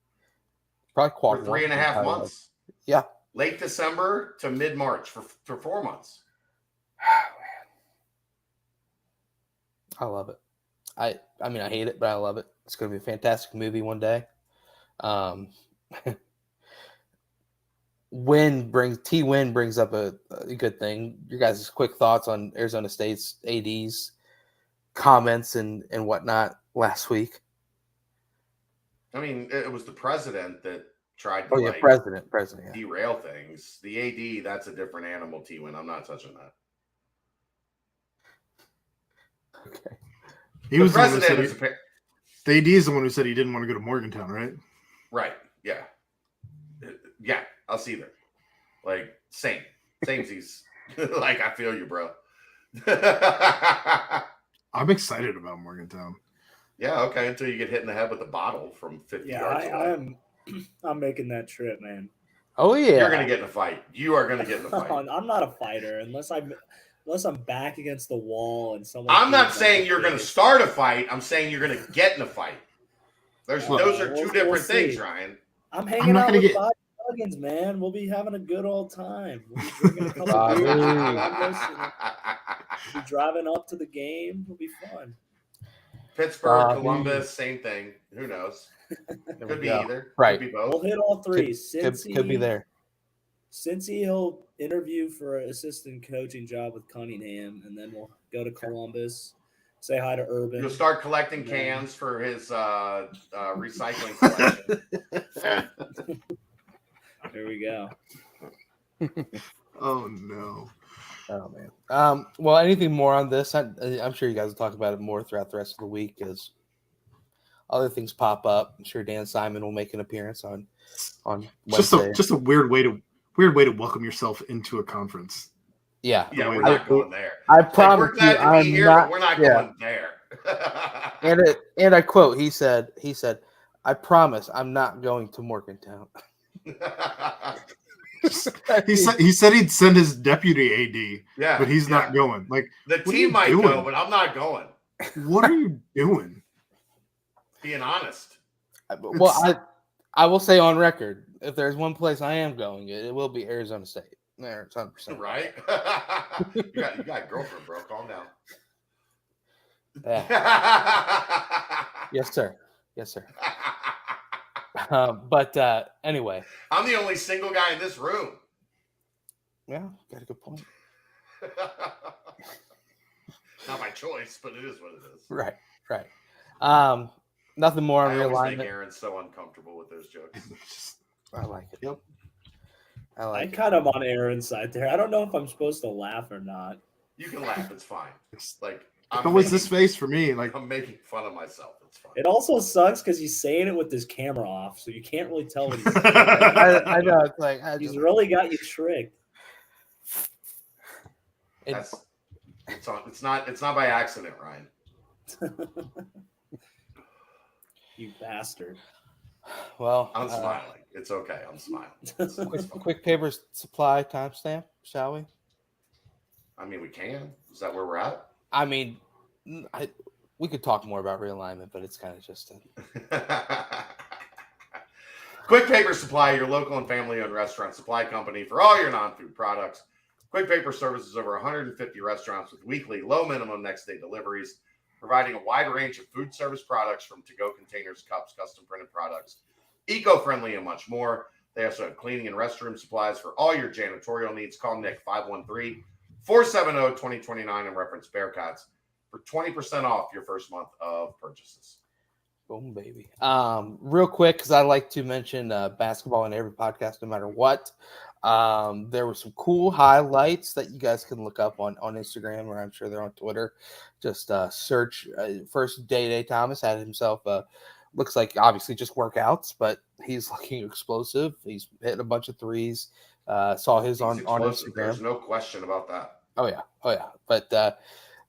Probably quad
for 3.5 months.
Yeah,
late December to mid March for 4 months.
I love it. I mean, I hate it, but I love it. It's going to be a fantastic movie one day. Win brings up a good thing. Your guys' quick thoughts on Arizona State's AD's comments and whatnot last week.
I mean, it was the president that tried to
president
derail things. The AD, that's a different animal, T-Win. I'm not touching that.
Okay.
The AD is the one who said he didn't want to go to Morgantown, right?
Right. Yeah. Yeah. I'll see there. Like, samesies. Like, I feel you, bro.
I'm excited about Morgantown.
Yeah. Okay. Until you get hit in the head with a bottle from 50 yards away.
I'm making that trip, man.
Oh yeah.
You're gonna get in a fight. You are gonna get in a fight.
I'm not a fighter unless I'm back against the wall and someone.
I'm not saying you're going to start a fight. I'm saying you're going to get in a fight. Those are two different things, Ryan.
I'm hanging out with Bobby Huggins, man. We'll be having a good old time. We'll be drinking a couple of beers. We'll be driving up to the game. It'll be fun.
Pittsburgh, Columbus, same thing. Who knows? Could be either.
Right.
Could be both.
We'll hit all three.
Could be there.
Cincy, he'll interview for an assistant coaching job with Cunningham, and then we'll go to Columbus, say hi to Urban.
You'll start collecting cans for his recycling collection.
There we go.
Oh, no.
Oh man. Well, anything more on this? I'm sure you guys will talk about it more throughout the rest of the week as other things pop up. I'm sure Dan Simon will make an appearance on Wednesday.
Just a weird way to welcome yourself into a conference.
Yeah.
Yeah, we're
way
not going there.
I
Like,
promise
we're glad
you,
to be
I'm
here,
not.
but we're not
Yeah.
going there.
And I quote, he said, I promise I'm not going to Morgantown.
He said he'd send his deputy AD,
Yeah,
but he's
yeah.
not going. Like,
The
what are
team
you
might
doing?
go, but I'm not going.
What are you doing?
Being honest.
Well, I will say on record, if there's one place I am going, it will be Arizona State. There, it's 100%.
Right? you got a girlfriend, bro. Calm down.
Yeah. Yes, sir. But anyway.
I'm the only single guy in this room.
Yeah, got a good point.
Not by choice, but it is what it is.
Right. Nothing more on
I always think
realignment.
Aaron's so uncomfortable with those jokes.
I like it.
Yep.
I kind of on Aaron's side there. I don't know if I'm supposed to laugh or not.
You can laugh. It's fine. Like,
It's always this face for me. Like,
I'm making fun of myself. It's fine.
It also sucks because he's saying it with his camera off, so you can't really tell what he's saying.
I know. It's like
He's really got you tricked.
It's not by accident, Ryan.
You bastard.
Well,
I'm smiling. It's okay. I'm smiling.
quick paper supply timestamp, shall we?
I mean, we can. Is that where we're at?
I mean, we could talk more about realignment, but it's kind of just
Quick Paper Supply, your local and family-owned restaurant supply company for all your non-food products. Quick Paper services over 150 restaurants with weekly low minimum next day deliveries, providing a wide range of food service products from to-go containers, cups, custom printed products, eco-friendly, and much more. They also have cleaning and restroom supplies for all your janitorial needs. Call Nick 513-470-2029 and reference Bearcats for 20% off your first month of purchases.
boom, baby. Real quick, because I like to mention basketball in every podcast, no matter what. There were some cool highlights that you guys can look up on Instagram, or I'm sure they're on Twitter. Just search first Day Thomas had himself looks like obviously just workouts, but he's looking explosive. He's hitting a bunch of threes. Saw his on Instagram.
There's no question about that.
Oh yeah. But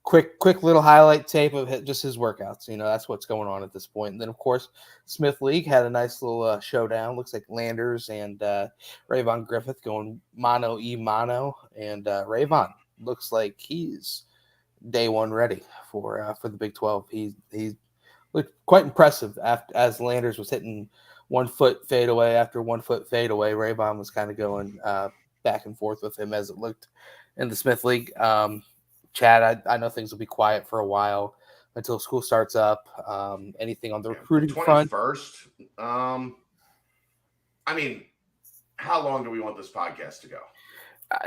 quick little highlight tape of just his workouts. You know, that's what's going on at this point. And then of course, Smith League had a nice little showdown. Looks like Landers and Rayvon Griffith going mano e mano, and Rayvon looks like he's day one ready for the Big 12. He looked quite impressive as Landers was hitting 1 foot fadeaway after 1 foot fadeaway. Rayvon was kind of going back and forth with him as it looked in the Smith League. Chad, I know things will be quiet for a while until school starts up. Anything on the recruiting front?
21st. I mean, how long do we want this podcast to go?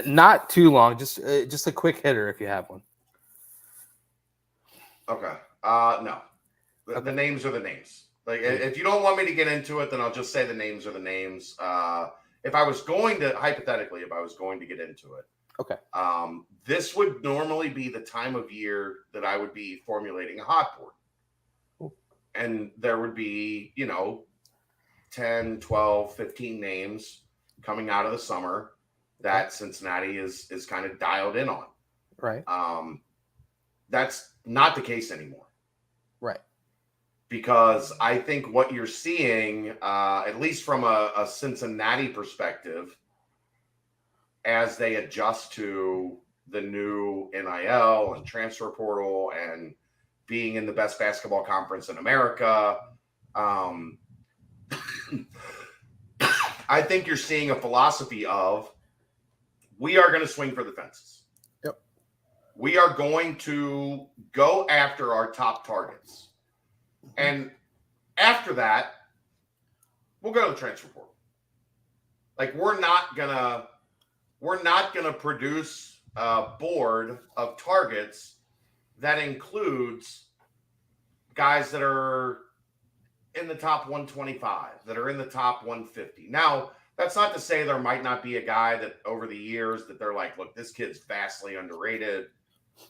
Not too long. Just a quick hitter if you have one.
Okay. No. The names are the names. Like, if you don't want me to get into it, then I'll just say the names are the names. If I was going to get into it,
okay.
This would normally be the time of year that I would be formulating a hot board.
Cool.
And there would be, 10, 12, 15 names coming out of the summer that Cincinnati is kind of dialed in on.
Right.
That's not the case anymore.
Right.
Because I think what you're seeing, at least from a Cincinnati perspective, as they adjust to the new NIL and transfer portal and being in the best basketball conference in America, I think you're seeing a philosophy of, we are going to swing for the fences.
Yep.
We are going to go after our top targets. And after that, we'll go to the transfer portal. Like, we're not gonna produce a board of targets that includes guys that are in the top 125, that are in the top 150. Now, That's not to say there might not be a guy that over the years that they're like, look, this kid's vastly underrated.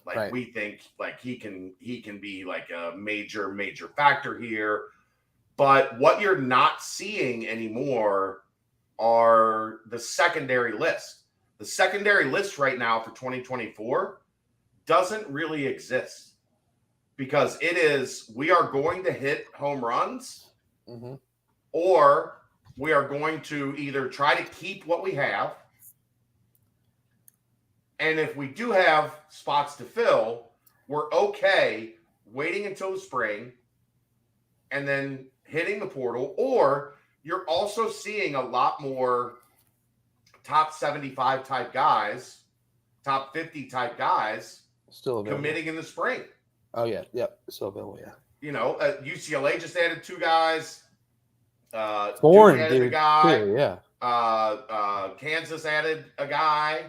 Like
Right.
we think like he can be like a major factor here. But what you're not seeing anymore are the secondary list. The secondary list right now for 2024 doesn't really exist because it is we are going to hit home runs
Mm-hmm.
or we are going to either try to keep what we have. And if we do have spots to fill, we're okay waiting until the spring and then hitting the portal. Or you're also seeing a lot more top 75 type guys, top 50 type guys
Still available.
committing in the spring.
Oh yeah, yep, still available. Yeah.
You know, UCLA just added 2 guys.
Foreign
Duke added a
dude.
guy.
Too, yeah.
Kansas added a guy.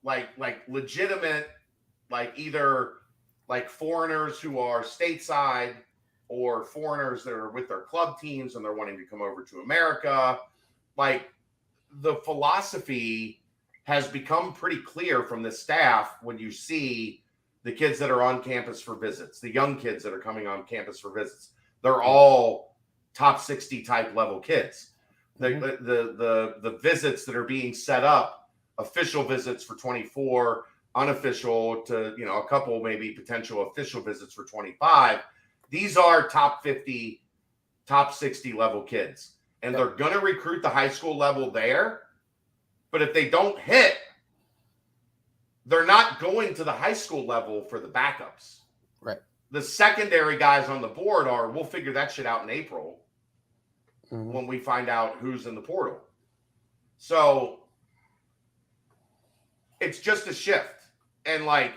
Like legitimate, like either like foreigners who are stateside or foreigners that are with their club teams and they're wanting to come over to America. Like the philosophy has become pretty clear from the staff when you see the kids that are on campus for visits, the young kids that are coming on campus for visits. They're all top 60 type level kids. The visits that are being set up, official visits for 24, unofficial to, you know, a couple maybe potential official visits for 25. These are top 50, top 60 level kids. And they're going to recruit the high school level there. But if they don't hit, they're not going to the high school level for the backups.
Right.
The secondary guys on the board are, we'll figure that shit out in April when we find out who's in the portal. So it's just a shift. And like,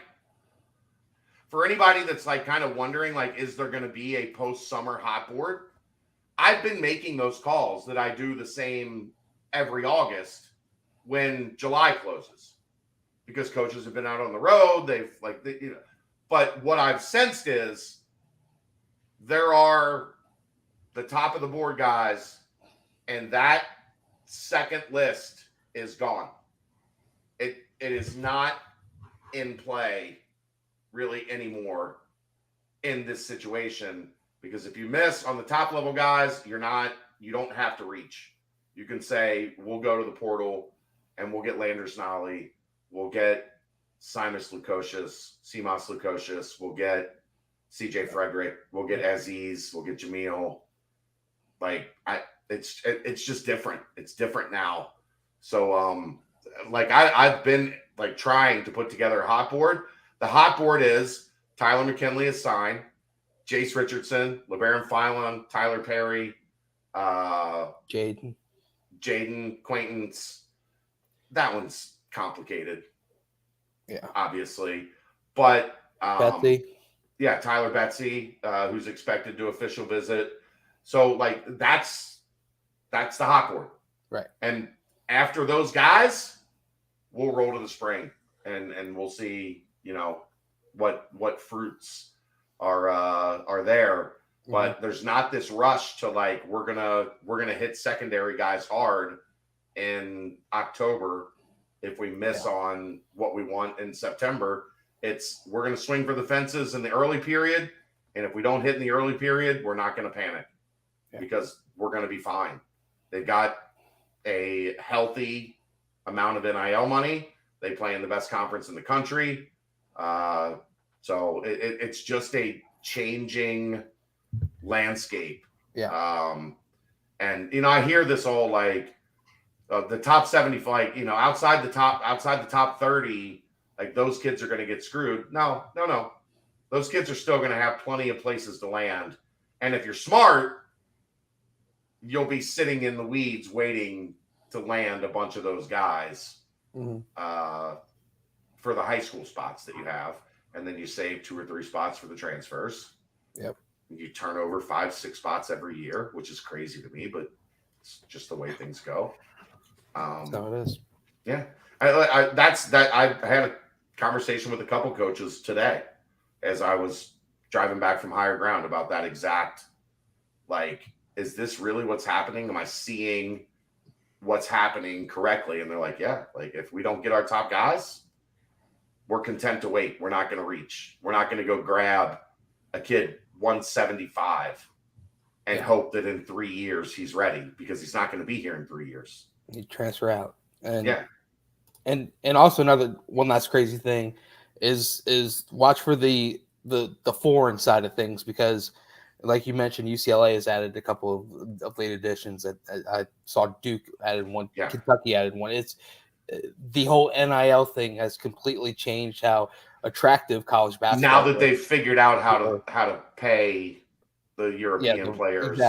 for anybody that's like kind of wondering, like, is there going to be a post-summer hot board? I've been making those calls that I do the same every August when July closes because coaches have been out on the road. They've like, you know, but what I've sensed is there are the top of the board guys and that second list is gone. It is not in play really anymore in this situation because if you miss on the top level guys, you don't have to reach. You can say, we'll go to the portal and we'll get Landers Nolly. We'll get Simas Lukosius. We'll get CJ Frederick. We'll get Aziz. We'll get Jamil. Like it's just different. It's different now. So, like I've been like trying to put together a hot board. The hot board is Tyler McKinley is signed, Jace Richardson, LeBaron Philon, Tyler Perry,
Jaden
Quaintance. That one's complicated.
Yeah.
Obviously. But
Betsy.
Yeah, Tyler Betsy, who's expected to official visit. So like that's the hot board.
Right.
And after those guys, we'll roll to the spring and we'll see, you know, what fruits are there. But there's not this rush to like we're gonna hit secondary guys hard in October if we miss on what we want in September. It's we're gonna swing for the fences in the early period, and if we don't hit in the early period, we're not gonna panic because we're gonna be fine. They've got a healthy amount of NIL money. They play in the best conference in the country. So it's just a changing landscape.
Yeah.
And, you know, I hear this all like the top 75, you know, outside the top 30, like those kids are going to get screwed. No. Those kids are still going to have plenty of places to land. And if you're smart, you'll be sitting in the weeds waiting to land a bunch of those guys for the high school spots that you have. And then you save 2 or 3 spots for the transfers.
Yep.
You turn over 5-6 spots every year, which is crazy to me, but it's just the way things go.
That's how it is.
Yeah. I had a conversation with a couple coaches today as I was driving back from Higher Ground about that exact, like, is this really what's happening? Am I seeing what's happening correctly. And they're like, yeah, like if we don't get our top guys, we're content to wait. We're not going to reach. We're not going to go grab a kid 175 and hope that in 3 years he's ready, because he's not going to be here in 3 years.
You transfer out. And
yeah.
And also another one last crazy thing is watch for the foreign side of things, because like you mentioned, UCLA has added a couple of late additions. I saw Duke added one, Kentucky added one. It's the whole NIL thing has completely changed how attractive college basketball
now that they've figured out how to pay the European players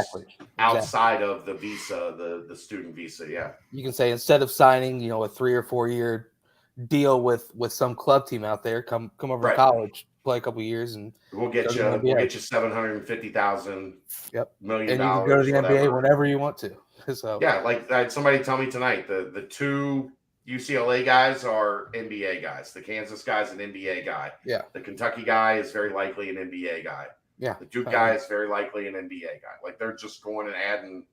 outside of the visa, the student visa. Yeah.
You can say, instead of signing, a 3 or 4 year deal with some club team out there, come over to college, play a couple of years, and
we'll get you $750,000 million,
and you can go to the NBA whenever you want to. So
yeah, like I had somebody tell me tonight, the 2 UCLA guys are NBA guys. The Kansas guy is an NBA guy.
Yeah.
The Kentucky guy is very likely an NBA guy.
Yeah.
The Duke guy is very likely an NBA guy. Like, they're just going and adding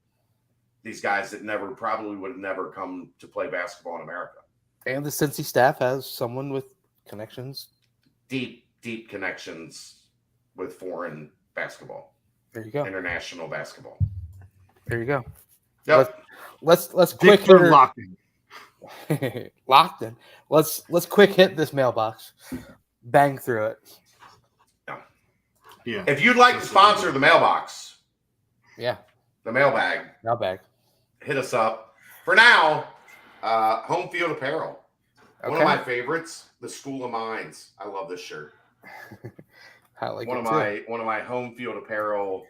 these guys that probably would have never come to play basketball in America.
And the Cincy staff has someone with connections.
Deep connections with foreign basketball.
There you go.
International basketball.
There you go.
Yep.
Let's quick hit
locked
in. Let's quick hit this mailbox. Bang through it.
Yeah.
If you'd like to sponsor the mailbox, the mailbag, hit us up. For now, Home Field Apparel. Okay. One of my favorites, the School of Mines. I love this shirt.
I like
one of my Home Field Apparel.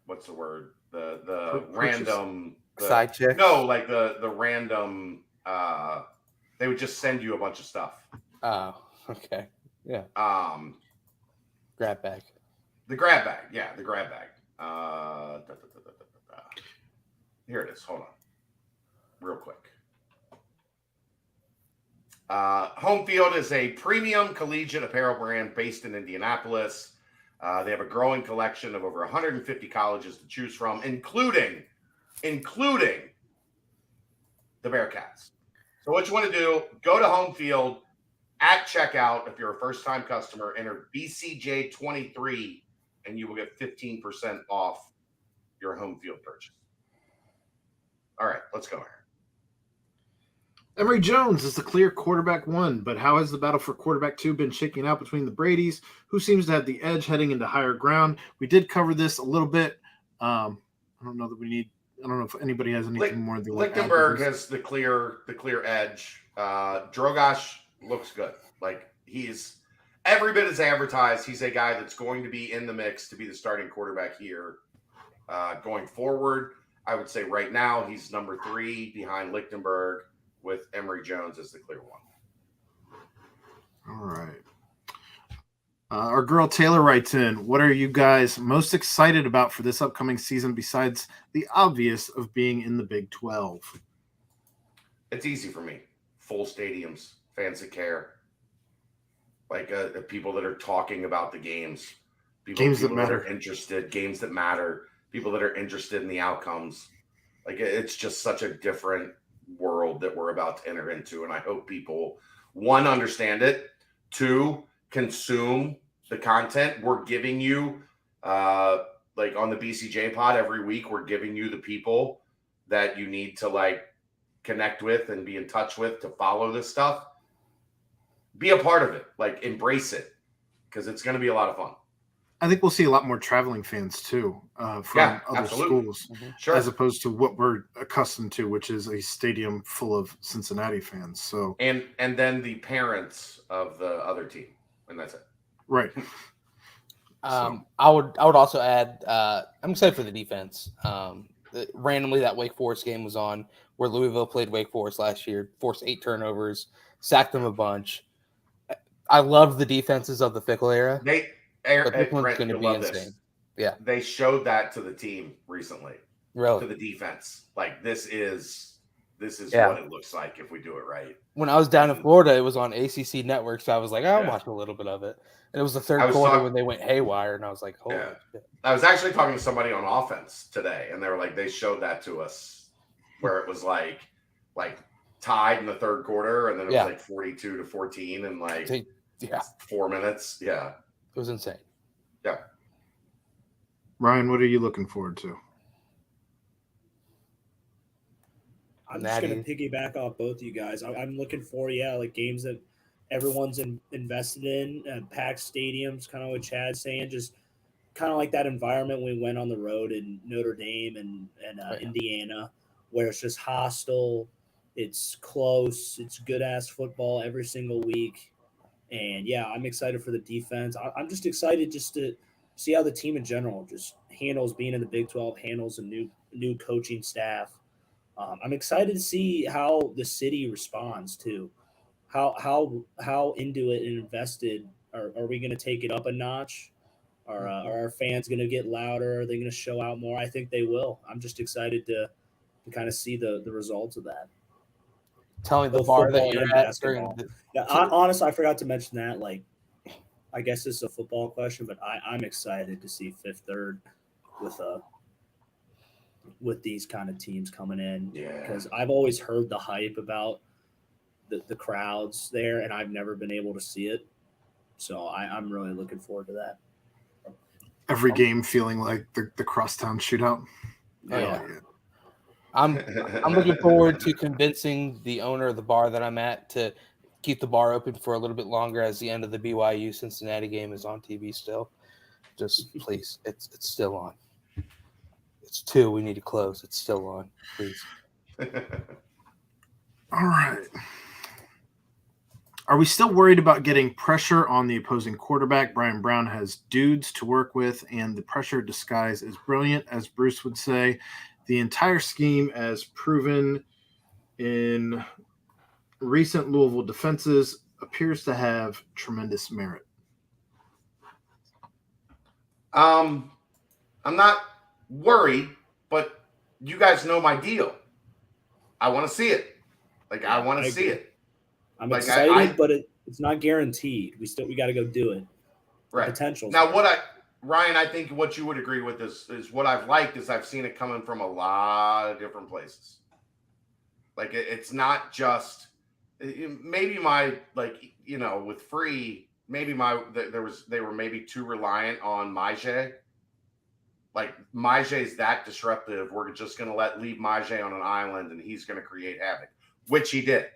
What's the word? The random
side chick.
No, like the random. They would just send you a bunch of stuff.
Oh, okay, yeah. Grab bag.
The grab bag, the grab bag. Here it is. Hold on, real quick. Home Field is a premium collegiate apparel brand based in Indianapolis. They have a growing collection of over 150 colleges to choose from, including the Bearcats. So what you want to do, go to Home Field at checkout. If you're a first-time customer, enter BCJ23, and you will get 15% off your Home Field purchase. All right, let's go here.
Emory Jones is the clear quarterback 1, but how has the battle for quarterback 2 been shaking out between the Bradys? Who seems to have the edge heading into higher ground? We did cover this a little bit. I don't know if anybody has anything more than
Lichtenberg has the clear edge. Drogosh looks good. Like, he's every bit as advertised. He's a guy that's going to be in the mix to be the starting quarterback here going forward. I would say right now he's number 3 behind Lichtenberg, with Emory Jones as the clear one.
All right. Our girl Taylor writes in, what are you guys most excited about for this upcoming season besides the obvious of being in the Big 12?
It's easy for me. Full stadiums, fans that care. Like people that are talking about the games. People that matter. That are interested, games that matter. People that are interested in the outcomes. Like, it's just such a different world that we're about to enter into, and I hope people, 1, understand it, 2, consume the content we're giving you. Like on the BCJ pod every week, we're giving you the people that you need to like connect with and be in touch with to follow this stuff. Be a part of it, like embrace it, because it's going to be a lot of fun.
I think we'll see a lot more traveling fans too from other schools, as opposed to what we're accustomed to, which is a stadium full of Cincinnati fans. So
and then the parents of the other team, and that's it.
Right.
I would also add, I'm excited for the defense. Randomly, that Wake Forest game was on where Louisville played Wake Forest last year, forced 8 turnovers, sacked them a bunch. I loved the defenses of the Fickle era.
But this one's
going to be insane. Yeah,
they showed that to the team recently.
Really,
to the defense. Like, this is this is
Yeah.
what it looks like if we do it right.
When I was down in
And
Florida, it was on ACC Network, so I was like, I'll
Yeah.
watch a little bit of it. And it was the
I
third
was
quarter
talk-
when they went haywire, and I was like, holy
Yeah.
shit.
I was actually talking to somebody on offense today, and they were like, they showed that to us where it was like tied in the third quarter, and then it
Yeah.
was like 42-14 in like
Yeah,
4 minutes. Yeah.
it was insane.
Yeah.
Ryan, what are you looking forward to?
I'm just gonna
Natty.
piggyback off both of you guys. I'm looking for like games that everyone's invested in, packed stadiums, kind of what Chad's saying, just kind of like that environment we went on the road in Notre Dame and
Right.
Indiana, where it's just hostile, it's close, it's good ass football every single week, and yeah, I'm excited for the defense. I'm just excited just to see how the team in general just handles being in the Big 12, handles a new coaching staff. I'm excited to see how the city responds too. How into it and invested are we going to take it up a notch? Are our fans going to get louder? Are they going to show out more? I think they will. I'm just excited to kind of see the results of that.
Telling the
Both
bar that
football
you're
and
at during
basketball.
the
Yeah, honestly, I forgot to mention that. Like, I guess this is a football question, but I'm excited to see Fifth Third with these kind of teams coming in.
Yeah.
Because I've always heard the hype about the crowds there, and I've never been able to see it. So I'm really looking forward to that.
Every game feeling like the crosstown shootout.
Oh, yeah.
Like it.
I'm looking forward to convincing the owner of the bar that I'm at to keep the bar open for a little bit longer as the end of the BYU Cincinnati game is on TV still. Just please, it's still on. It's 2. We need to close. It's still on. Please.
All right. Are we still worried about getting pressure on the opposing quarterback? Brian Brown has dudes to work with, and the pressure disguise is brilliant, as Bruce would say. The entire scheme, as proven in recent Louisville defenses, appears to have tremendous merit.
I'm not worried, but you guys know my deal. I want to see it. I want to see it.
I'm
Like,
excited, but it's not guaranteed. We got to go do it.
Right.
Potential.
Now, Ryan, I think what you would agree with is what I've liked is I've seen it coming from a lot of different places. Like it's not just maybe my with Free, maybe they were maybe too reliant on Maje. Like Maje's that disruptive. We're just going to leave Maje on an island and he's going to create havoc, which he did.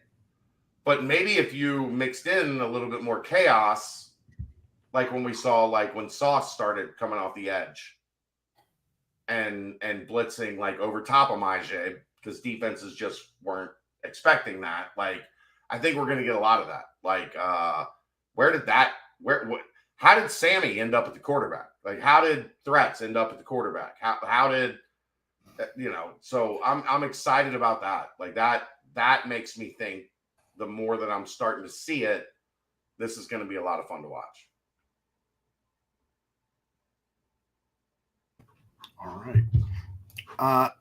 But maybe if you mixed in a little bit more chaos, like when we saw, when Sauce started coming off the edge and blitzing over top of Maje because defenses just weren't expecting that. I think we're going to get a lot of that. How did Sammy end up at the quarterback? How did Threats end up at the quarterback? How did So I'm excited about that. That makes me think the more that I'm starting to see it, this is going to be a lot of fun to watch.
All right.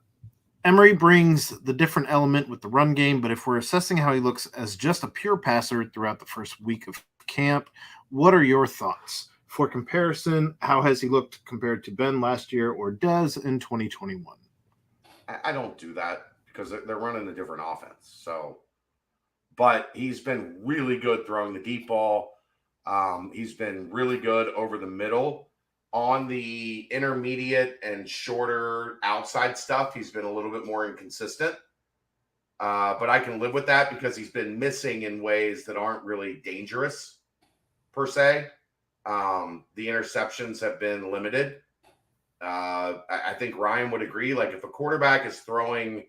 Emery brings the different element with the run game, but if we're assessing how he looks as just a pure passer throughout the first week of camp, what are your thoughts? For comparison, how has he looked compared to Ben last year or Dez in 2021?
I don't do that because they're running a different offense. So, but he's been really good throwing the deep ball. He's been really good over the middle. On the intermediate and shorter outside stuff, he's been a little bit more inconsistent. But I can live with that because he's been missing in ways that aren't really dangerous, per se. The interceptions have been limited. I think Ryan would agree. If a quarterback is throwing,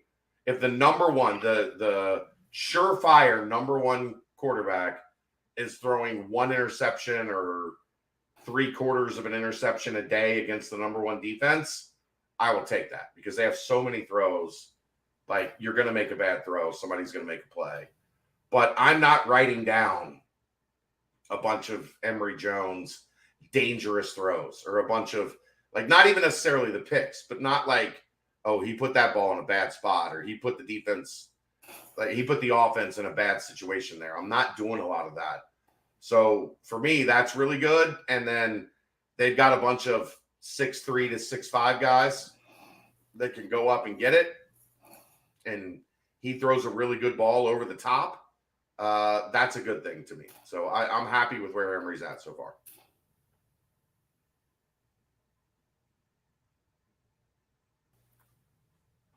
if the number one, the surefire number one quarterback is throwing one interception or 3/4 of an interception a day against the number one defense, I will take that because they have so many throws. You're going to make a bad throw. Somebody's going to make a play. But I'm not writing down a bunch of Emory Jones dangerous throws or a bunch of not even necessarily the picks, but not oh, he put that ball in a bad spot or he put the defense Like he put the offense in a bad situation there. I'm not doing a lot of that. So for me, that's really good. And then they've got a bunch of 6'3" to 6'5" guys that can go up and get it. And he throws a really good ball over the top. That's a good thing to me. So I'm happy with where Emory's at so far.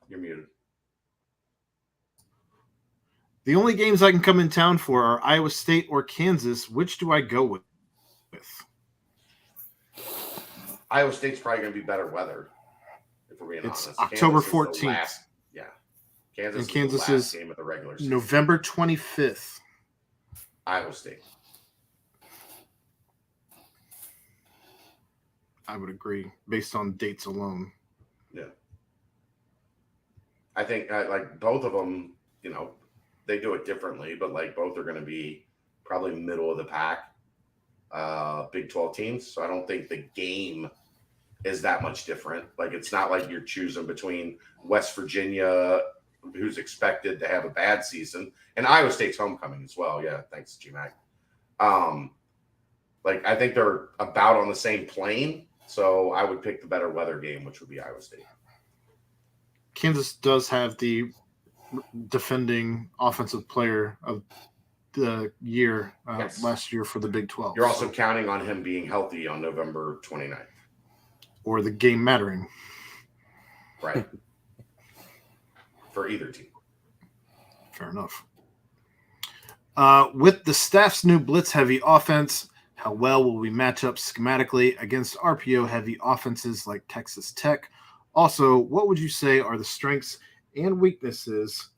You're muted.
The only games I can come in town for are Iowa State or Kansas. Which do I go with?
Iowa State's probably going to be better weather, if we're being
It's
honest.
October
Kansas is the
14th.
last- yeah. Kansas,
And Kansas
is the last
is
game of the regular season.
November 25th.
Iowa State.
I would agree, based on dates alone.
Yeah. I think like both of them, you know, they do it differently, but like both are going to be probably middle of the pack Big 12 teams. So I don't think the game is that much different. Like it's not like you're choosing between West Virginia, who's expected to have a bad season, and Iowa State's homecoming as well. Yeah, thanks, G-Mac. Like I think they're about on the same plane. So I would pick the better weather game, which would be Iowa State.
Kansas does have the defending offensive player of the year
Yes.
last year for the Big 12.
You're also counting on him being healthy on November 29th.
Or the game mattering.
Right. For either team.
Fair enough. With the staff's new blitz-heavy offense, how well will we match up schematically against RPO-heavy offenses like Texas Tech? Also, what would you say are the strengths and weaknesses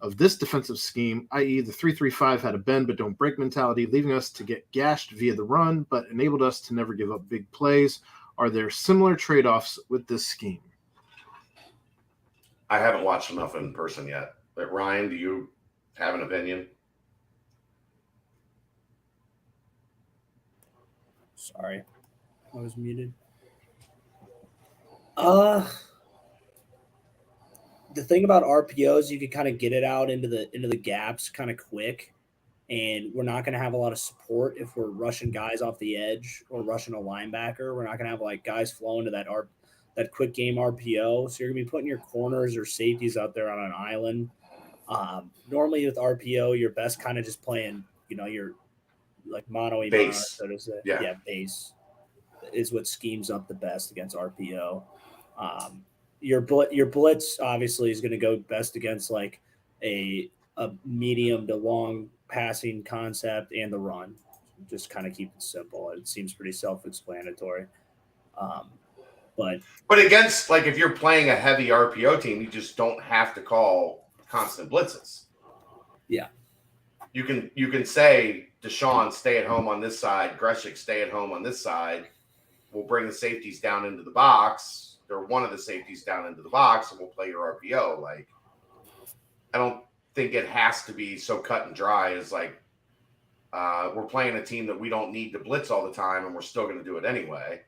of this defensive scheme, i.e. the 3-3-5 had a bend but don't break mentality, leaving us to get gashed via the run but enabled us to never give up big plays? Are there similar trade-offs with this scheme?
I haven't watched enough in person yet. But Ryan, do you have an opinion?
Sorry, I was muted. The thing about RPOs, you can kind of get it out into the gaps kind of quick, and we're not going to have a lot of support if we're rushing guys off the edge or rushing a linebacker. We're not going to have like guys flowing to that quick game RPO. So you're going to be putting your corners or safeties out there on an island. Normally with RPO, you're best kind of just playing, your like mono a
Base.
so to say.
Yeah.
Base is what schemes up the best against RPO. Your blitz obviously is going to go best against like a medium to long passing concept and the run. Just kind of keep it simple. It seems pretty self-explanatory. But
against, like, if you're playing a heavy RPO team, you just don't have to call constant blitzes.
Yeah.
You can say, Deshaun, stay at home on this side. Greshik, stay at home on this side. We'll bring the safeties down into the box, or one of the safeties down into the box, and we'll play your RPO. Like, I don't think it has to be so cut and dry as like we're playing a team that we don't need to blitz all the time, and we're still going to do it anyway.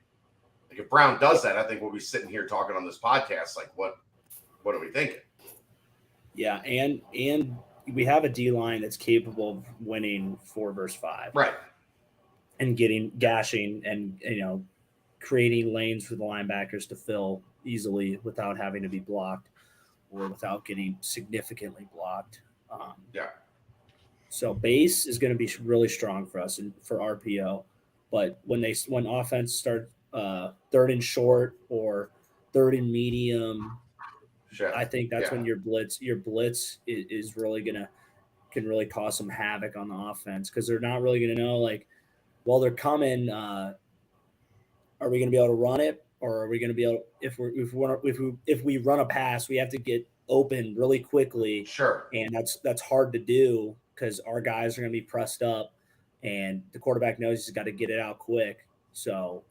Like if Brown does that, I think we'll be sitting here talking on this podcast like, what are we thinking?
Yeah, and we have a D line that's capable of winning 4 versus 5,
right?
And gashing and creating lanes for the linebackers to fill easily without having to be blocked or without getting significantly blocked.
Yeah.
So base is going to be really strong for us and for RPO, but when offense starts third and short or third and medium,
sure.
I think that's when your blitz is really can really cause some havoc on the offense because they're not really going to know like, while they're coming, are we going to be able to run it, or are we going to be able? If we run a pass, we have to get open really quickly.
Sure,
and that's hard to do because our guys are going to be pressed up, and the quarterback knows he's got to get it out quick. So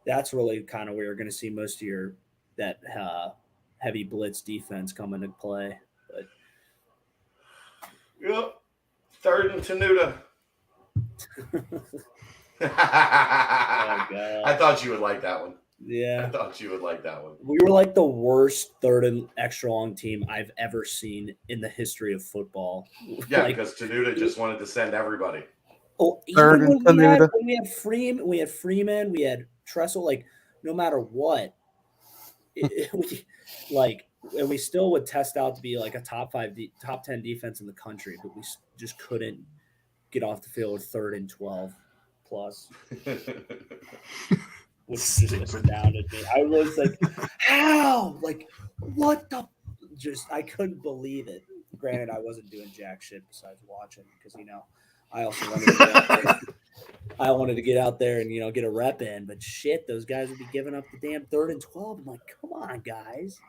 that's really kind of where you're going to see most of that heavy blitz defense come into play. But
yep, third and Tenuta.
Oh, God.
I thought you would like that one.
Yeah.
thought you would like that one.
We were like the worst third and extra long team I've ever seen in the history of football.
Yeah,
Like,
because Tenuta just wanted to send everybody.
oh,
Third
even
and
when
Tenuta.
we had Freeman, we had Tressel. Like, no matter what, and we still would test out to be like a top 10 defense in the country, but we just couldn't get off the field with 3rd and 12 plus, which just astounded me. I was like, how? Like, what the? Just I couldn't believe it. Granted, I wasn't doing jack shit besides watching because I also wanted to get out there. I wanted to get out there and get a rep in, but shit, those guys would be giving up the damn 3rd and 12. I'm like, come on, guys,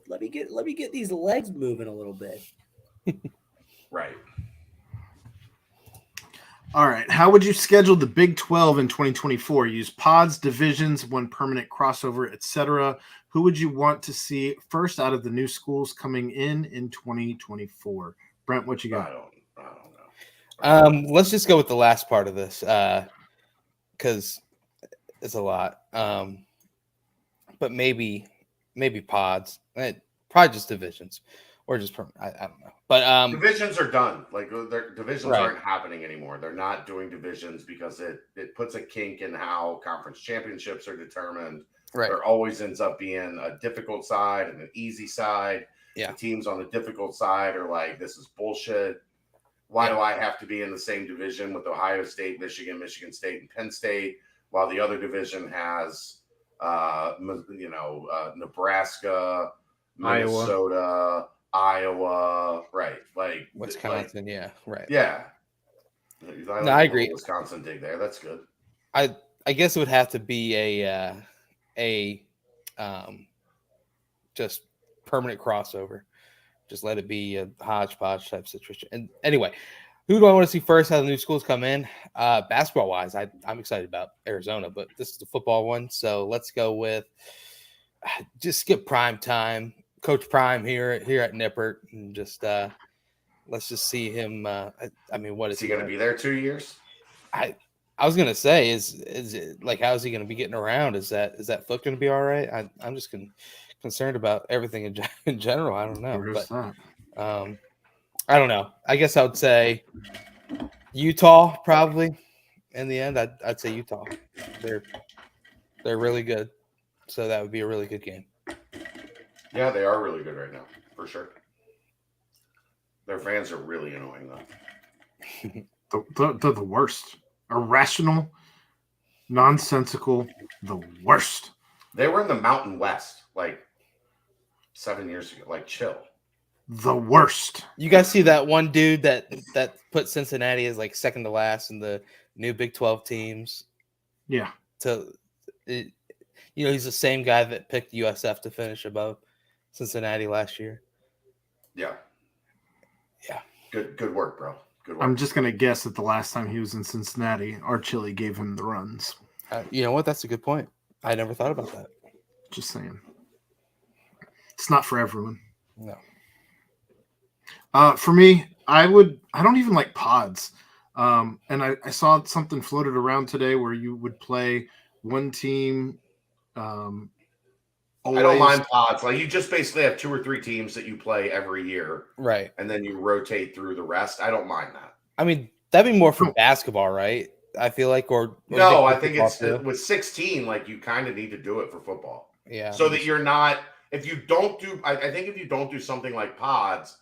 let me get these legs moving a little bit.
Right.
All right. How would you schedule the Big 12 in 2024? Use pods, divisions, one permanent crossover, etc. Who would you want to see first out of the new schools coming in 2024? Brent, what you got?
I don't know.
Let's just go with the last part of this because it's a lot. But maybe pods, probably just divisions or just I don't know. But
divisions are done. Like their divisions
Right.
aren't happening anymore. They're not doing divisions because it puts a kink in how conference championships are determined.
right,
There always ends up being a difficult side and an easy side.
Yeah.
The teams on the difficult side are like, this is bullshit. Why do I have to be in the same division with Ohio State, Michigan State, and Penn State, while the other division has, Nebraska, Minnesota, Iowa, right? Like
Wisconsin, right.
Yeah.
I agree.
Wisconsin dig there. That's good.
I guess it would have to be a just permanent crossover. Just let it be a hodgepodge type situation. And anyway, who do I want to see first? How the new schools come in? Basketball wise, I'm excited about Arizona, but this is the football one, so let's go with just skip prime time. Coach Prime here at Nippert, and just let's just see him. I mean, what
is he going to be there 2 years?
I was gonna say, is it like, how is he gonna be getting around? Is that foot gonna be all right? I'm just concerned about everything in general. I don't know, but I don't know. I guess I would say Utah probably. In the end, I'd say Utah. They're really good, so that would be a really good game.
Yeah, they are really good right now, for sure. Their fans are really annoying,
though. They're the worst. Irrational, nonsensical, the worst.
They were in the Mountain West like 7 years ago. Like, chill.
The worst.
You guys see that one dude that put Cincinnati as like second to last in the new Big 12 teams?
Yeah.
He's the same guy that picked USF to finish above Cincinnati last year.
Yeah.
Yeah.
Good work, bro. Good work.
I'm just going to guess that the last time he was in Cincinnati, Archilli gave him the runs.
You know what? That's a good point. I never thought about that.
Just saying. It's not for everyone.
No.
For me, I don't even like pods. And I saw something floated around today where you would play one team.
I don't mind pods. Like, you just basically have 2 or 3 teams that you play every year.
Right.
And then you rotate through the rest. I don't mind that.
I mean, that'd be more for basketball, right? I feel like, or
no, I think it's with 16, like, you kind of need to do it for football.
Yeah.
So that you're not, if you don't do, I think if you don't do something like pods,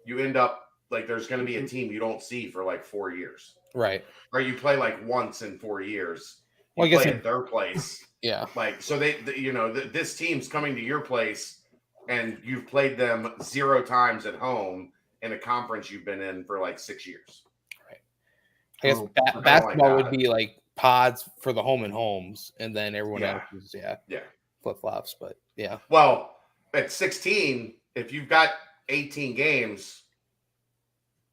you end up like there's going to be a team you don't see for like 4 years.
Right.
Or you play like once in 4 years.
Well, I guess
play at their place.
Yeah.
Like, so this team's coming to your place and you've played them 0 times at home in a conference you've been in for like 6 years.
Right. I guess basketball would be like pods for the home and homes, and then everyone else is flip flops. But yeah.
Well, at 16, if you've got 18 games,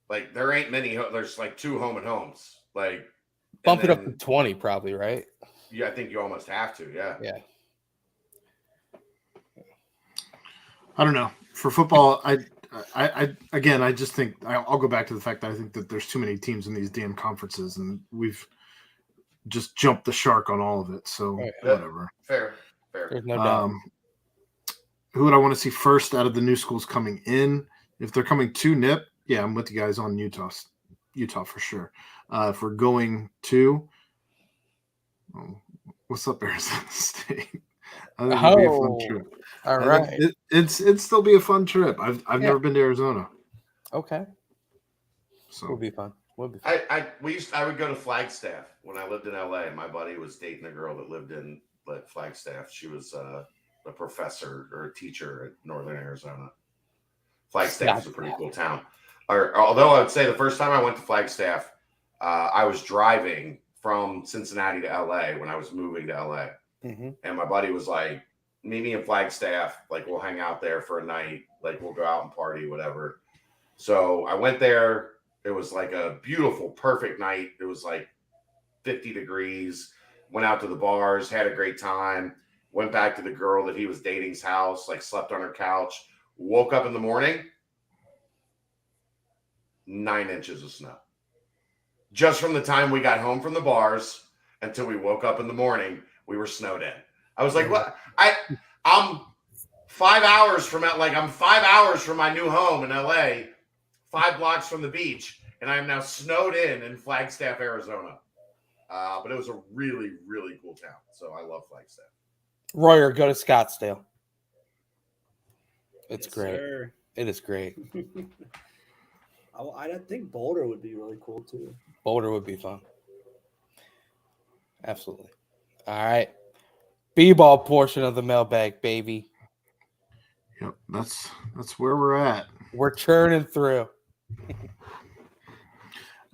like, there ain't many. There's like 2 home and homes. Like,
bump it up to 20, probably, right?
Yeah, I think you almost have to. Yeah.
Yeah.
I don't know. For football, I just think I'll go back to the fact that I think that there's too many teams in these damn conferences, and just jumped the shark on all of it. So
Right.
whatever.
Fair.
There's no doubt.
Who would I want to see first out of the new schools coming in? If they're coming to NIP, yeah, I'm with you guys on Utah for sure. If we're going to, what's up, Arizona State? I think it'd be a fun trip.
All right.
It'd still be a fun trip. I've never been to Arizona.
Okay.
So
Would be fun. Would be fun.
I would go to Flagstaff when I lived in LA. My buddy was dating a girl that lived in Flagstaff. She was a professor or a teacher at Northern Arizona. Flagstaff is a pretty cool town. Although I would say the first time I went to Flagstaff, I was driving from Cincinnati to LA when I was moving to LA.
Mm-hmm.
And my buddy was like, meet me in Flagstaff. Like, we'll hang out there for a night. Like, we'll go out and party, whatever. So I went there. It was like a beautiful, perfect night. It was like 50 degrees. Went out to the bars, had a great time. Went back to the girl that he was dating's house, like slept on her couch. Woke up in the morning, 9 inches of snow. Just from the time we got home from the bars until we woke up in the morning, we were snowed in. I was like, what? I'm 5 hours from I'm 5 hours from my new home in LA, 5 blocks from the beach, and I am now snowed in Flagstaff, Arizona. But it was a really, really cool town. So I love Flagstaff.
Royer, go to Scottsdale. It's
Yes,
great.
sir.
It is great.
I think Boulder would be really cool too.
Boulder would be fun. Absolutely. All right. B-ball portion of the mailbag, baby.
Yep, that's where we're at.
We're churning through.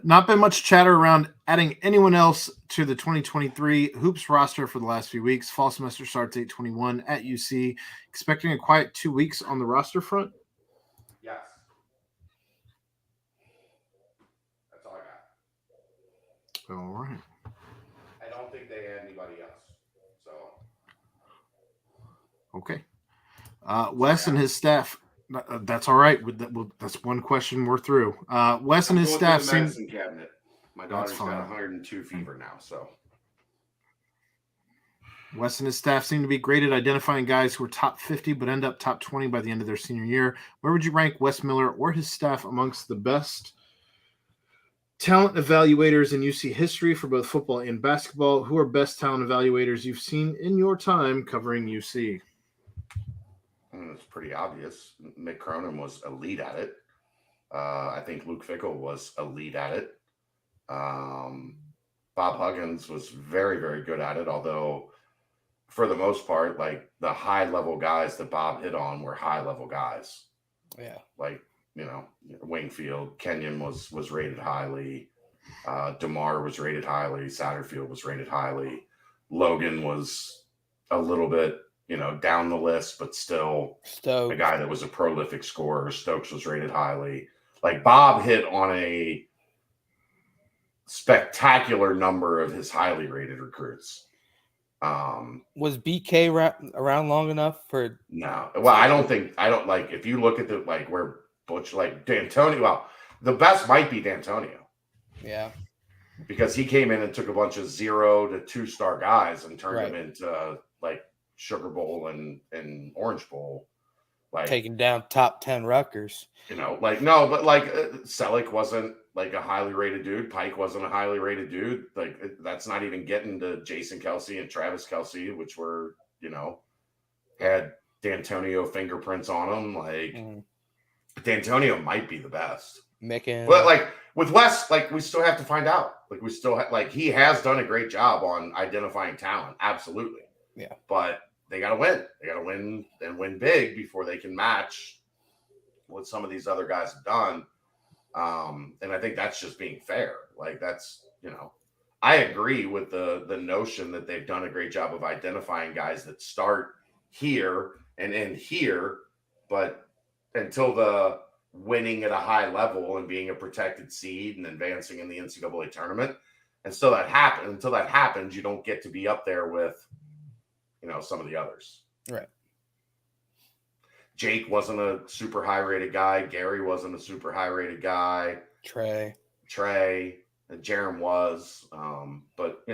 Not been much chatter around adding anyone else to the 2023 Hoops roster for the last few weeks. Fall semester starts 8/21 at UC. Expecting a quiet 2 weeks on the roster front?
Yes. That's all I got.
All right.
I don't think they had anybody else. So.
Okay. Wes and his staff. That's all right. That's one question we're through. Wes and his staff
seem medicine cabinet. My daughter's got 102 fever now, so.
Wes and his staff seem to be great at identifying guys who are top 50 but end up top 20 by the end of their senior year. Where would you rank Wes Miller or his staff amongst the best talent evaluators in UC history for both football and basketball? Who are best talent evaluators you've seen in your time covering UC?
It's pretty obvious. Mick Cronin was elite at it. I think Luke Fickell was elite at it. Bob Huggins was very, very good at it, although for the most part, like the high-level guys that Bob hit on were high-level guys.
Yeah.
Like, Wingfield, Kenyon was rated highly. DeMar was rated highly. Satterfield was rated highly. Logan was a little bit, down the list, but still
Stokes.
A guy that was a prolific scorer. Stokes was rated highly. Like Bob hit on a spectacular number of his highly rated recruits.
Was BK around long enough for?
No. Well, I don't like, if you look at where Butch, D'Antonio, well, the best might be D'Antonio.
Yeah.
Because he came in and took a bunch of 0 to 2-star guys and turned them into Sugar Bowl and Orange Bowl,
taking down top 10 Rutgers.
No, but Selleck wasn't a highly rated dude. Pike wasn't a highly rated dude. That's not even getting to Jason Kelsey and Travis Kelsey, which were had D'Antonio fingerprints on them. D'Antonio might be the best.
Mickens.
But with Wes, we still have to find out. We still he has done a great job on identifying talent. Absolutely.
Yeah.
But they got to win. They got to win and win big before they can match what some of these other guys have done. And I think that's just being fair. That's, I agree with the notion that they've done a great job of identifying guys that start here and end here, but until the winning at a high level and being a protected seed and advancing in the NCAA tournament, until that happens, you don't get to be up there with some of the others.
Right.
Jake wasn't a super high rated guy. Gary wasn't a super high rated guy.
Trey.
and Jerem was, but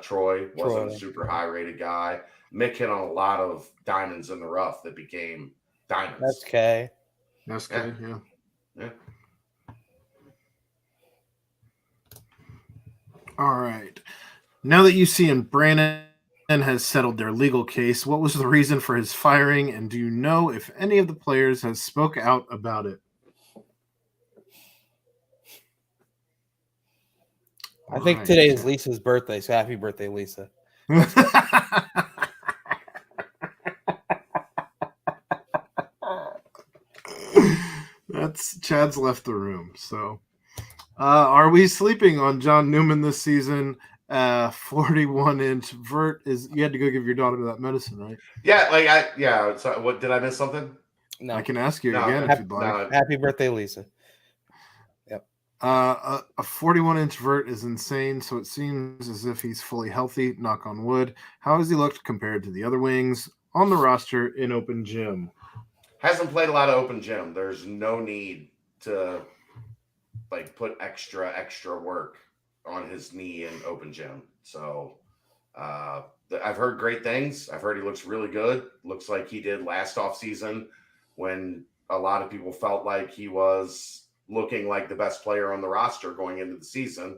Troy wasn't a
Troy,
super high rated guy. Mick hit on a lot of diamonds in the rough that became diamonds.
That's K.
That's good. Yeah.
Yeah.
All right. Now that UC and Brandon has settled their legal case, what was the reason for his firing, and do you know if any of the players has spoke out about it?
I think today is Lisa's birthday, so happy birthday, Lisa.
That's Chad's left the room. So, are we sleeping on John Newman this season? 41-inch vert is. You had to go give your daughter that medicine, right?
Yeah, So what did I miss something?
No,
I can ask you
No,
again if you'd like.
no.
happy birthday, Lisa.
A 41-inch vert is insane, so it seems as if he's fully healthy, knock on wood. How has he looked compared to the other wings on the roster in open gym?
Hasn't played a lot of open gym. There's no need to put extra work on his knee in open gym. So I've heard great things. I've heard he looks really good. Looks like he did last offseason when a lot of people felt like he was looking like the best player on the roster going into the season,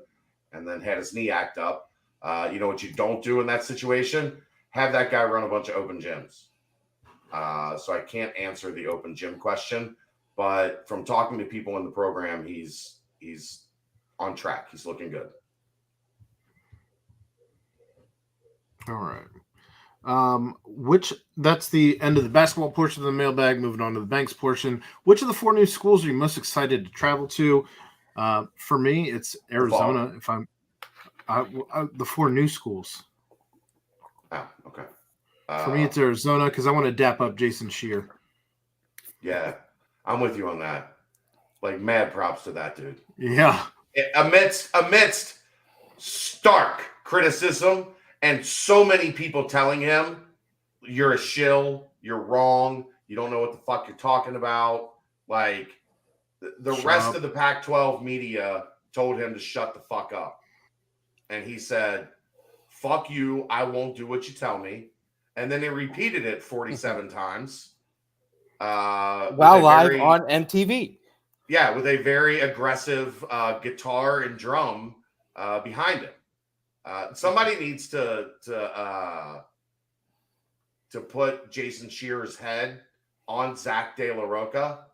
and then had his knee act up. You know what you don't do in that situation? Have that guy run a bunch of open gyms. So I can't answer the open gym question, but from talking to people in the program, he's on track. He's looking good.
All right. That's the end of the basketball portion of the mailbag. Moving on to the banks portion. Which of the 4 new schools are you most excited to travel to? For me, it's Arizona. If I'm the 4 new schools.
Oh, okay.
For me, it's Arizona because I want to dap up Jason Shear.
Yeah, I'm with you on that. Mad props to that dude.
Yeah.
Amidst stark criticism and so many people telling him, you're a shill, you're wrong, you don't know what the fuck you're talking about. The rest of the Pac-12 media told him to shut the fuck up. And he said, fuck you, I won't do what you tell me. And then they repeated it 47 times.
While live on MTV.
Yeah, with a very aggressive guitar and drum behind him. Somebody needs to put Jason Shearer's head on Zach De La Roca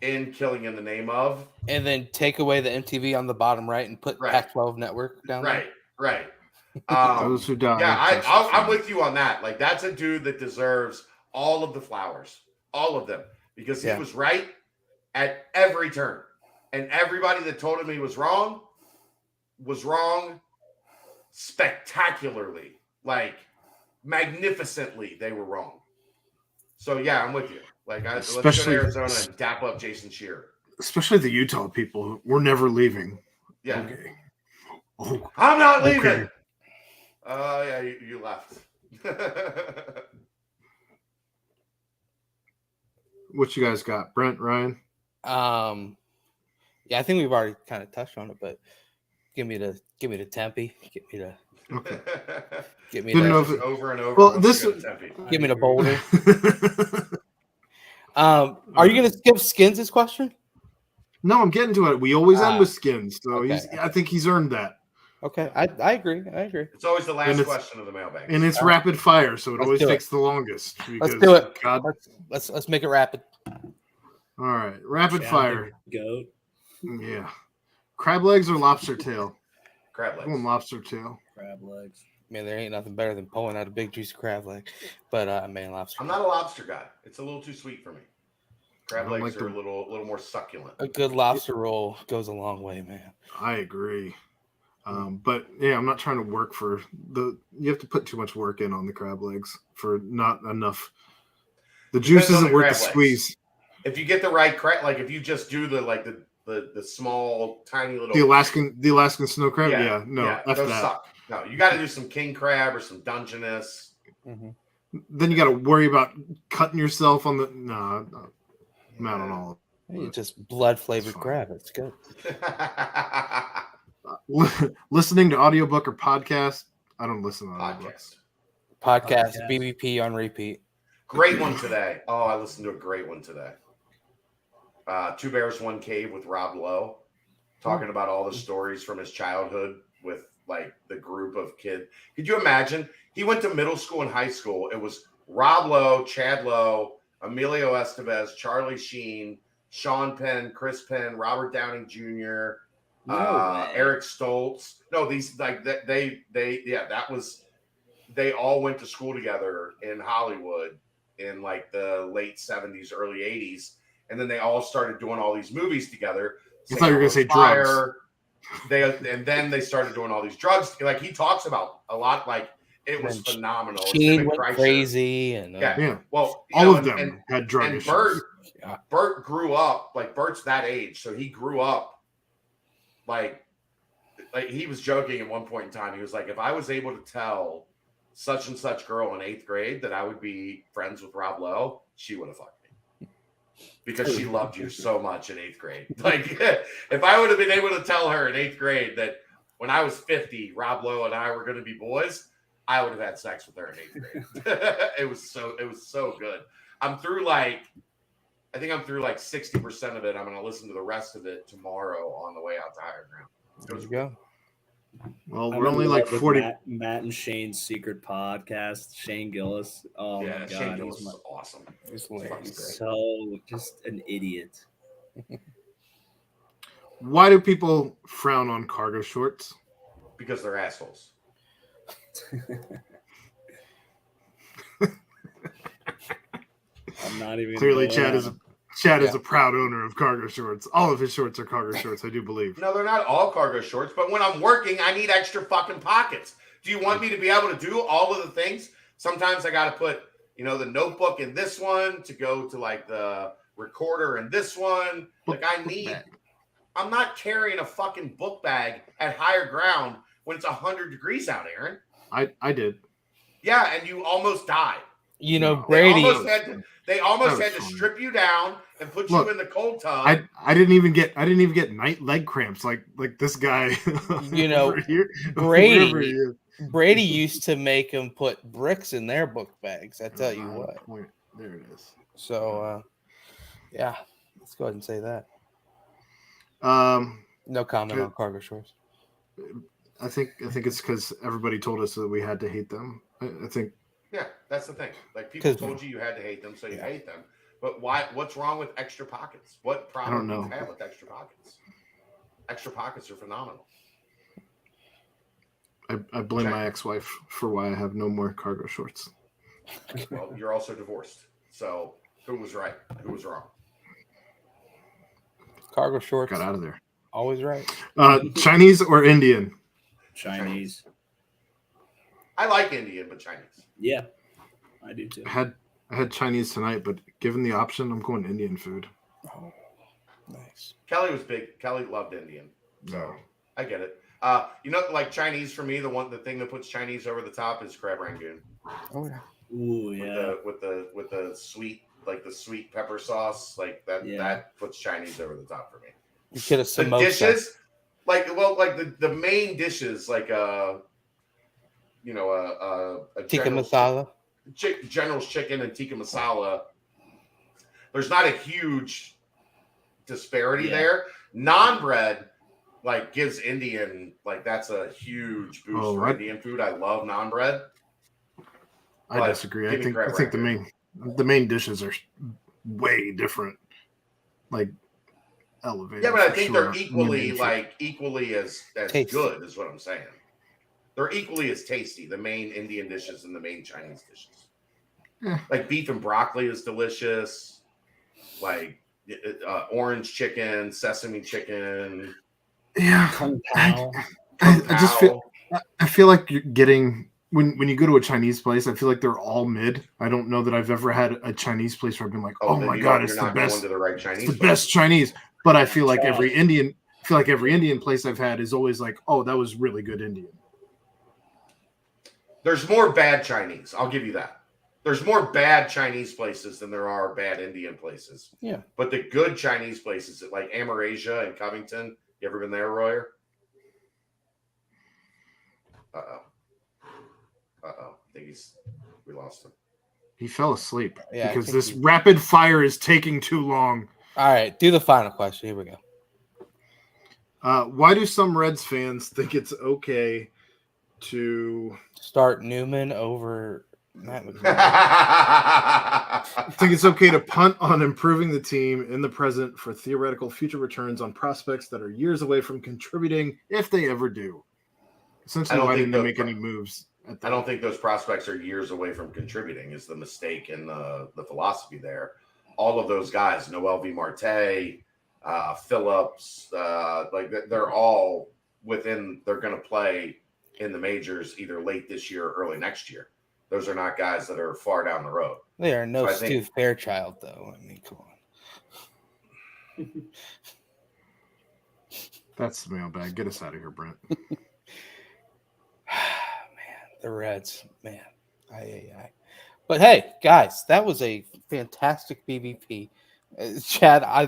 in Killing in the Name of.
And then take away the MTV on the bottom right and put Pac-12 Network down there.
Right.
Those who die.
Yeah, I'm with you on that. That's a dude that deserves all of the flowers. All of them. Because he was right at every turn. And everybody that told him he was wrong spectacularly. Magnificently, they were wrong. So, yeah, I'm with you. Let's go to Arizona and dap up Jason Shearer.
Especially the Utah people. We're never leaving.
Yeah.
Okay. Oh,
I'm not leaving. Oh, yeah, you left.
What you guys got? Brent, Ryan?
Yeah, I think we've already kind of touched on it, but give me the Tempe. Give me the
over and over.
Well,
give me the Boulder. Are you going to skip Skins' question?
No, I'm getting to it. We always end with Skins, so
okay.
I think he's earned that.
Okay, I agree.
It's always the last question of the mailbag,
and it's rapid fire, so it always takes the longest.
Let's do it. Let's make it rapid.
All right, rapid fire.
Goat.
Yeah, crab legs or lobster tail?
Crab legs.
Lobster tail.
Crab legs.
Man, there ain't nothing better than pulling out a big juicy crab leg. But man, lobster.
I'm not a lobster guy. It's a little too sweet for me. Crab legs are a little more succulent.
A good lobster roll goes a long way, man.
I agree. But yeah, I'm not trying to work for you have to put too much work in on the crab legs for not enough. The juice isn't worth the squeeze.
If you get the right crab, if you just do the small, tiny little
the Alaskan snow crab,
those suck. No, you got to do some king crab or some Dungeness.
Mm-hmm.
Then you got to worry about cutting yourself on the. No, I'm out on all
You just blood flavored
It's fine.
crab. It's good.
Listening to audiobook or podcast, I don't listen to audiobooks.
Podcast,
Podcast.
BBP on repeat.
Great one today. Oh, I listened to a great one today. Two Bears, One Cave with Rob Lowe, talking about all the stories from his childhood with like the group of kids. Could you imagine? He went to middle school and high school. It was Rob Lowe, Chad Lowe, Emilio Estevez, Charlie Sheen, Sean Penn, Chris Penn, Robert Downing Jr., Eric Stoltz. No, these like they all went to school together in Hollywood in like the late 70s, early 80s. And then they all started doing all these movies together.
I thought you were going to say drugs.
And then they started doing all these drugs. Like he talks about a lot, like it was phenomenal.
Sheen went crazy. And
yeah. Well,
all of them had drug issues.
Bert grew up, like Bert's that age. So he grew up like he was joking at one point in time. He was like, if I was able to tell such and such girl in 8th grade that I would be friends with Rob Lowe, she would have fucked me because she loved you so much in 8th grade. Like if I would have been able to tell her in 8th grade that when I was 50, Rob Lowe and I were going to be boys, I would have had sex with her in 8th grade. It was so good. I think I'm through like 60% of it. I'm going to listen to the rest of it tomorrow on the way out to Higher Ground.
There you go.
Well, we're only like 40.
Matt and Shane's secret podcast. Shane Gillis. Oh
yeah,
my god,
Shane Gillis is awesome.
He's
so just an idiot.
Why do people frown on cargo shorts?
Because they're assholes.
I'm not even
clearly. Chad is a proud owner of cargo shorts. All of his shorts are cargo shorts, I do believe.
No, they're not all cargo shorts, but when I'm working, I need extra fucking pockets. Do you want me to be able to do all of the things? Sometimes I got to put, the notebook in this one to go to like the recorder in this one. I'm not carrying a fucking book bag at Higher Ground when it's 100 degrees out, Aaron.
I did.
Yeah, and you almost died.
Brady.
They almost had to strip you down and put you in the cold tub.
I didn't even get night leg cramps like this guy.
Brady used to make him put bricks in their book bags. I tell you what.
There it is.
So yeah, let's go ahead and say that. No comment on cargo shorts.
I think it's because everybody told us that we had to hate them. I think.
Yeah, that's the thing. Like people told you had to hate them, so you hate them. But why? What's wrong with extra pockets? What problem do you have with extra pockets? Extra pockets are phenomenal.
I blame my ex-wife for why I have no more cargo shorts.
Well, you're also divorced. So who was right? Who was wrong?
Cargo shorts.
Got out of there.
Always right.
Chinese or Indian?
Chinese.
I like Indian, but Chinese.
Yeah, I do too.
I had Chinese tonight, but given the option, I'm going Indian food.
Oh, nice.
Kelly was big. Kelly loved Indian. So I get it. Like Chinese for me, the thing that puts Chinese over the top is crab rangoon.
Oh yeah.
Ooh, yeah.
With the sweet, like the sweet pepper sauce, like that. Yeah. That puts Chinese over the top for me.
You get a samosa.
The dishes, the main dishes, like a
tikka masala,
General's chicken and tikka masala. There's not a huge disparity there. Naan bread gives Indian that's a huge boost for Indian food. I love naan bread.
I disagree. I think the main dishes are way different. Elevated.
Yeah, but I think they're equally as good is what I'm saying. They're equally as tasty, the main Indian dishes and the main Chinese dishes.
Yeah.
Like beef and broccoli is delicious. Orange chicken, sesame chicken.
Yeah. I feel like you're getting when you go to a Chinese place, I feel like they're all mid. I don't know that I've ever had a Chinese place where I've been like, oh my god, it's the best. It's the best Chinese. But I feel like every Indian place I've had is always like, oh, that was really good Indian.
There's more bad Chinese. I'll give you that. there's more bad Chinese places than there are bad Indian places.
Yeah.
But the good Chinese places, like Amerasia and Covington, you ever been there, Royer? Uh-oh. I think we lost him.
He fell asleep
Yeah,
because this rapid fire is taking too long.
All right, do the final question. Here we go.
Why do some Reds fans think it's okay to
Start Newman over Matt McCarthy?
think it's okay to punt on improving the team in the present for theoretical future returns on prospects that are years away from contributing if they ever do? Essentially, why didn't they make any moves?
I don't think those prospects are years away from contributing is the mistake in the philosophy there. All of those guys, Noel V. Marte, Phillips, they're all within, they're going to play in the majors either late this year or early next year. Those are not guys that are far down the road.
They are no Stu Fairchild, though. I mean, come on.
That's the mailbag. Get us out of here, Brent.
The Reds, man. But hey, guys, that was a fantastic BBP. Chad, I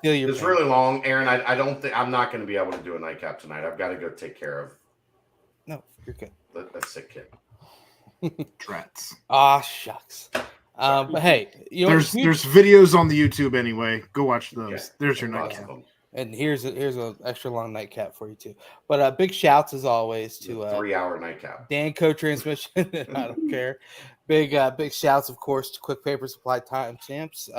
feel your
It's really long, Aaron. I don't think I'm not going to be able to do a nightcap tonight. I've got to go take care of.
No, you're good.
That sick kid.
Trats.
Ah, shucks. But hey,
there's videos on the YouTube anyway. Go watch those.
Yeah,
there's your nightcap.
And here's a extra long nightcap for you too. But big shouts as always to
3-hour nightcap.
Danco transmission. I don't care. Big shouts, of course, to Quick Paper Supply timestamps.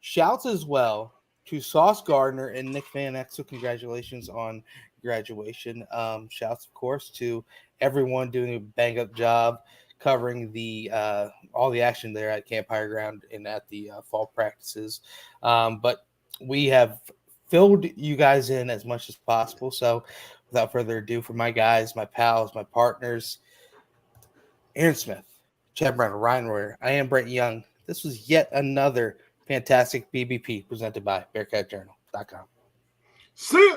Shouts as well to Sauce Gardner and Nick Van Exel. Congratulations on graduation. Shouts, of course, to everyone doing a bang up job covering the all the action there at Camp Higher Ground and at the fall practices. But we have filled you guys in as much as possible. So without further ado, for my guys, my pals, my partners, Aaron Smith, Chad Brown, Ryan Royer, I am Brent Young. This was yet another fantastic BBP presented by BearcatJournal.com.
See ya.